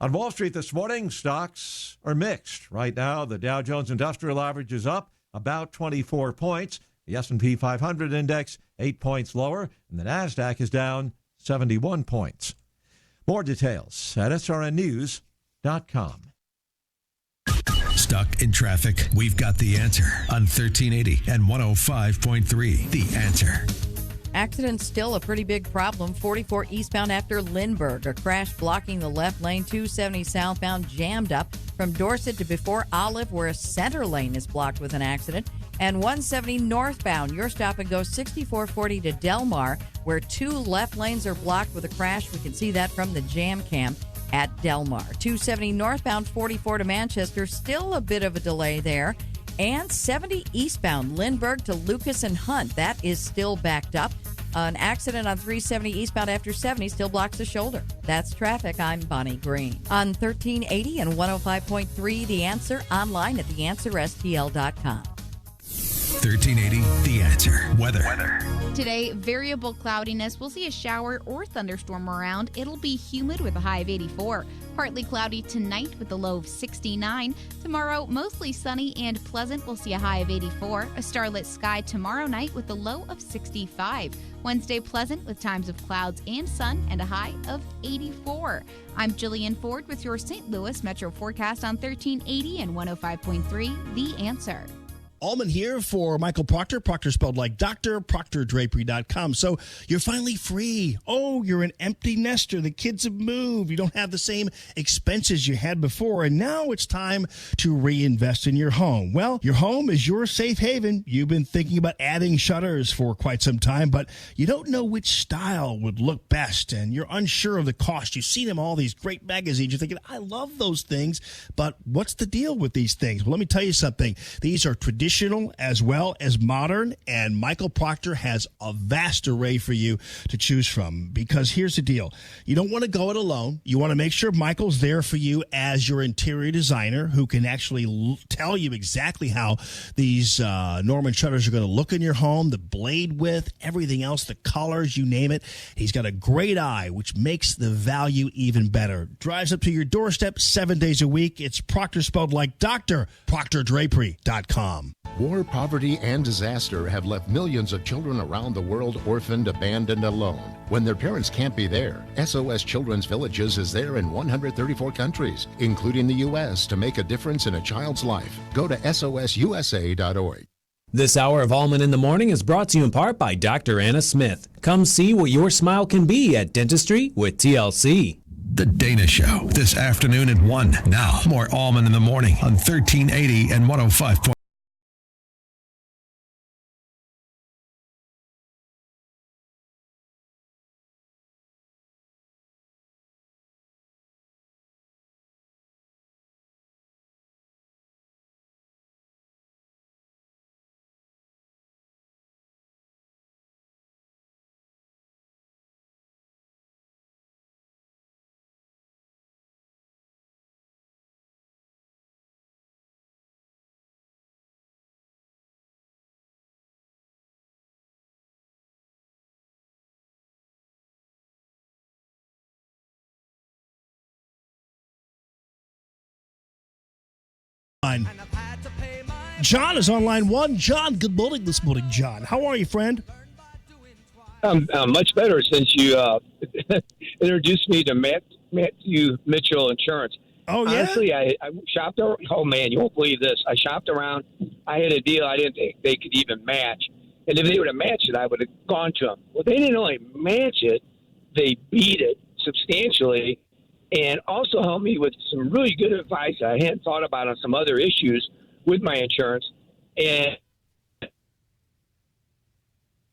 On Wall Street this morning, stocks are mixed. Right now, the Dow Jones Industrial Average is up about 24 points. The S&P 500 index 8 points lower, and the NASDAQ is down 71 points. More details at srnnews.com. Stuck in traffic? We've got the answer on 1380 and 105.3. The Answer. Accident still a pretty big problem. 44 eastbound after Lindbergh. A crash blocking the left lane. 270 southbound jammed up from Dorset to before Olive, where a center lane is blocked with an accident. And 170 northbound. Your stop and go 6440 to Delmar, where 2 left lanes are blocked with a crash. We can see that from the jam cam at Delmar. 270 northbound 44 to Manchester, still a bit of a delay there. And 70 eastbound Lindbergh to Lucas and Hunt, that is still backed up. An accident on 370 eastbound after 70 still blocks the shoulder. That's traffic. I'm Bonnie Green. On 1380 and 105.3 The Answer, online at theanswerstl.com. 1380 The Answer. Weather. Today, variable cloudiness. We'll see a shower or thunderstorm around. It'll be humid with a high of 84. Partly cloudy tonight with a low of 69. Tomorrow, mostly sunny and pleasant. We'll see a high of 84. A starlit sky tomorrow night with a low of 65. Wednesday, pleasant with times of clouds and sun and a high of 84. I'm Jillian Ford with your St. Louis Metro forecast on 1380 and 105.3 The Answer. Allman here for Michael Proctor. Proctor spelled like doctor, proctordrapery.com. So you're finally free. Oh, you're an empty nester. The kids have moved. You don't have the same expenses you had before. And now it's time to reinvest in your home. Well, your home is your safe haven. You've been thinking about adding shutters for quite some time, but you don't know which style would look best, and you're unsure of the cost. You've seen them all these great magazines. You're thinking, I love those things, but what's the deal with these things? Well, let me tell you something. These are traditional as well as modern, and Michael Proctor has a vast array for you to choose from, because here's the deal. You don't want to go it alone. You want to make sure Michael's there for you as your interior designer who can actually tell you exactly how these Norman shutters are going to look in your home, the blade width, everything else, the colors, you name it. He's got a great eye, which makes the value even better. Drives up to your doorstep 7 days a week. It's Proctor spelled like doctor, proctordrapery.com. War, poverty, and disaster have left millions of children around the world orphaned, abandoned, alone. When their parents can't be there, SOS Children's Villages is there in 134 countries, including the U.S., to make a difference in a child's life. Go to sosusa.org. This hour of Allman in the Morning is brought to you in part by Dr. Anna Smith. Come see what your smile can be at Dentistry with TLC. The Dana Show, this afternoon at 1. Now, more Allman in the Morning on 1380 and 105. John is on line 1. John, good morning this morning, John. How are you, friend? I'm much better since you introduced me to Matthew Mitchell Insurance. Oh, yeah? Honestly, I shopped around. Oh, man, you won't believe this. I shopped around. I had a deal I didn't think they could even match. And if they would have matched it, I would have gone to them. Well, they didn't only match it, they beat it substantially and also helped me with some really good advice I hadn't thought about on some other issues with my insurance. And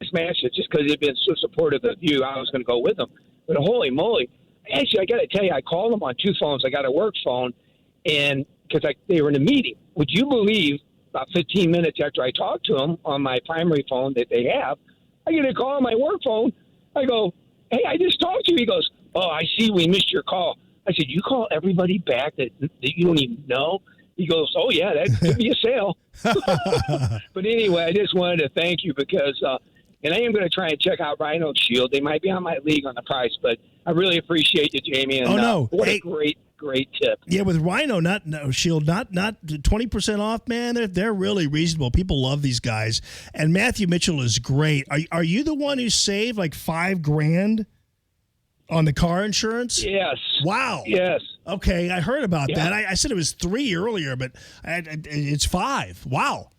smashed it just because they've been so supportive of you. I was going to go with them. But holy moly. Actually, I got to tell you, I called them on 2 phones. I got a work phone, and because they were in a meeting. Would you believe about 15 minutes after I talked to them on my primary phone that they have, I get a call on my work phone. I go, hey, I just talked to you. He goes, oh, I see we missed your call. I said, you call everybody back that you don't even know? He goes, oh, yeah, that could be a sale. But anyway, I just wanted to thank you because and I am going to try and check out Rhino Shield. They might be on my league on the price, but I really appreciate you, Jamie. And, what a great tip. Yeah, with Rhino, Shield, not 20% off, man. They're really reasonable. People love these guys. And Matthew Mitchell is great. Are you the one who saved like $5,000 on the car insurance? Yes. Wow. Yes. Okay, I heard about that. I said it was 3 earlier, but it's 5. Wow.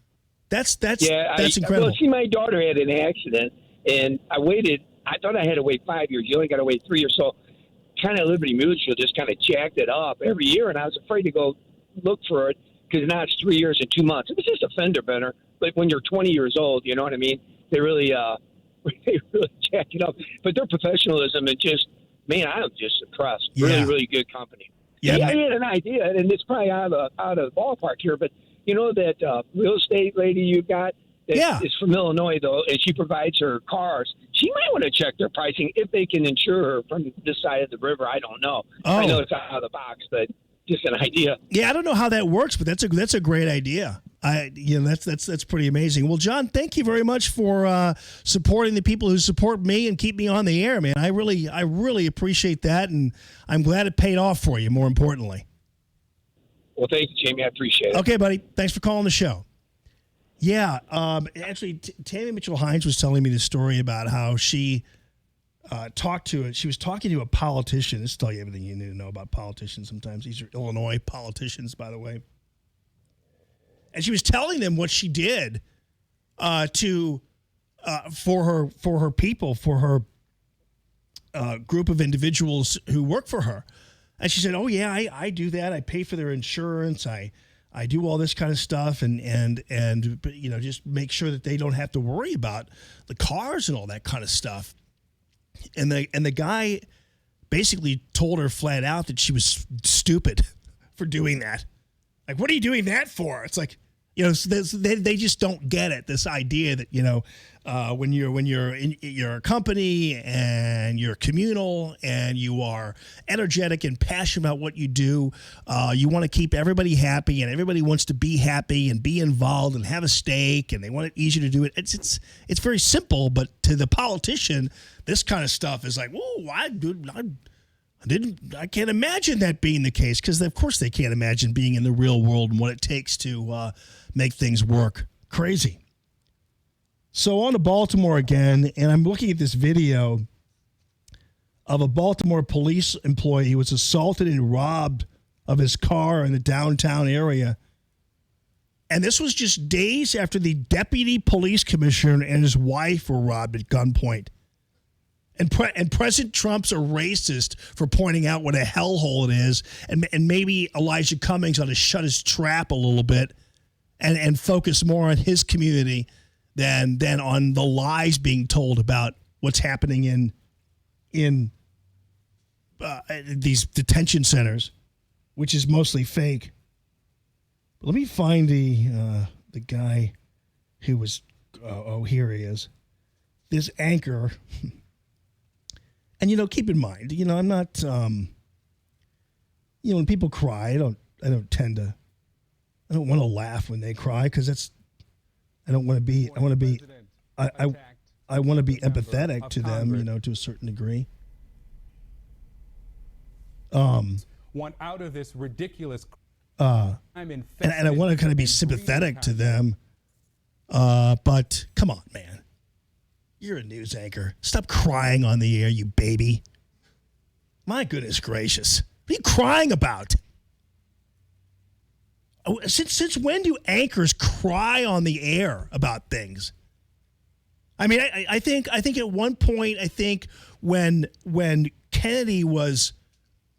That's incredible. Well, see, my daughter had an accident, and I waited. I thought I had to wait 5 years. You only got to wait 3 years. So kind of Liberty Mutual just kind of jacked it up every year, and I was afraid to go look for it because now it's 3 years and 2 months. It was just a fender bender. But when you're 20 years old, you know what I mean? They really jack it up. But their professionalism and just, man, I'm just impressed. Yeah. Really good company. Yeah, I had an idea, and it's probably out of the ballpark here, but you know that real estate lady you got that is from Illinois, though, and she provides her cars. She might want to check their pricing if they can insure her from this side of the river. I don't know. Oh. I know it's out of the box, but just an idea. Yeah, I don't know how that works, but that's a great idea. That's pretty amazing. Well, John, thank you very much for supporting the people who support me and keep me on the air, man. I really appreciate that, and I'm glad it paid off for you, more importantly. Well, thank you, Jamie. I appreciate it. Okay, buddy. Thanks for calling the show. Yeah, actually, Tammy Mitchell-Hines was telling me the story about how she she was talking to a politician. This will tell you everything you need to know about politicians sometimes. These are Illinois politicians, by the way. And she was telling them what she did for her people, for her group of individuals who work for her. And she said, oh, yeah, I do that. I pay for their insurance. I do all this kind of stuff and just make sure that they don't have to worry about the cars and all that kind of stuff. And the guy basically told her flat out that she was stupid for doing that. Like, what are you doing that for? It's like, they just don't get it. This idea that, when you're in your company and you're communal and you are energetic and passionate about what you do, you want to keep everybody happy and everybody wants to be happy and be involved and have a stake and they want it easy to do it. It's very simple, but to the politician, this kind of stuff is like, whoa, I can't imagine that being the case, because of course they can't imagine being in the real world and what it takes to make things work. Crazy. So on to Baltimore again, and I'm looking at this video of a Baltimore police employee who was assaulted and robbed of his car in the downtown area. And this was just days after the deputy police commissioner and his wife were robbed at gunpoint. And President Trump's a racist for pointing out what a hellhole it is, and maybe Elijah Cummings ought to shut his trap a little bit and focus more on his community than on the lies being told about what's happening in these detention centers, which is mostly fake. But let me find the guy who was. Here he is. This anchor. And, keep in mind, I'm not, when people cry, I don't want to laugh when they cry, because I want to be empathetic to them, to a certain degree. Want out of this ridiculous and I want to kind of be sympathetic to them. But come on, man. You're a news anchor. Stop crying on the air, you baby. My goodness gracious. What are you crying about? Since when do anchors cry on the air about things? I mean, I think at one point, when Kennedy was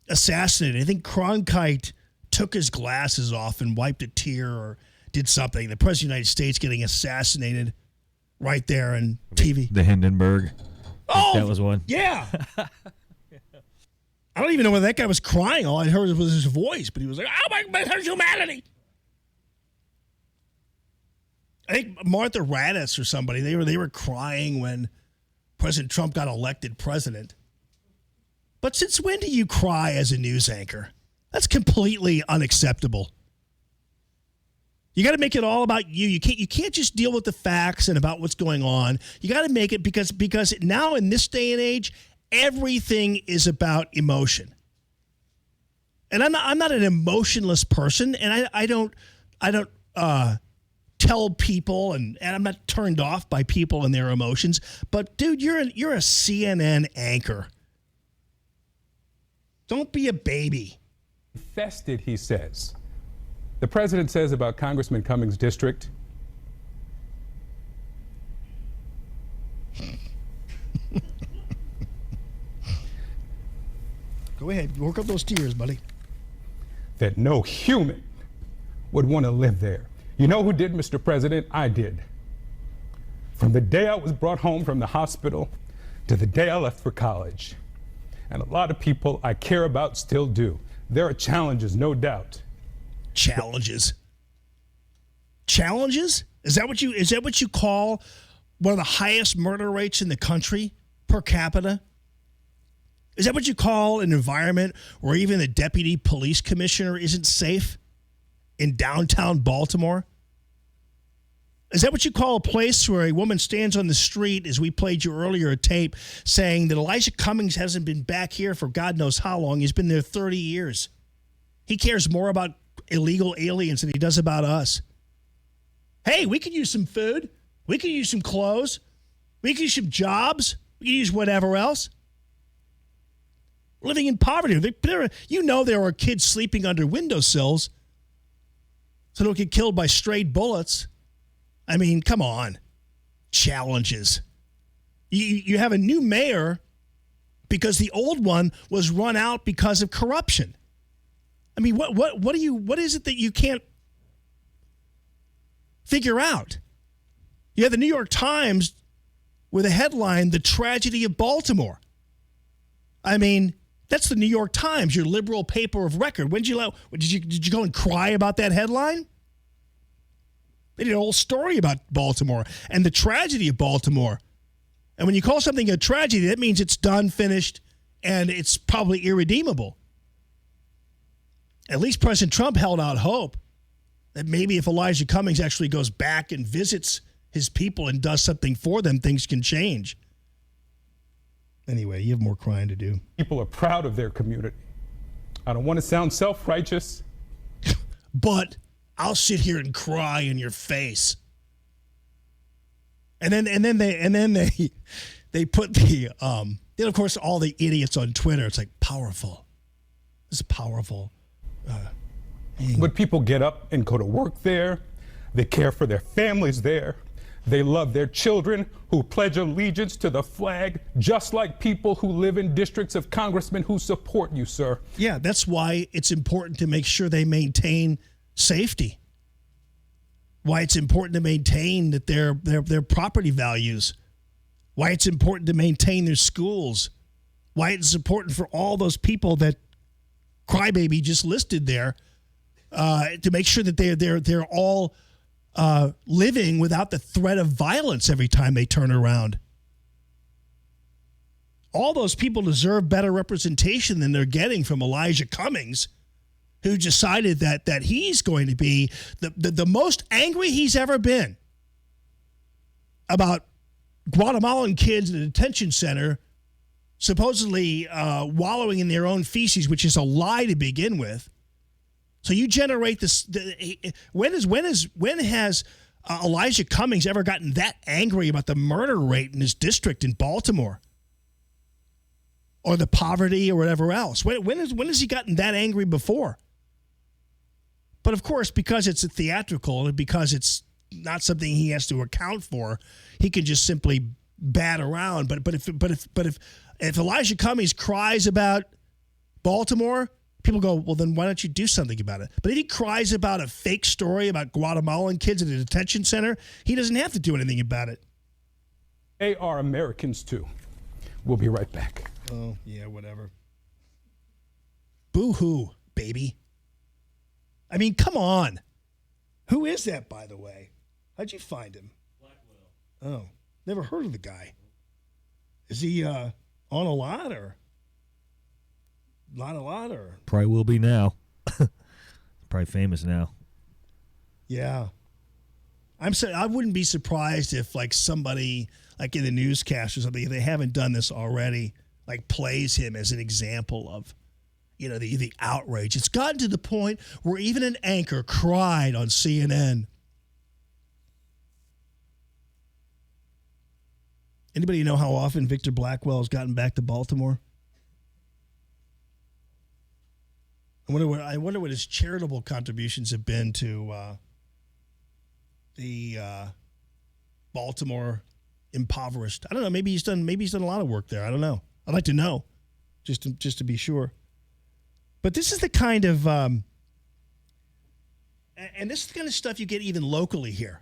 assassinated, I think Cronkite took his glasses off and wiped a tear or did something. The President of the United States getting assassinated. Right there on TV. The Hindenburg. Oh, that was one. Yeah. I don't even know whether that guy was crying. All I heard was his voice, but he was like, oh my humanity. I think Martha Raddatz or somebody, they were crying when President Trump got elected president. But since when do you cry as a news anchor? That's completely unacceptable. You got to make it all about you. You can't just deal with the facts and about what's going on. You got to make it because now in this day and age, everything is about emotion. And I'm not an emotionless person, and I don't tell people, and I'm not turned off by people and their emotions. But dude, you're a CNN anchor. Don't be a baby. Infested, he says. The president says about Congressman Cummings' district. Go ahead, work up those tears, buddy. That no human would want to live there. You know who did, Mr. President? I did. From the day I was brought home from the hospital to the day I left for college. And a lot of people I care about still do. There are challenges, no doubt. Challenges? Is that what you call one of the highest murder rates in the country per capita? Is that what you call an environment where even the deputy police commissioner isn't safe in downtown Baltimore? Is that what you call a place where a woman stands on the street, as we played you earlier a tape, saying that Elijah Cummings hasn't been back here for God knows how long? He's been there 30 years. He cares more about illegal aliens than he does about us. Hey, we could use some food. We could use some clothes. We could use some jobs. We could use whatever else. Living in poverty. There are kids sleeping under windowsills. so they don't get killed by straight bullets. I mean, come on. Challenges. You have a new mayor because the old one was run out because of corruption. I mean, what is it that you can't figure out? You have the New York Times with a headline, "The Tragedy of Baltimore." I mean, that's the New York Times, your liberal paper of record. Did you go and cry about that headline? They did a whole story about Baltimore and the tragedy of Baltimore. And when you call something a tragedy, that means it's done, finished, and it's probably irredeemable. At least President Trump held out hope that maybe if Elijah Cummings actually goes back and visits his people and does something for them, things can change. Anyway, you have more crying to do. People are proud of their community. I don't want to sound self-righteous, but I'll sit here and cry in your face. And then they put the then of course all the idiots on Twitter. It's like powerful. This is powerful. But people get up and go to work there. They care for their families there. They love their children who pledge allegiance to the flag, just like people who live in districts of congressmen who support you, sir. Yeah, that's why it's important to make sure they maintain safety. Why it's important to maintain that their property values. Why it's important to maintain their schools. Why it's important for all those people that Crybaby just listed there to make sure that they're all living without the threat of violence every time they turn around. All those people deserve better representation than they're getting from Elijah Cummings, who decided that he's going to be the most angry he's ever been about Guatemalan kids in a detention center supposedly wallowing in their own feces, which is a lie to begin with. So you generate this. When has Elijah Cummings ever gotten that angry about the murder rate in his district in Baltimore, or the poverty, or whatever else? When has he gotten that angry before? But of course, because it's a theatrical and because it's not something he has to account for, he can just simply bat around. But if Elijah Cummings cries about Baltimore, people go, well, then why don't you do something about it? But if he cries about a fake story about Guatemalan kids at a detention center, he doesn't have to do anything about it. They are Americans too. We'll be right back. Oh, yeah, whatever. Boo-hoo, baby. I mean, come on. Who is that, by the way? How'd you find him? Blackwell. Oh, never heard of the guy. Is he on a lot or? Not a lot or? Probably will be now. Probably famous now. Yeah. I wouldn't be surprised if like somebody like in the newscast or something, if they haven't done this already, like plays him as an example of, you know, the outrage. It's gotten to the point where even an anchor cried on CNN. Anybody know how often Victor Blackwell has gotten back to Baltimore? I wonder what his charitable contributions have been to the Baltimore impoverished. I don't know. Maybe he's done a lot of work there. I don't know. I'd like to know, just to be sure. But this is the kind of and this is the kind of stuff you get even locally here.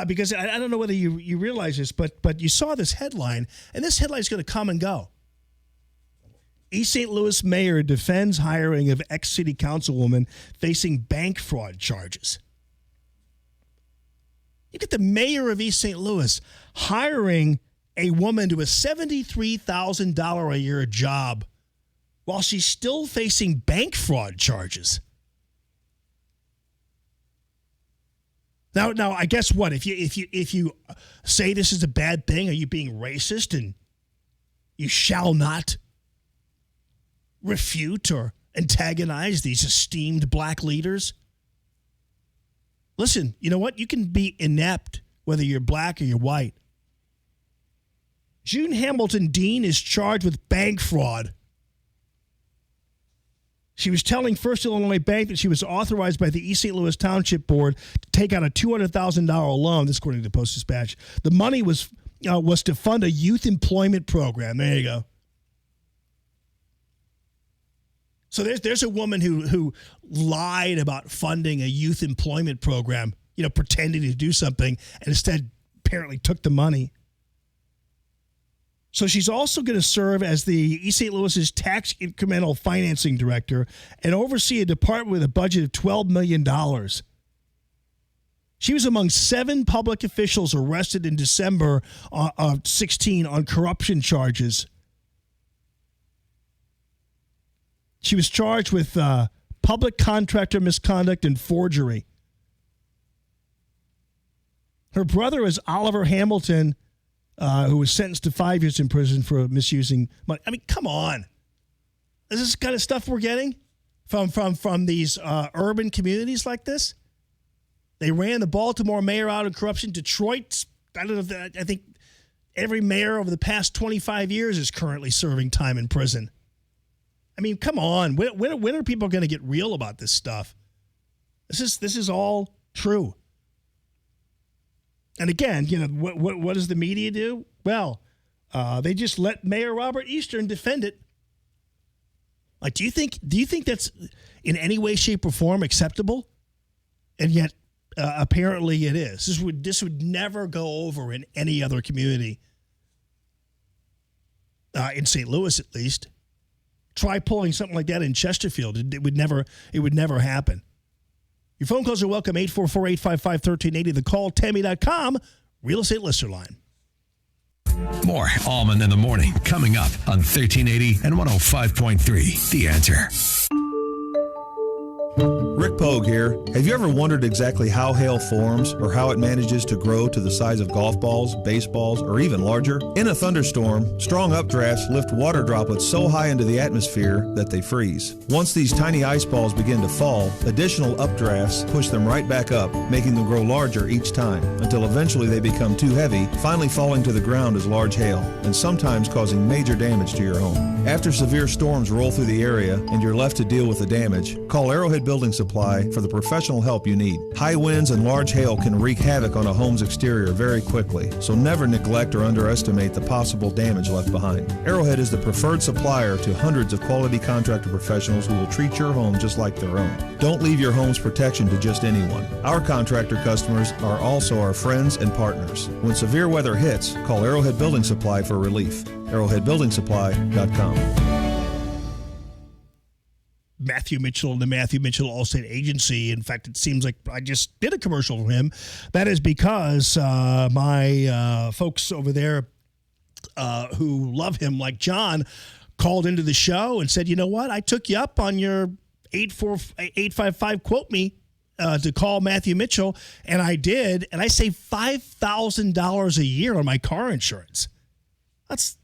Because I don't know whether you realize this, but you saw this headline, and this headline is going to come and go. East St. Louis mayor defends hiring of ex-city councilwoman facing bank fraud charges. You get the mayor of East St. Louis hiring a woman to a $73,000 a year job while she's still facing bank fraud charges. Now, I guess what if you say this is a bad thing, are you being racist and you shall not refute or antagonize these esteemed black leaders? Listen, you know what? You can be inept whether you're black or you're white. June Hamilton Dean is charged with bank fraud. She was telling First Illinois Bank that she was authorized by the East St. Louis Township Board to take out a $200,000 loan. This, according to the Post-Dispatch. The money was to fund a youth employment program. There you go. So there's a woman who lied about funding a youth employment program, pretending to do something, and instead apparently took the money. So she's also going to serve as the East St. Louis's tax incremental financing director and oversee a department with a budget of $12 million. She was among 7 public officials arrested in December of 16 on corruption charges. She was charged with public contractor misconduct and forgery. Her brother is Oliver Hamilton, who was sentenced to 5 years in prison for misusing money. I mean, come on. Is this the kind of stuff we're getting from these urban communities like this? They ran the Baltimore mayor out of corruption. Detroit, I don't know. I think every mayor over the past 25 years is currently serving time in prison. I mean, come on. When are people going to get real about this stuff? This is all true. And again, what does the media do? Well, they just let Mayor Robert Eastern defend it. Like, do you think that's in any way, shape, or form acceptable? And yet, apparently, it is. This would never go over in any other community, in St. Louis at least. Try pulling something like that in Chesterfield. It would never happen. Your phone calls are welcome, 844-855-1380. The call, Tammy.com, real estate listener line. More Allman in the Morning coming up on 1380 and 105.3. The Answer. Rick Pogue here. Have you ever wondered exactly how hail forms or how it manages to grow to the size of golf balls, baseballs, or even larger? In a thunderstorm, strong updrafts lift water droplets so high into the atmosphere that they freeze. Once these tiny ice balls begin to fall, additional updrafts push them right back up, making them grow larger each time, until eventually they become too heavy, finally falling to the ground as large hail, and sometimes causing major damage to your home. After severe storms roll through the area and you're left to deal with the damage, call Arrowhead Building Supply for the professional help you need. High winds and large hail can wreak havoc on a home's exterior very quickly, so never neglect or underestimate the possible damage left behind. Arrowhead is the preferred supplier to hundreds of quality contractor professionals who will treat your home just like their own. Don't leave your home's protection to just anyone. Our contractor customers are also our friends and partners. When severe weather hits, call Arrowhead Building Supply for relief. ArrowheadBuildingSupply.com. Matthew Mitchell and the Matthew Mitchell Allstate Agency. In fact, it seems like I just did a commercial for him. That is because my folks over there who love him, like John, called into the show and said, you know what? I took you up on your 855 quote me to call Matthew Mitchell, and I did, and I saved $5,000 a year on my car insurance. That's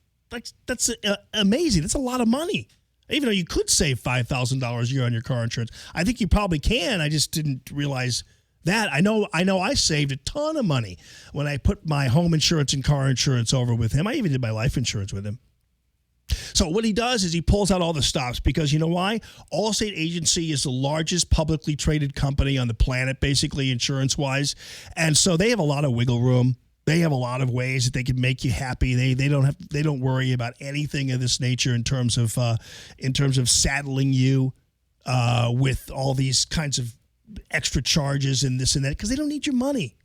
amazing. That's a lot of money. Even though you could save $5,000 a year on your car insurance, I think you probably can. I just didn't realize that. I know I saved a ton of money when I put my home insurance and car insurance over with him. I even did my life insurance with him. So what he does is he pulls out all the stops because you know why? Allstate Agency is the largest publicly traded company on the planet, basically insurance-wise. And so they have a lot of wiggle room. They have a lot of ways that they can make you happy. They don't worry about anything of this nature in terms of saddling you with all these kinds of extra charges and this and that because they don't need your money.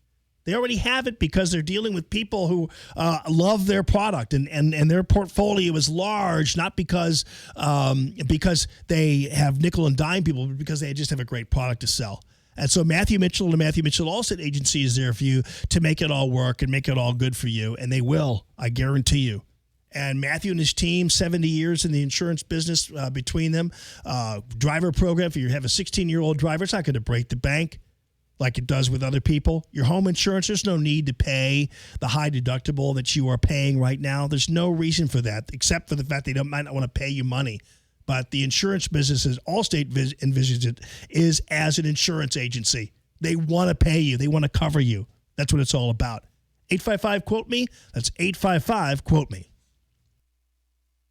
They already have it because they're dealing with people who love their product and their portfolio is large, not because they have nickel and dime people, but because they just have a great product to sell. And so Matthew Mitchell and the Matthew Mitchell Allstate Agency is there for you to make it all work and make it all good for you. And they will, I guarantee you. And Matthew and his team, 70 years in the insurance business between them. Driver program, if you have a 16-year-old driver, it's not going to break the bank like it does with other people. Your home insurance, there's no need to pay the high deductible that you are paying right now. There's no might not want to pay you money. But the insurance business, as Allstate envisions it, is as an insurance agency. They want to pay you. They want to cover you. That's what it's all about. 855-QUOTE-ME. That's 855-QUOTE-ME.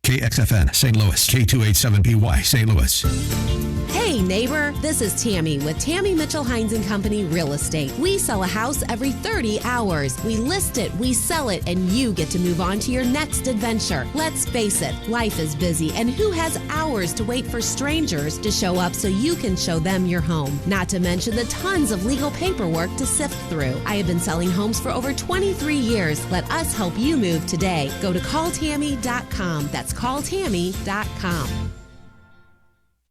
KXFN St. Louis, K287BY St. Louis. Hey neighbor, this is Tammy with Tammy Mitchell Hines & Company Real Estate. We sell a house every 30 hours. We list it, we sell it, and you get to move on to your next adventure. Let's face it, life is busy, and who has hours to wait for strangers to show up so you can show them your home? Not to mention the tons of legal paperwork to sift through. I have been selling homes for over 23 years. Let us help you move today. Go to calltammy.com. That's calltammy.com.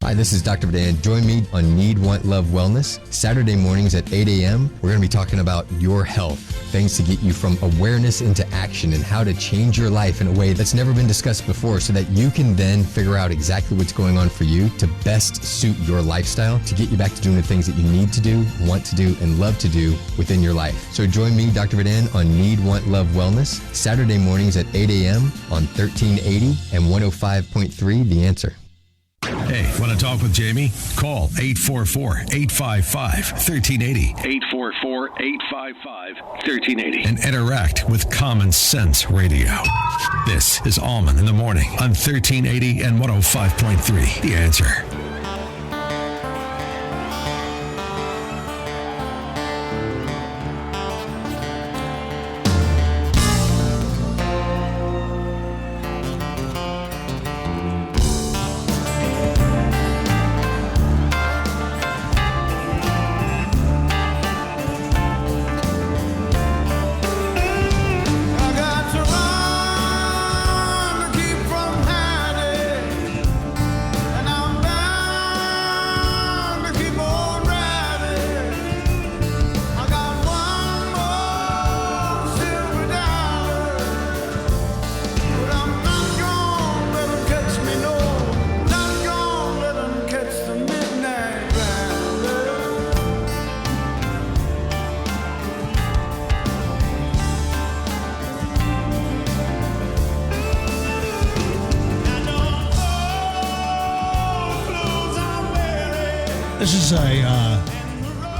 Hi, this is Dr. Vadan. Join me on Need, Want, Love, Wellness. Saturday mornings at 8 a.m. We're going to be talking about your health, things to get you from awareness into action and how to change your life in a way that's never been discussed before so that you can then figure out exactly what's going on for you to best suit your lifestyle to get you back to doing the things that you need to do, want to do, and love to do within your life. So join me, Dr. Vadan, on Need, Want, Love, Wellness. Saturday mornings at 8 a.m. on 1380 and 105.3 The Answer. Hey, want to talk with Jamie? Call 844-855-1380. 844-855-1380. And interact with Common Sense Radio. This is Allman in the Morning on 1380 and 105.3 The Answer.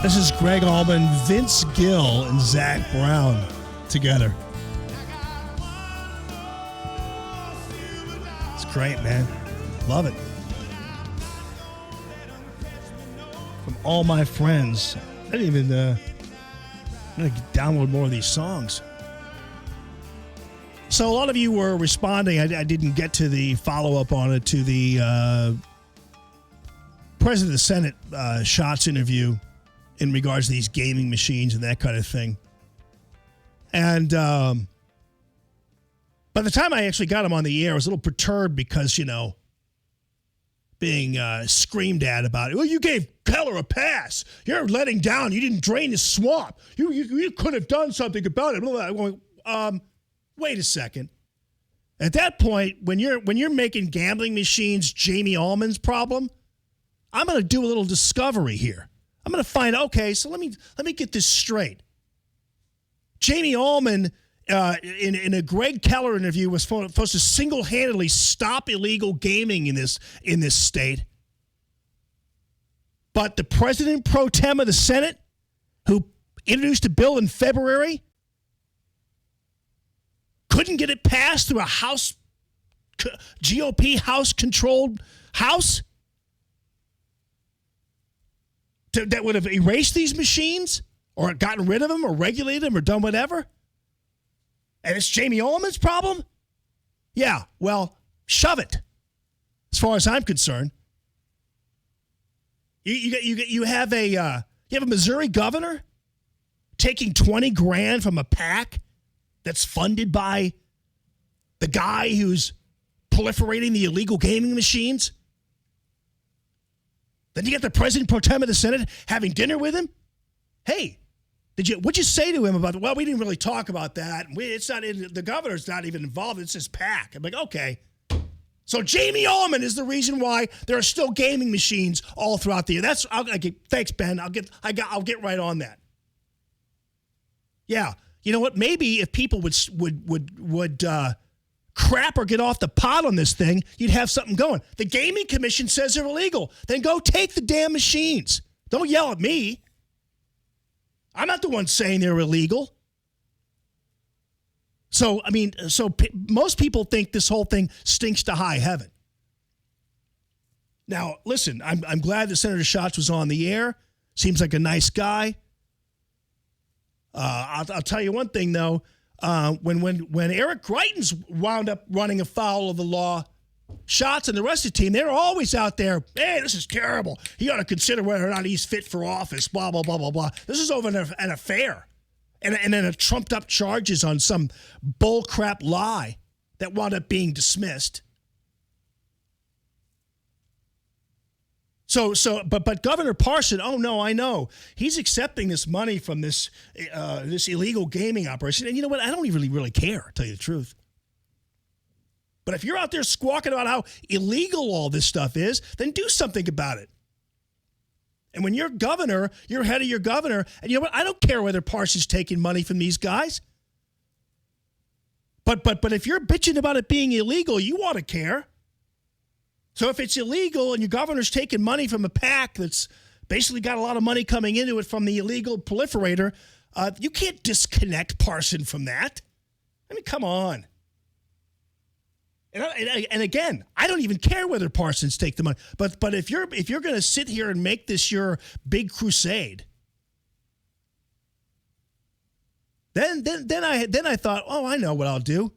This is Greg Allman, Vince Gill, and Zach Brown together. It's great, man. Love it. From all my friends. I didn't even I'm gonna download more of these songs. So a lot of you were responding. I didn't get to the follow-up on it to the President of the Senate Schatz interview in regards to these gaming machines and that kind of thing. And by the time I actually got him on the air, I was a little perturbed because, being screamed at about it. Well, you gave Keller a pass. You're letting down. You didn't drain the swamp. You could have done something about it. I'm going, wait a second. At that point, when you're making gambling machines Jamie Allman's problem, I'm going to do a little discovery here. I'm going to find, okay, so let me get this straight. Jamie Allman, in a Greg Keller interview, was supposed to single-handedly stop illegal gaming in this state. But the president pro tem of the Senate, who introduced a bill in February, couldn't get it passed through a GOP House-controlled House that would have erased these machines or gotten rid of them or regulated them or done whatever. And it's Jamie Allman's problem? Yeah, well, shove it, as far as I'm concerned. You have a Missouri governor taking $20,000 from a PAC that's funded by the guy who's proliferating the illegal gaming machines. Then you get the president pro tem of the Senate having dinner with him. Hey, what'd you say to him about? Well, we didn't really talk about that. The governor's not even involved. It's his PAC. I'm like, okay. So Jamie Allman is the reason why there are still gaming machines all throughout the year. Thanks, Ben. I'll get right on that. Yeah, you know what? Maybe if people would crap or get off the pot on this thing, you'd have something going. The Gaming Commission says they're illegal. Then go take the damn machines. Don't yell at me. I'm not the one saying they're illegal. So, I mean, most people think this whole thing stinks to high heaven. Now, listen, I'm glad that Senator Schatz was on the air. Seems like a nice guy. I'll tell you one thing, though. When Eric Greitens wound up running afoul of the law, Schatz and the rest of the team, they're always out there, hey, this is terrible. You ought to consider whether or not he's fit for office, blah, blah, blah, blah, blah. This is over an affair. And then a trumped-up charges on some bullcrap lie that wound up being dismissed. But Governor Parson, oh no, I know he's accepting this money from this illegal gaming operation, and you know what? I don't even really care, to tell you the truth. But if you're out there squawking about how illegal all this stuff is, then do something about it. And when you're governor, you're head of your governor, and you know what? I don't care whether Parsons taking money from these guys. But if you're bitching about it being illegal, you ought to care. So if it's illegal and your governor's taking money from a PAC that's basically got a lot of money coming into it from the illegal proliferator, you can't disconnect Parson from that. I mean, come on. And again, I don't even care whether Parsons take the money. But if you're going to sit here and make this your big crusade, then I thought, oh, I know what I'll do.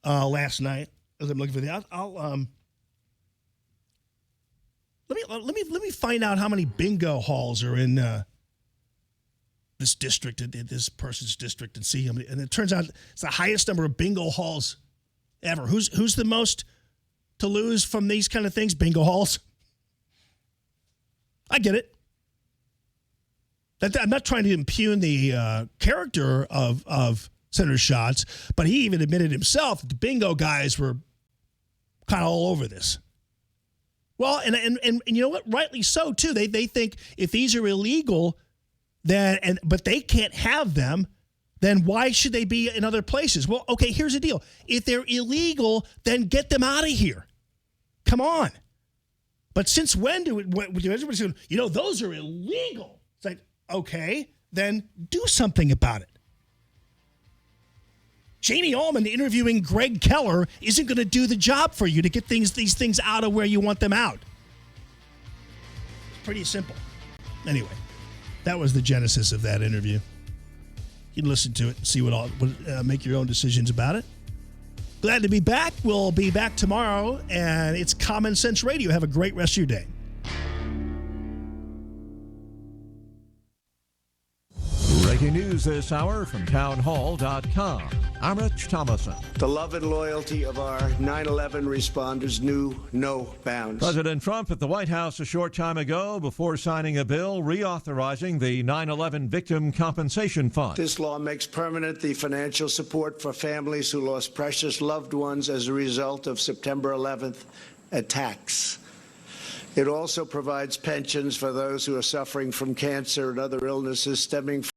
Last night, as I'm looking for the, Let me find out how many bingo halls are in this district, this person's district, and see how many. And it turns out it's the highest number of bingo halls ever. Who's the most to lose from these kind of things? Bingo halls. I get it. I'm not trying to impugn the character of Senator Schatz, but he even admitted himself that the bingo guys were kind of all over this. Well, and you know what? Rightly so, too. They think if these are illegal, but they can't have them, then why should they be in other places? Well, okay, here's the deal. If they're illegal, then get them out of here. Come on. But since when do everybody say, you know, those are illegal? It's like, okay, then do something about it. Janie Allman interviewing Greg Keller isn't going to do the job for you to get these things out of where you want them out. It's pretty simple. Anyway, that was the genesis of that interview. You can listen to it and see make your own decisions about it. Glad to be back. We'll be back tomorrow, and it's Common Sense Radio. Have a great rest of your day. Breaking news this hour from townhall.com. I'm Rich Thomason. The love and loyalty of our 9/11 responders knew no bounds. President Trump at the White House a short time ago before signing a bill reauthorizing the 9/11 Victim Compensation Fund. This law makes permanent the financial support for families who lost precious loved ones as a result of September 11th attacks. It also provides pensions for those who are suffering from cancer and other illnesses stemming from